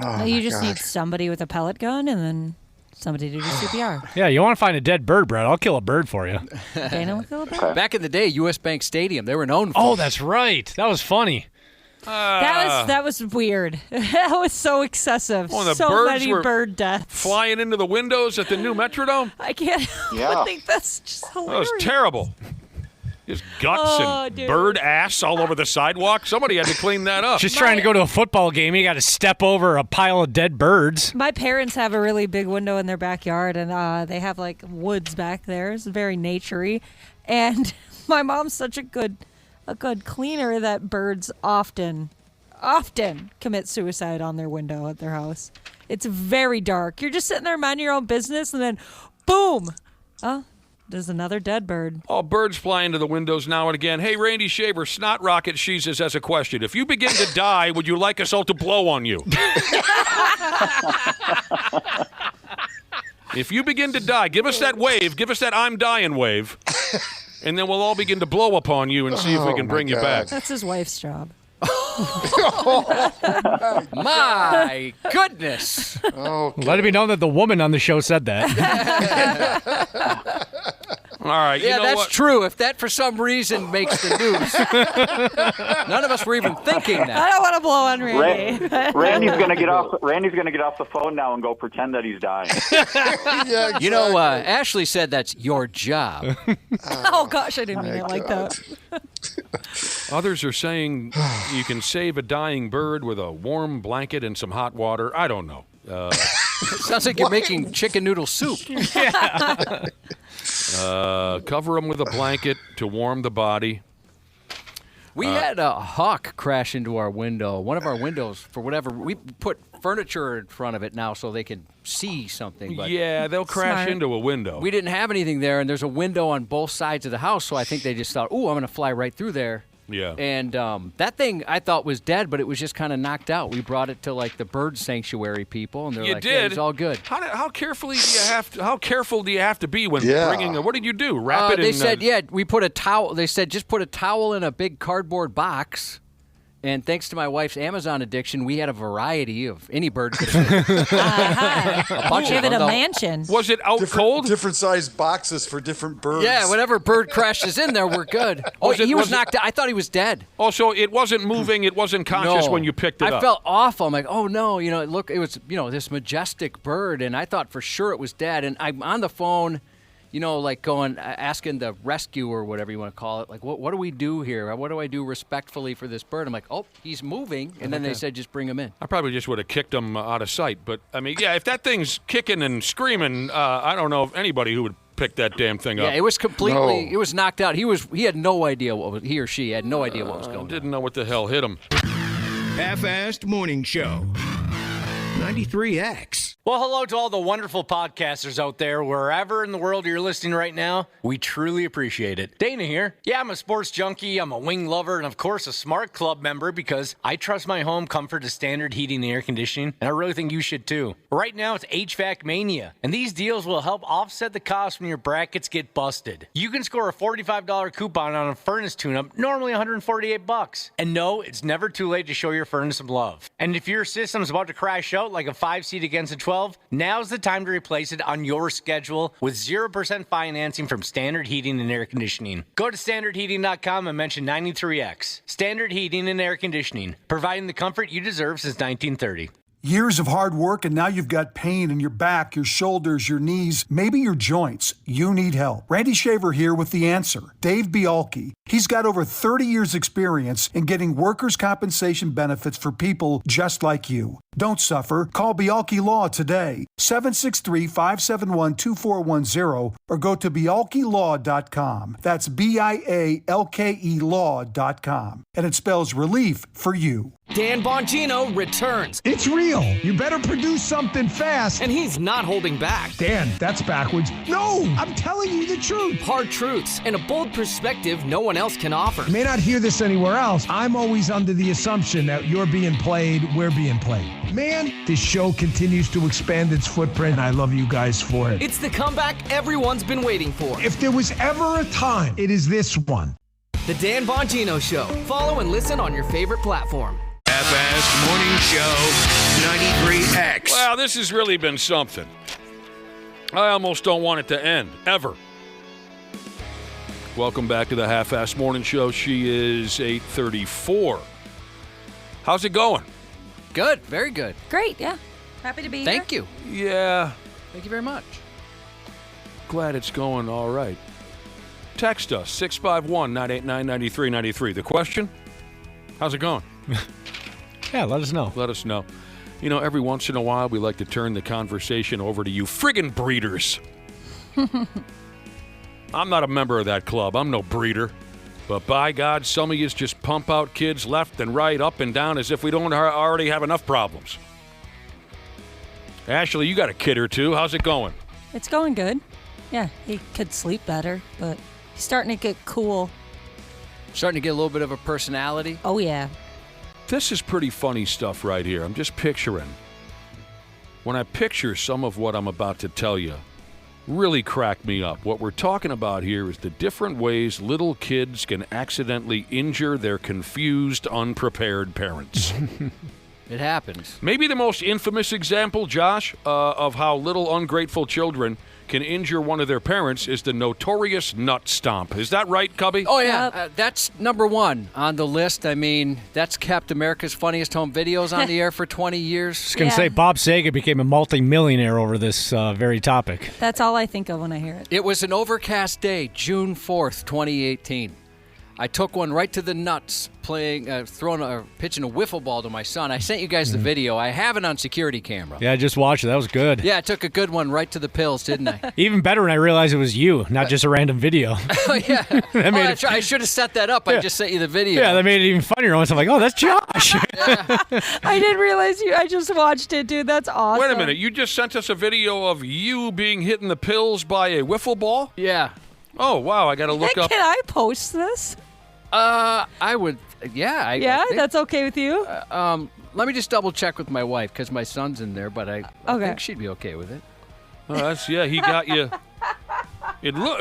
Oh, you just need somebody with a pellet gun and then somebody to do CPR. Yeah, you want to find a dead bird, Brett? I'll kill a bird for you. Dana will kill a bird? Back in the day, U.S. Bank Stadium, they were known for Oh, that's right. That was funny. That was weird. That was so excessive. Oh, the so birds many were bird deaths. flying into the windows at the new Metrodome. I can't I think that's just hilarious. That was terrible. Just guts and bird ass all over the sidewalk. Somebody had to clean that up. Just trying to go to a football game, you got to step over a pile of dead birds. My parents have a really big window in their backyard, and they have like woods back there. It's very naturey, and my mom's such a good cleaner that birds often commit suicide on their window at their house. It's very dark. You're just sitting there minding your own business, and then boom, there's another dead bird. All birds fly into the windows now and again. Hey, Randy Shaver, Snot Rocket Sheezes has a question. If you begin to die, would you like us all to blow on you? If you begin to die, give us that wave. Give us that I'm dying wave. And then we'll all begin to blow upon you and see if we can bring you back. That's his wife's job. My goodness. Okay. Let it be known that the woman on the show said that. All right. Yeah, you know that's what? true. If that for some reason makes the news. None of us were even thinking that. I don't want to blow on Randy. Randy's gonna get off. Randy's gonna get off the phone now and go pretend that he's dying. Yeah, exactly. You know, Ashley said that's your job. Oh gosh, I didn't mean it like that. Others are saying you can save a dying bird with a warm blanket and some hot water. I don't know. Sounds like you're making chicken noodle soup. Cover them with a blanket to warm the body. We had a hawk crash into our window. One of our windows, for whatever, we put furniture in front of it now so they can see something. But Yeah, they'll crash into a window. we didn't have anything there, and there's a window on both sides of the house, so I think they just thought, ooh, I'm going to fly right through there. Yeah. And that thing I thought was dead, but it was just kind of knocked out. We brought it to like the bird sanctuary people, and they're You like, did? yeah, it's all good. How careful do you have to be when bringing a, what did you do? Wrap it in? They said, we put a towel. They said just put a towel in a big cardboard box. And thanks to my wife's Amazon addiction, we had a variety of any bird. Could a bunch Give of it them. a mansion. Was it out cold? Different sized boxes for different birds. Yeah, whatever bird crashes in there, we're good. Oh, he was knocked out. I thought he was dead. Oh, so it wasn't moving. It wasn't conscious No. when you picked it up. I felt awful. I'm like, oh no, it was this majestic bird, and I thought for sure it was dead. And I'm on the phone, like asking the rescue or whatever you want to call it, like, what do we do here? What do I do respectfully for this bird? I'm like, oh, he's moving, and then they said just bring him in. I probably just would have kicked him out of sight. But I mean, yeah, if that thing's kicking and screaming, I don't know of anybody who would pick that damn thing up. Yeah, it was completely. It was knocked out. He had no idea he or she had no idea what was going on. Didn't know what the hell hit him. Half-assed morning show. 93X. Well, hello to all the wonderful podcasters out there, wherever in the world you're listening right now. We truly appreciate it. Dana here. Yeah, I'm a sports junkie, I'm a wing lover, and of course a Smart Club member because I trust my home comfort to Standard Heating and Air Conditioning, and I really think you should too. Right now it's HVAC Mania, and these deals will help offset the cost when your brackets get busted. You can score a $45 coupon on a furnace tune-up, normally $148. And no, it's never too late to show your furnace some love. And if your system's about to crash out like a 5-seat against a 12, now's the time to replace it on your schedule with 0% financing from Standard Heating and Air Conditioning. Go to standardheating.com and mention 93X. Standard Heating and Air Conditioning, providing the comfort you deserve since 1930. Years of hard work, and now you've got pain in your back, your shoulders, your knees, maybe your joints. You need help. Randy Shaver here with the answer. Dave Bialke. He's got over 30 years experience in getting workers' compensation benefits for people just like you. Don't suffer. Call Bialke Law today, 763-571-2410, or go to bialkelaw.com. That's BIALKE law.com. And it spells relief for you. Dan Bongino returns. It's real. You better produce something fast. And he's not holding back. Dan, that's backwards. No, I'm telling you the truth. Hard truths and a bold perspective no one else can offer. You may not hear this anywhere else. I'm always under the assumption that you're being played, we're being played. Man, this show continues to expand its footprint, and I love you guys for it. It's the comeback everyone's been waiting for. If there was ever a time, it is this one. The Dan Bongino Show. Follow and listen on your favorite platform. Half-assed morning show. 93X. Well, this has really been something. I almost don't want it to end, ever. Welcome back to the Half-assed morning show. She is 8:34. How's it going? Good. Very good. Great, yeah. Happy to be here. Thank you. Yeah. Thank you very much. Glad it's going all right. Text us, 651-989-9393. The question? How's it going? Yeah, let us know. Let us know. You know, every once in a while, we like to turn the conversation over to you friggin' breeders. I'm not a member of that club. I'm no breeder. But by God, some of you just pump out kids left and right, up and down, as if we don't already have enough problems. Ashley, you got a kid or two. How's it going? It's going good. Yeah, he could sleep better, but he's starting to get cool. Starting to get a little bit of a personality. Oh, yeah. This is pretty funny stuff right here. I'm just picturing. When I picture some of what I'm about to tell you, really crack me up. What we're talking about here is the different ways little kids can accidentally injure their confused, unprepared parents. It happens. Maybe the most infamous example, Josh, of how little ungrateful children can injure one of their parents is the notorious nut stomp. Is that right, Cubby? Oh, yeah. That's number one on the list. I mean, that's kept America's Funniest Home Videos on the air for 20 years. I was going to say, Bob Saget became a multi-millionaire over this very topic. That's all I think of when I hear it. It was an overcast day, June 4th, 2018. I took one right to the nuts, pitching a wiffle ball to my son. I sent you guys the video. I have it on security camera. Yeah, I just watched it. That was good. Yeah, I took a good one right to the pills, didn't I? Even better when I realized it was you, not just a random video. Oh, yeah. I should have set that up. I just sent you the video. Yeah, that made it even funnier. Once I'm like, oh, that's Josh. I didn't realize I just watched it, dude. That's awesome. Wait a minute. You just sent us a video of you being hit in the pills by a wiffle ball? Yeah. Oh, wow. I got to look up. Can I post this? I would, yeah. I think, that's okay with you? Let me just double check with my wife because my son's in there, but I think she'd be okay with it. Oh, he got you.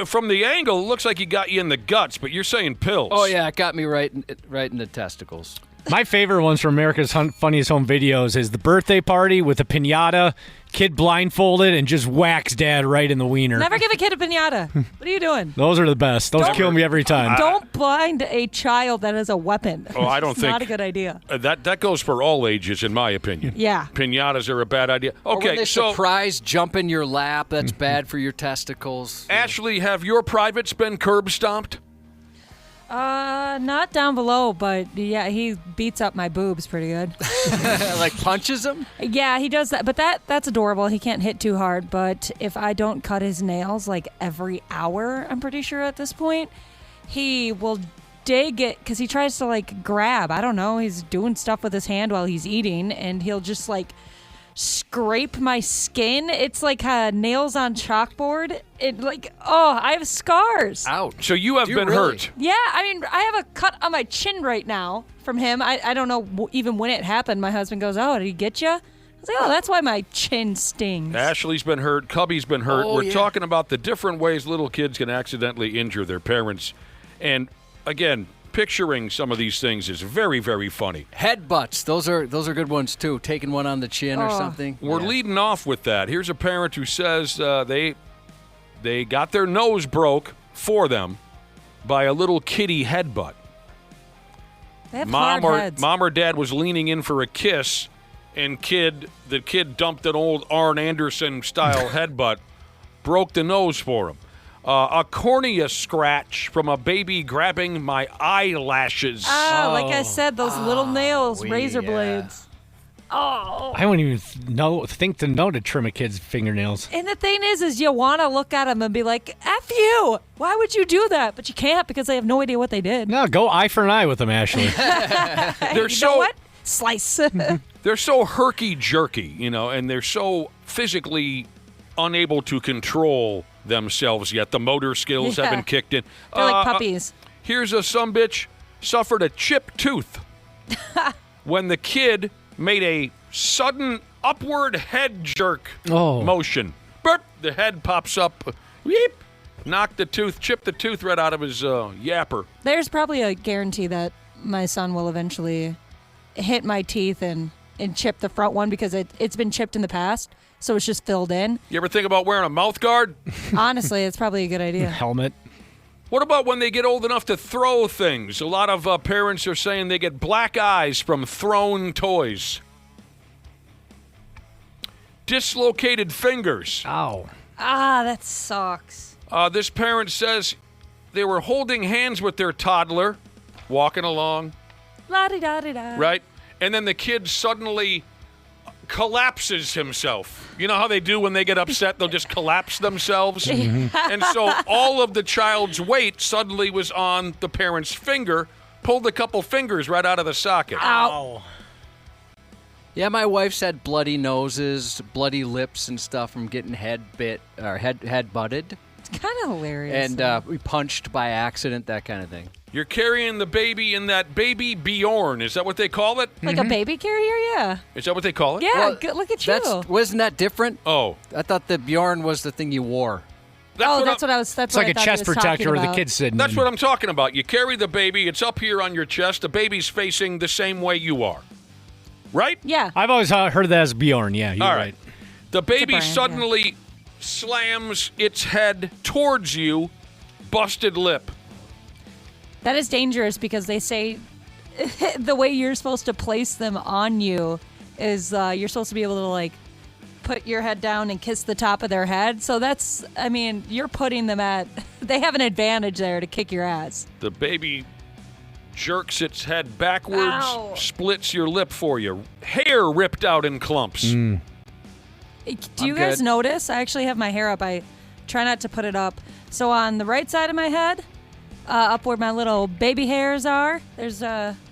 From the angle, it looks like he got you in the guts, but you're saying pills. Oh, yeah, it got me right in the testicles. My favorite ones from America's Funniest Home Videos is the birthday party with a piñata, kid blindfolded, and just whacks dad right in the wiener. Never give a kid a piñata. What are you doing? Those are the best. Those kill me every time. Don't blind a child that has a weapon. Oh, I don't think. Not a good idea. That goes for all ages, in my opinion. Yeah. Piñatas are a bad idea. Okay, or when they so surprise jump in your lap, that's bad for your testicles. Ashley, have your privates been curb stomped? Not down below, but yeah, he beats up my boobs pretty good. Like punches them? Yeah, he does that. But that's adorable. He can't hit too hard. But if I don't cut his nails like every hour, I'm pretty sure at this point, he will dig it because he tries to like grab. I don't know. He's doing stuff with his hand while he's eating, and he'll just like scrape my skin. It's like nails on chalkboard. I have scars. Ouch. So you have been hurt. Yeah, I mean, I have a cut on my chin right now from him. I don't know even when it happened. My husband goes, "Oh, did he get you?" I was like, "Oh, that's why my chin stings." Ashley's been hurt. Cubby's been hurt. We're talking about the different ways little kids can accidentally injure their parents. And again, picturing some of these things is very, very funny. Headbutts, those are good ones too. Taking one on the chin or something. We're leading off with that. Here's a parent who says they got their nose broke for them by a little kitty headbutt. They have hard heads. Mom or dad was leaning in for a kiss, and the kid dumped an old Arn Anderson style headbutt, broke the nose for him. A cornea scratch from a baby grabbing my eyelashes. Like I said, those little nails, razor blades. Oh. I wouldn't even think to trim a kid's fingernails. And the thing is you want to look at them and be like, F you. Why would you do that? But you can't because they have no idea what they did. No, go eye for an eye with them, Ashley. You know what? Slice. They're so herky-jerky, and they're so physically unable to control themselves yet. The motor skills haven't kicked in. They're like puppies. Here's a sumbitch suffered a chipped tooth when the kid made a sudden upward head jerk motion. Burp, the head pops up. Weep, knocked the tooth, chipped the tooth right out of his yapper. There's probably a guarantee that my son will eventually hit my teeth and chip the front one because it's been chipped in the past. So it's just filled in. You ever think about wearing a mouth guard? Honestly, it's probably a good idea. Helmet. What about when they get old enough to throw things? A lot of parents are saying they get black eyes from thrown toys. Dislocated fingers. Ow. Ah, that sucks. This parent says they were holding hands with their toddler, walking along. La-di-da-di-da. Right? And then the kid suddenly collapses himself. You know how they do when they get upset? They'll just collapse themselves. And so all of the child's weight suddenly was on the parent's finger, pulled a couple fingers right out of the socket. Ow. Yeah, my wife's had bloody noses, bloody lips and stuff from getting head butted. It's kind of hilarious. And we punched by accident, that kind of thing. You're carrying the baby in that baby Bjorn. Is that what they call it? Like a baby carrier, yeah. Is that what they call it? Yeah, look at you. Wasn't that different? Oh. I thought the Bjorn was the thing you wore. That's what I was. That's It's like a chest protector where the kid's sitting. That's what I'm talking about. You carry the baby. It's up here on your chest. The baby's facing the same way you are. Right? Yeah. I've always heard that as Bjorn. Yeah, you're All right. The baby brand, suddenly slams its head towards you, busted lip. That is dangerous because they say the way you're supposed to place them on you is you're supposed to be able to like put your head down and kiss the top of their head. So that's, I mean, you're putting them they have an advantage there to kick your ass. The baby jerks its head backwards, Ow. splits your lip for you. Hair ripped out in clumps. Do you guys notice? I actually have my hair up. I try not to put it up. So on the right side of my head, up where my little baby hairs are, there's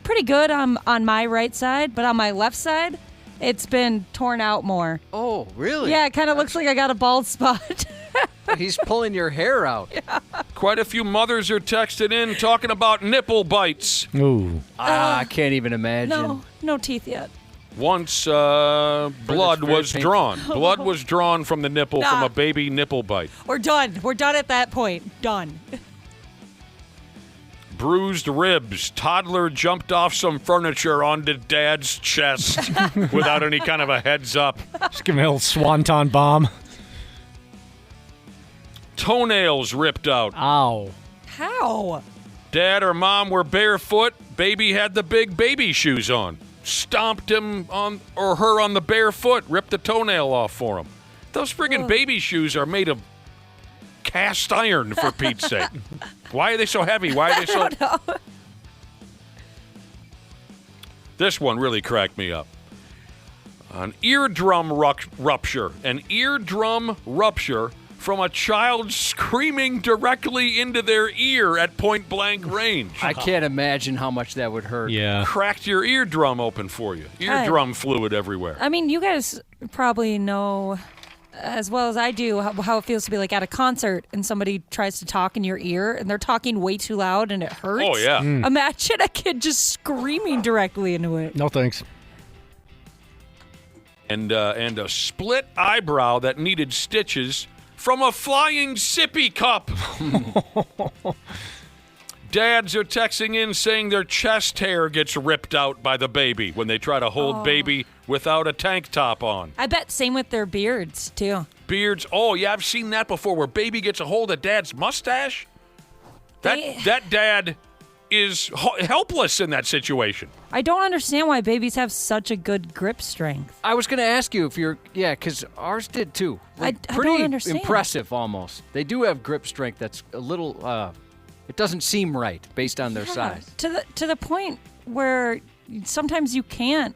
pretty good on my right side, but on my left side, it's been torn out more. Oh, really? Yeah, it kind of looks like I got a bald spot. He's pulling your hair out. Yeah. Quite a few mothers are texting in talking about nipple bites. Ooh. I can't even imagine. No teeth yet. Once blood was painful. drawn. Blood was drawn from the nipple from a baby nipple bite. We're done. We're done at that point. Done. Bruised ribs. Toddler jumped off some furniture onto dad's chest without any kind of a heads up. Just give me a little swanton bomb. Toenails ripped out. Ow. How? Dad or mom were barefoot. Baby had the big baby shoes on. Stomped him on or her on the bare foot. Ripped the toenail off for him. Those friggin' baby shoes are made of cast iron, for Pete's sake. Why are they so heavy? Why are they so... I don't know. This one really cracked me up. An eardrum rupture. An eardrum rupture from a child screaming directly into their ear at point-blank range. I can't imagine how much that would hurt. Yeah. Cracked your eardrum open for you. Eardrum fluid everywhere. I mean, you guys probably know as well as I do how it feels to be like at a concert and somebody tries to talk in your ear and they're talking way too loud and it hurts. Oh, yeah. Imagine a kid just screaming directly into it. No thanks. And a split eyebrow that needed stitches from a flying sippy cup. Dads are texting in saying their chest hair gets ripped out by the baby when they try to hold baby without a tank top on. I bet same with their beards, too. Beards. Oh, yeah, I've seen that before where baby gets a hold of dad's mustache. That dad is helpless in that situation. I don't understand why babies have such a good grip strength. I was going to ask you if you're, because ours did too. Like, I pretty don't understand. Impressive almost. They do have grip strength that's a little, it doesn't seem right based on their size. To the point where sometimes you can't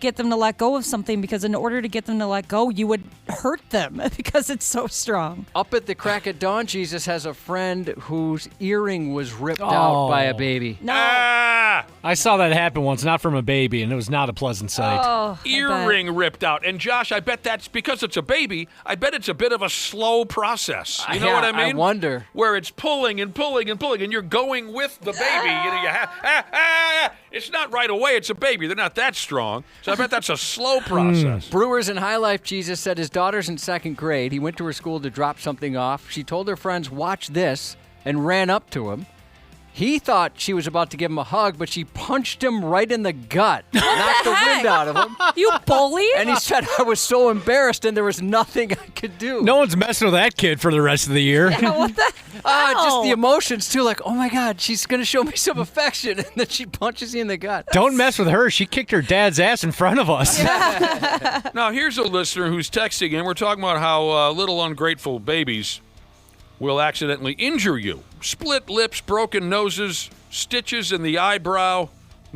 get them to let go of something because in order to get them to let go, you would hurt them because it's so strong. Up at the Crack at Dawn, Jesus has a friend whose earring was ripped out by a baby. No. I saw that happen once, not from a baby, and it was not a pleasant sight. Oh, Earring ripped out. And Josh, I bet that's because it's a baby. I bet it's a bit of a slow process. You know what I mean? I wonder. Where it's pulling and pulling and pulling, and you're going with the baby. It's not right away. It's a baby. They're not that strong. So I bet that's a slow process. Brewers in High Life Jesus said his daughter's in second grade. He went to her school to drop something off. She told her friends, "Watch this," and ran up to him. He thought she was about to give him a hug, but she punched him right in the gut. Knocked the wind out of him. You bully? And he said, I was so embarrassed and there was nothing I could do. No one's messing with that kid for the rest of the year. Yeah, what the hell? Just the emotions, too. Like, oh, my God, she's going to show me some affection. And then she punches you in the gut. Don't mess with her. She kicked her dad's ass in front of us. Now, here's a listener who's texting in. We're talking about how little ungrateful babies will accidentally injure you. Split lips, broken noses, stitches in the eyebrow,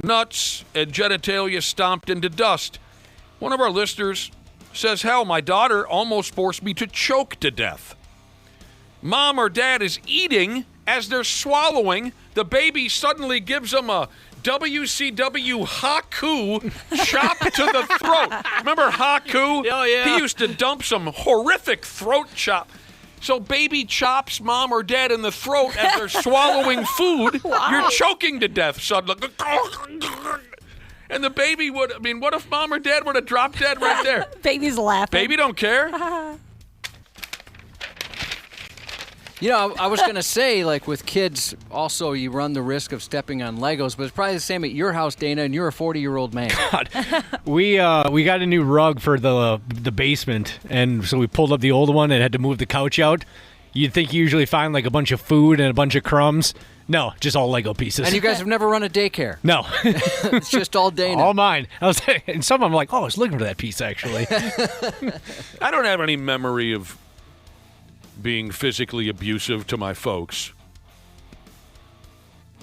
nuts, and genitalia stomped into dust. One of our listeners says, hell, my daughter almost forced me to choke to death. Mom or dad is eating. As they're swallowing, the baby suddenly gives them a WCW Haku chop to the throat. Remember Haku? Oh, yeah. He used to dump some horrific throat chop. So baby chops mom or dad in the throat as they're swallowing food. Wow. You're choking to death suddenly. And the baby would, what if mom or dad would have dropped dead right there? Baby's laughing. Baby don't care. I was going to say, like, with kids, also you run the risk of stepping on Legos, but it's probably the same at your house, Dana, and you're a 40-year-old man. God. We got a new rug for the basement, and so we pulled up the old one and had to move the couch out. You'd think you usually find, like, a bunch of food and a bunch of crumbs. No, just all Lego pieces. And you guys have never run a daycare. No. It's just all Dana. All mine. And some of them like, I was looking for that piece, actually. I don't have any memory of being physically abusive to my folks.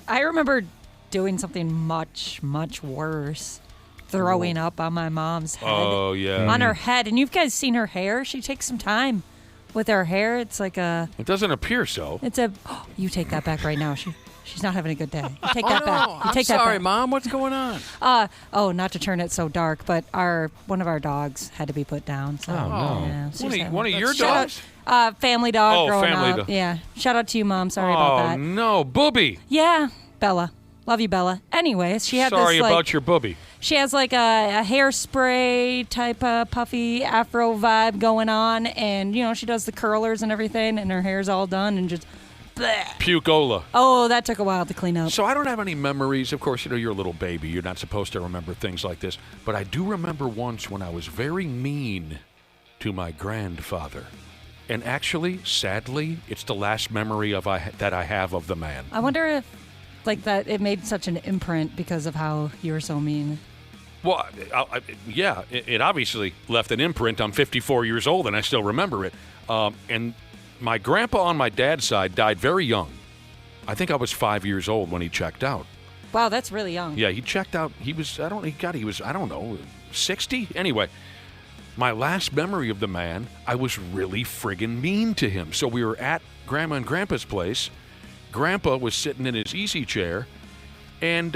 I remember doing something much, much worse. Throwing up on my mom's head. Oh, yeah. On her head. And you've guys seen her hair? She takes some time with her hair. It's like a... It doesn't appear so. It's a... Oh, you take that back right now. She's not having a good day. You take that no. back. You I'm take that sorry, back. Mom. What's going on? Not to turn it so dark, but one of our dogs had to be put down. So, yeah, One of your dogs? Family dog growing family up. dog. Yeah. Shout out to you, Mom. Sorry about that. Oh, no. Booby. Yeah. Bella. Love you, Bella. Anyways, she had Sorry this, about your booby. She has like a hairspray type of puffy afro vibe going on, and she does the curlers and everything, and her hair's all done and just bleh. Pukeola. Oh, that took a while to clean up. So I don't have any memories. Of course, you're a little baby. You're not supposed to remember things like this. But I do remember once when I was very mean to my grandfather. And actually, sadly, it's the last memory that I have of the man. I wonder if that it made such an imprint because of how you were so mean. Well, yeah, it obviously left an imprint. I'm 54 years old, and I still remember it. And my grandpa on my dad's side died very young. I think I was 5 years old when he checked out. Wow, that's really young. Yeah, he checked out. He was, 60? Anyway, my last memory of the man, I was really friggin' mean to him. So we were at Grandma and Grandpa's place. Grandpa was sitting in his easy chair, and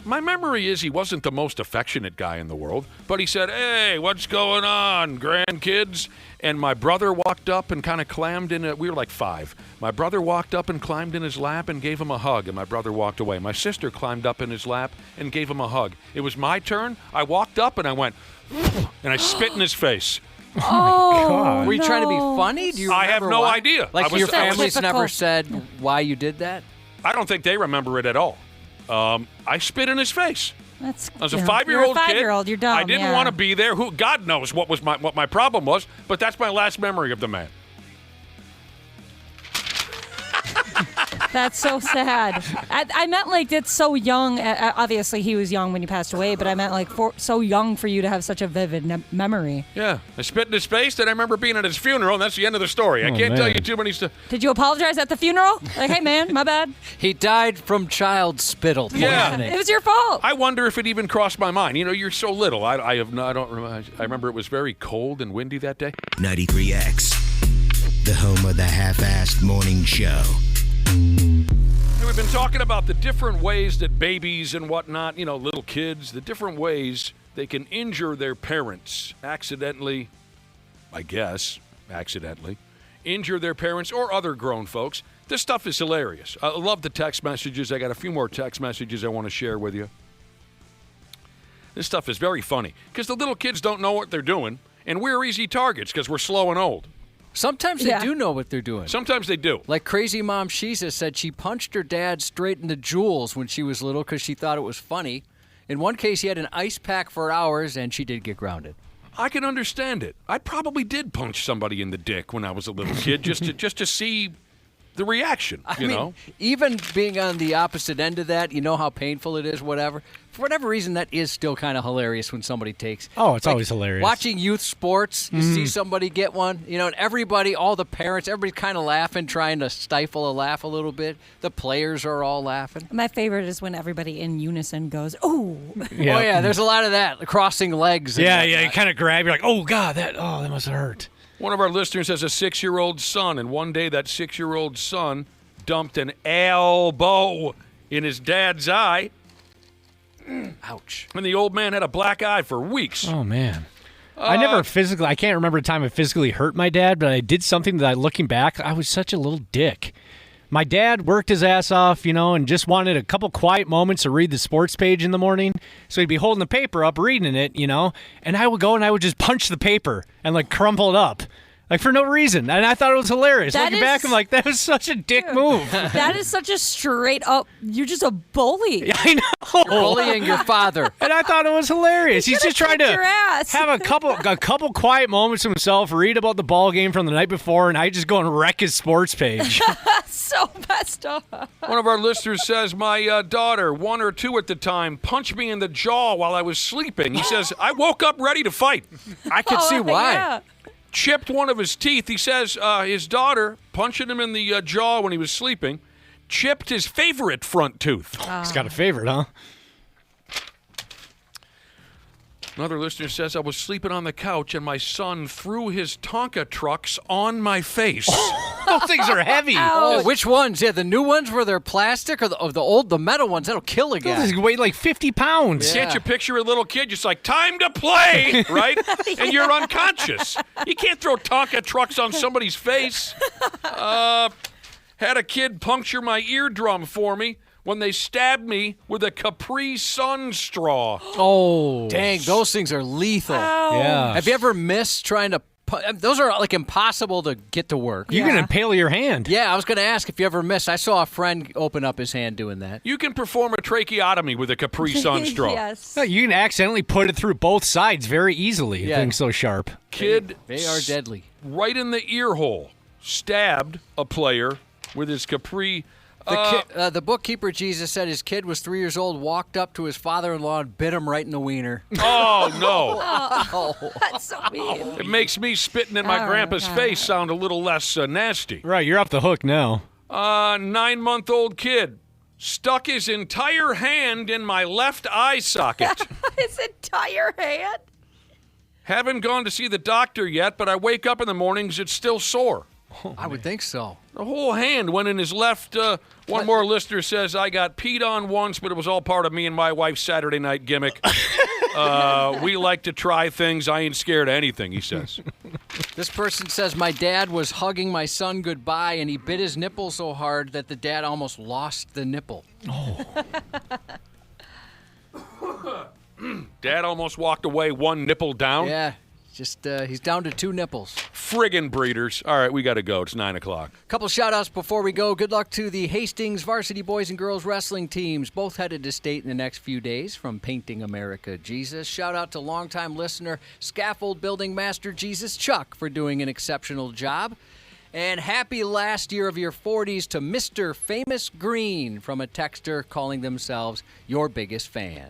my memory is he wasn't the most affectionate guy in the world, but he said, "Hey, what's going on, grandkids?" And my brother walked up and kind of clammed in we were like 5. My brother walked up and climbed in his lap and gave him a hug, and my brother walked away. My sister climbed up in his lap and gave him a hug. It was my turn. I walked up and I went, and I spit in his face. Oh, God. Were you trying to be funny? Do you I have remember no why? idea. Like your family's typical. never said why you did that? I don't think they remember it at all. I spit in his face. That's, I was a you're 5-year-old a kid. 5-year-old. You're dumb. I didn't yeah. want to be there. God knows what my problem was, but that's my last memory of the man. That's so sad. I meant it's so young. Obviously, he was young when he passed away, but I meant so young for you to have such a vivid memory. Yeah, I spit in his face, and I remember being at his funeral, and that's the end of the story. I can't tell you too many stuff. Did you apologize at the funeral? Like, hey, man, my bad. He died from child spittle poisoning. It was your fault. I wonder if it even crossed my mind. You're so little. I don't remember. I remember it was very cold and windy that day. 93X, the home of the half-assed morning show. We've been talking about the different ways that babies and whatnot, little kids, the different ways they can injure their parents accidentally, injure their parents or other grown folks. This stuff is hilarious. I love the text messages. I got a few more text messages I want to share with you. This stuff is very funny because the little kids don't know what they're doing, and we're easy targets because we're slow and old. Sometimes they do know what they're doing. Sometimes they do. Like Crazy Mom Shiza said she punched her dad straight in the jewels when she was little because she thought it was funny. In one case, he had an ice pack for hours, and she did get grounded. I can understand it. I probably did punch somebody in the dick when I was a little kid just to see the reaction, you know? Even being on the opposite end of that, you know how painful it is, whatever. For whatever reason, that is still kind of hilarious when somebody takes. Oh, it's always hilarious. Watching youth sports, you see somebody get one, and everybody, all the parents, everybody's kind of laughing, trying to stifle a laugh a little bit. The players are all laughing. My favorite is when everybody in unison goes, "Ooh!" Yeah. Oh yeah, there's a lot of that, crossing legs. Yeah, you kind of grab. You're like, "Oh God, that must have hurt." One of our listeners has a 6-year-old son, and one day that 6-year-old son dumped an elbow in his dad's eye. Ouch. And the old man had a black eye for weeks. Oh, man. I can't remember a time I physically hurt my dad, but I did something that, looking back, I was such a little dick. My dad worked his ass off, and just wanted a couple quiet moments to read the sports page in the morning. So he'd be holding the paper up, reading it, and I would go and I would just punch the paper and, crumple it up. For no reason. And I thought it was hilarious. Looking back, I'm like, that was such a dick move. That is such a straight up, you're just a bully. I know. You're bullying your father. And I thought it was hilarious. He's just trying to have a couple quiet moments to himself, read about the ball game from the night before, and I just go and wreck his sports page. So messed up. One of our listeners says, my daughter, 1 or 2 at the time, punched me in the jaw while I was sleeping. He says, I woke up ready to fight. I can see why. Yeah. Chipped one of his teeth. He says his daughter, punching him in the jaw when he was sleeping, chipped his favorite front tooth. He's got a favorite, huh? Another listener says, I was sleeping on the couch and my son threw his Tonka trucks on my face. Those things are heavy. Oh, which ones? Yeah, the new ones where they're plastic or the metal ones? That'll kill a guy. Those weigh like 50 pounds. Can't you picture a little kid just like, time to play, right? And you're unconscious. You can't throw Tonka trucks on somebody's face. Had a kid puncture my eardrum for me when they stabbed me with a Capri Sun straw. Oh. Dang, those things are lethal. Ow. Yeah. Have you ever missed trying to... Those are impossible to get to work. You can impale your hand. Yeah, I was going to ask if you ever missed. I saw a friend open up his hand doing that. You can perform a tracheotomy with a Capri Sun straw. Yes. No, you can accidentally put it through both sides very easily. Yeah. The thing's so sharp. Kid, They are deadly. right in the ear hole, stabbed a player with his Capri. The bookkeeper, Jesus, said his kid was 3 years old, walked up to his father-in-law and bit him right in the wiener. Oh, no. Oh, that's so mean. It makes me spitting in my grandpa's face sound a little less nasty. Right, you're off the hook now. 9-month-old kid stuck his entire hand in my left eye socket. His entire hand? Haven't gone to see the doctor yet, but I wake up in the mornings, it's still sore. I would think so. The whole hand went in his left. One more listener says, I got peed on once, but it was all part of me and my wife's Saturday night gimmick. We like to try things. I ain't scared of anything, he says. This person says, my dad was hugging my son goodbye, and he bit his nipple so hard that the dad almost lost the nipple. Oh. Dad almost walked away, one nipple down. Yeah, just he's down to 2 nipples. Friggin' breeders. All right, we got to go. It's 9 o'clock. Couple shout-outs before we go. Good luck to the Hastings varsity boys and girls wrestling teams, both headed to state in the next few days from Painting America Jesus. Shout-out to longtime listener, scaffold building master Jesus Chuck for doing an exceptional job. And happy last year of your 40s to Mr. Famous Green from a texter calling themselves your biggest fan.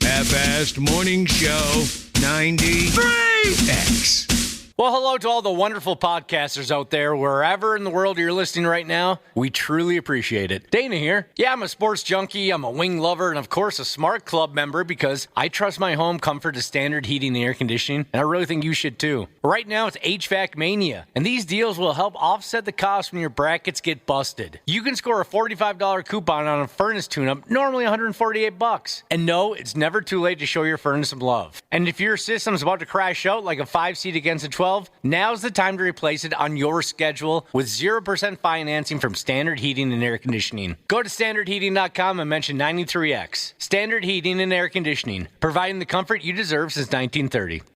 Half-assed morning show 93X. Well, hello to all the wonderful podcasters out there, wherever in the world you're listening right now. We truly appreciate it. Dana here. Yeah, I'm a sports junkie, I'm a wing lover, and of course a Smart Club member because I trust my home comfort to Standard Heating and Air Conditioning, and I really think you should too. Right now it's HVAC Mania, and these deals will help offset the cost when your brackets get busted. You can score a $45 coupon on a furnace tune-up, normally $148. And no, it's never too late to show your furnace some love. And if your system's about to crash out like a 5-seat against a 12, now's the time to replace it on your schedule with 0% financing from Standard Heating and Air Conditioning. Go to standardheating.com and mention 93X. Standard Heating and Air Conditioning, providing the comfort you deserve since 1930.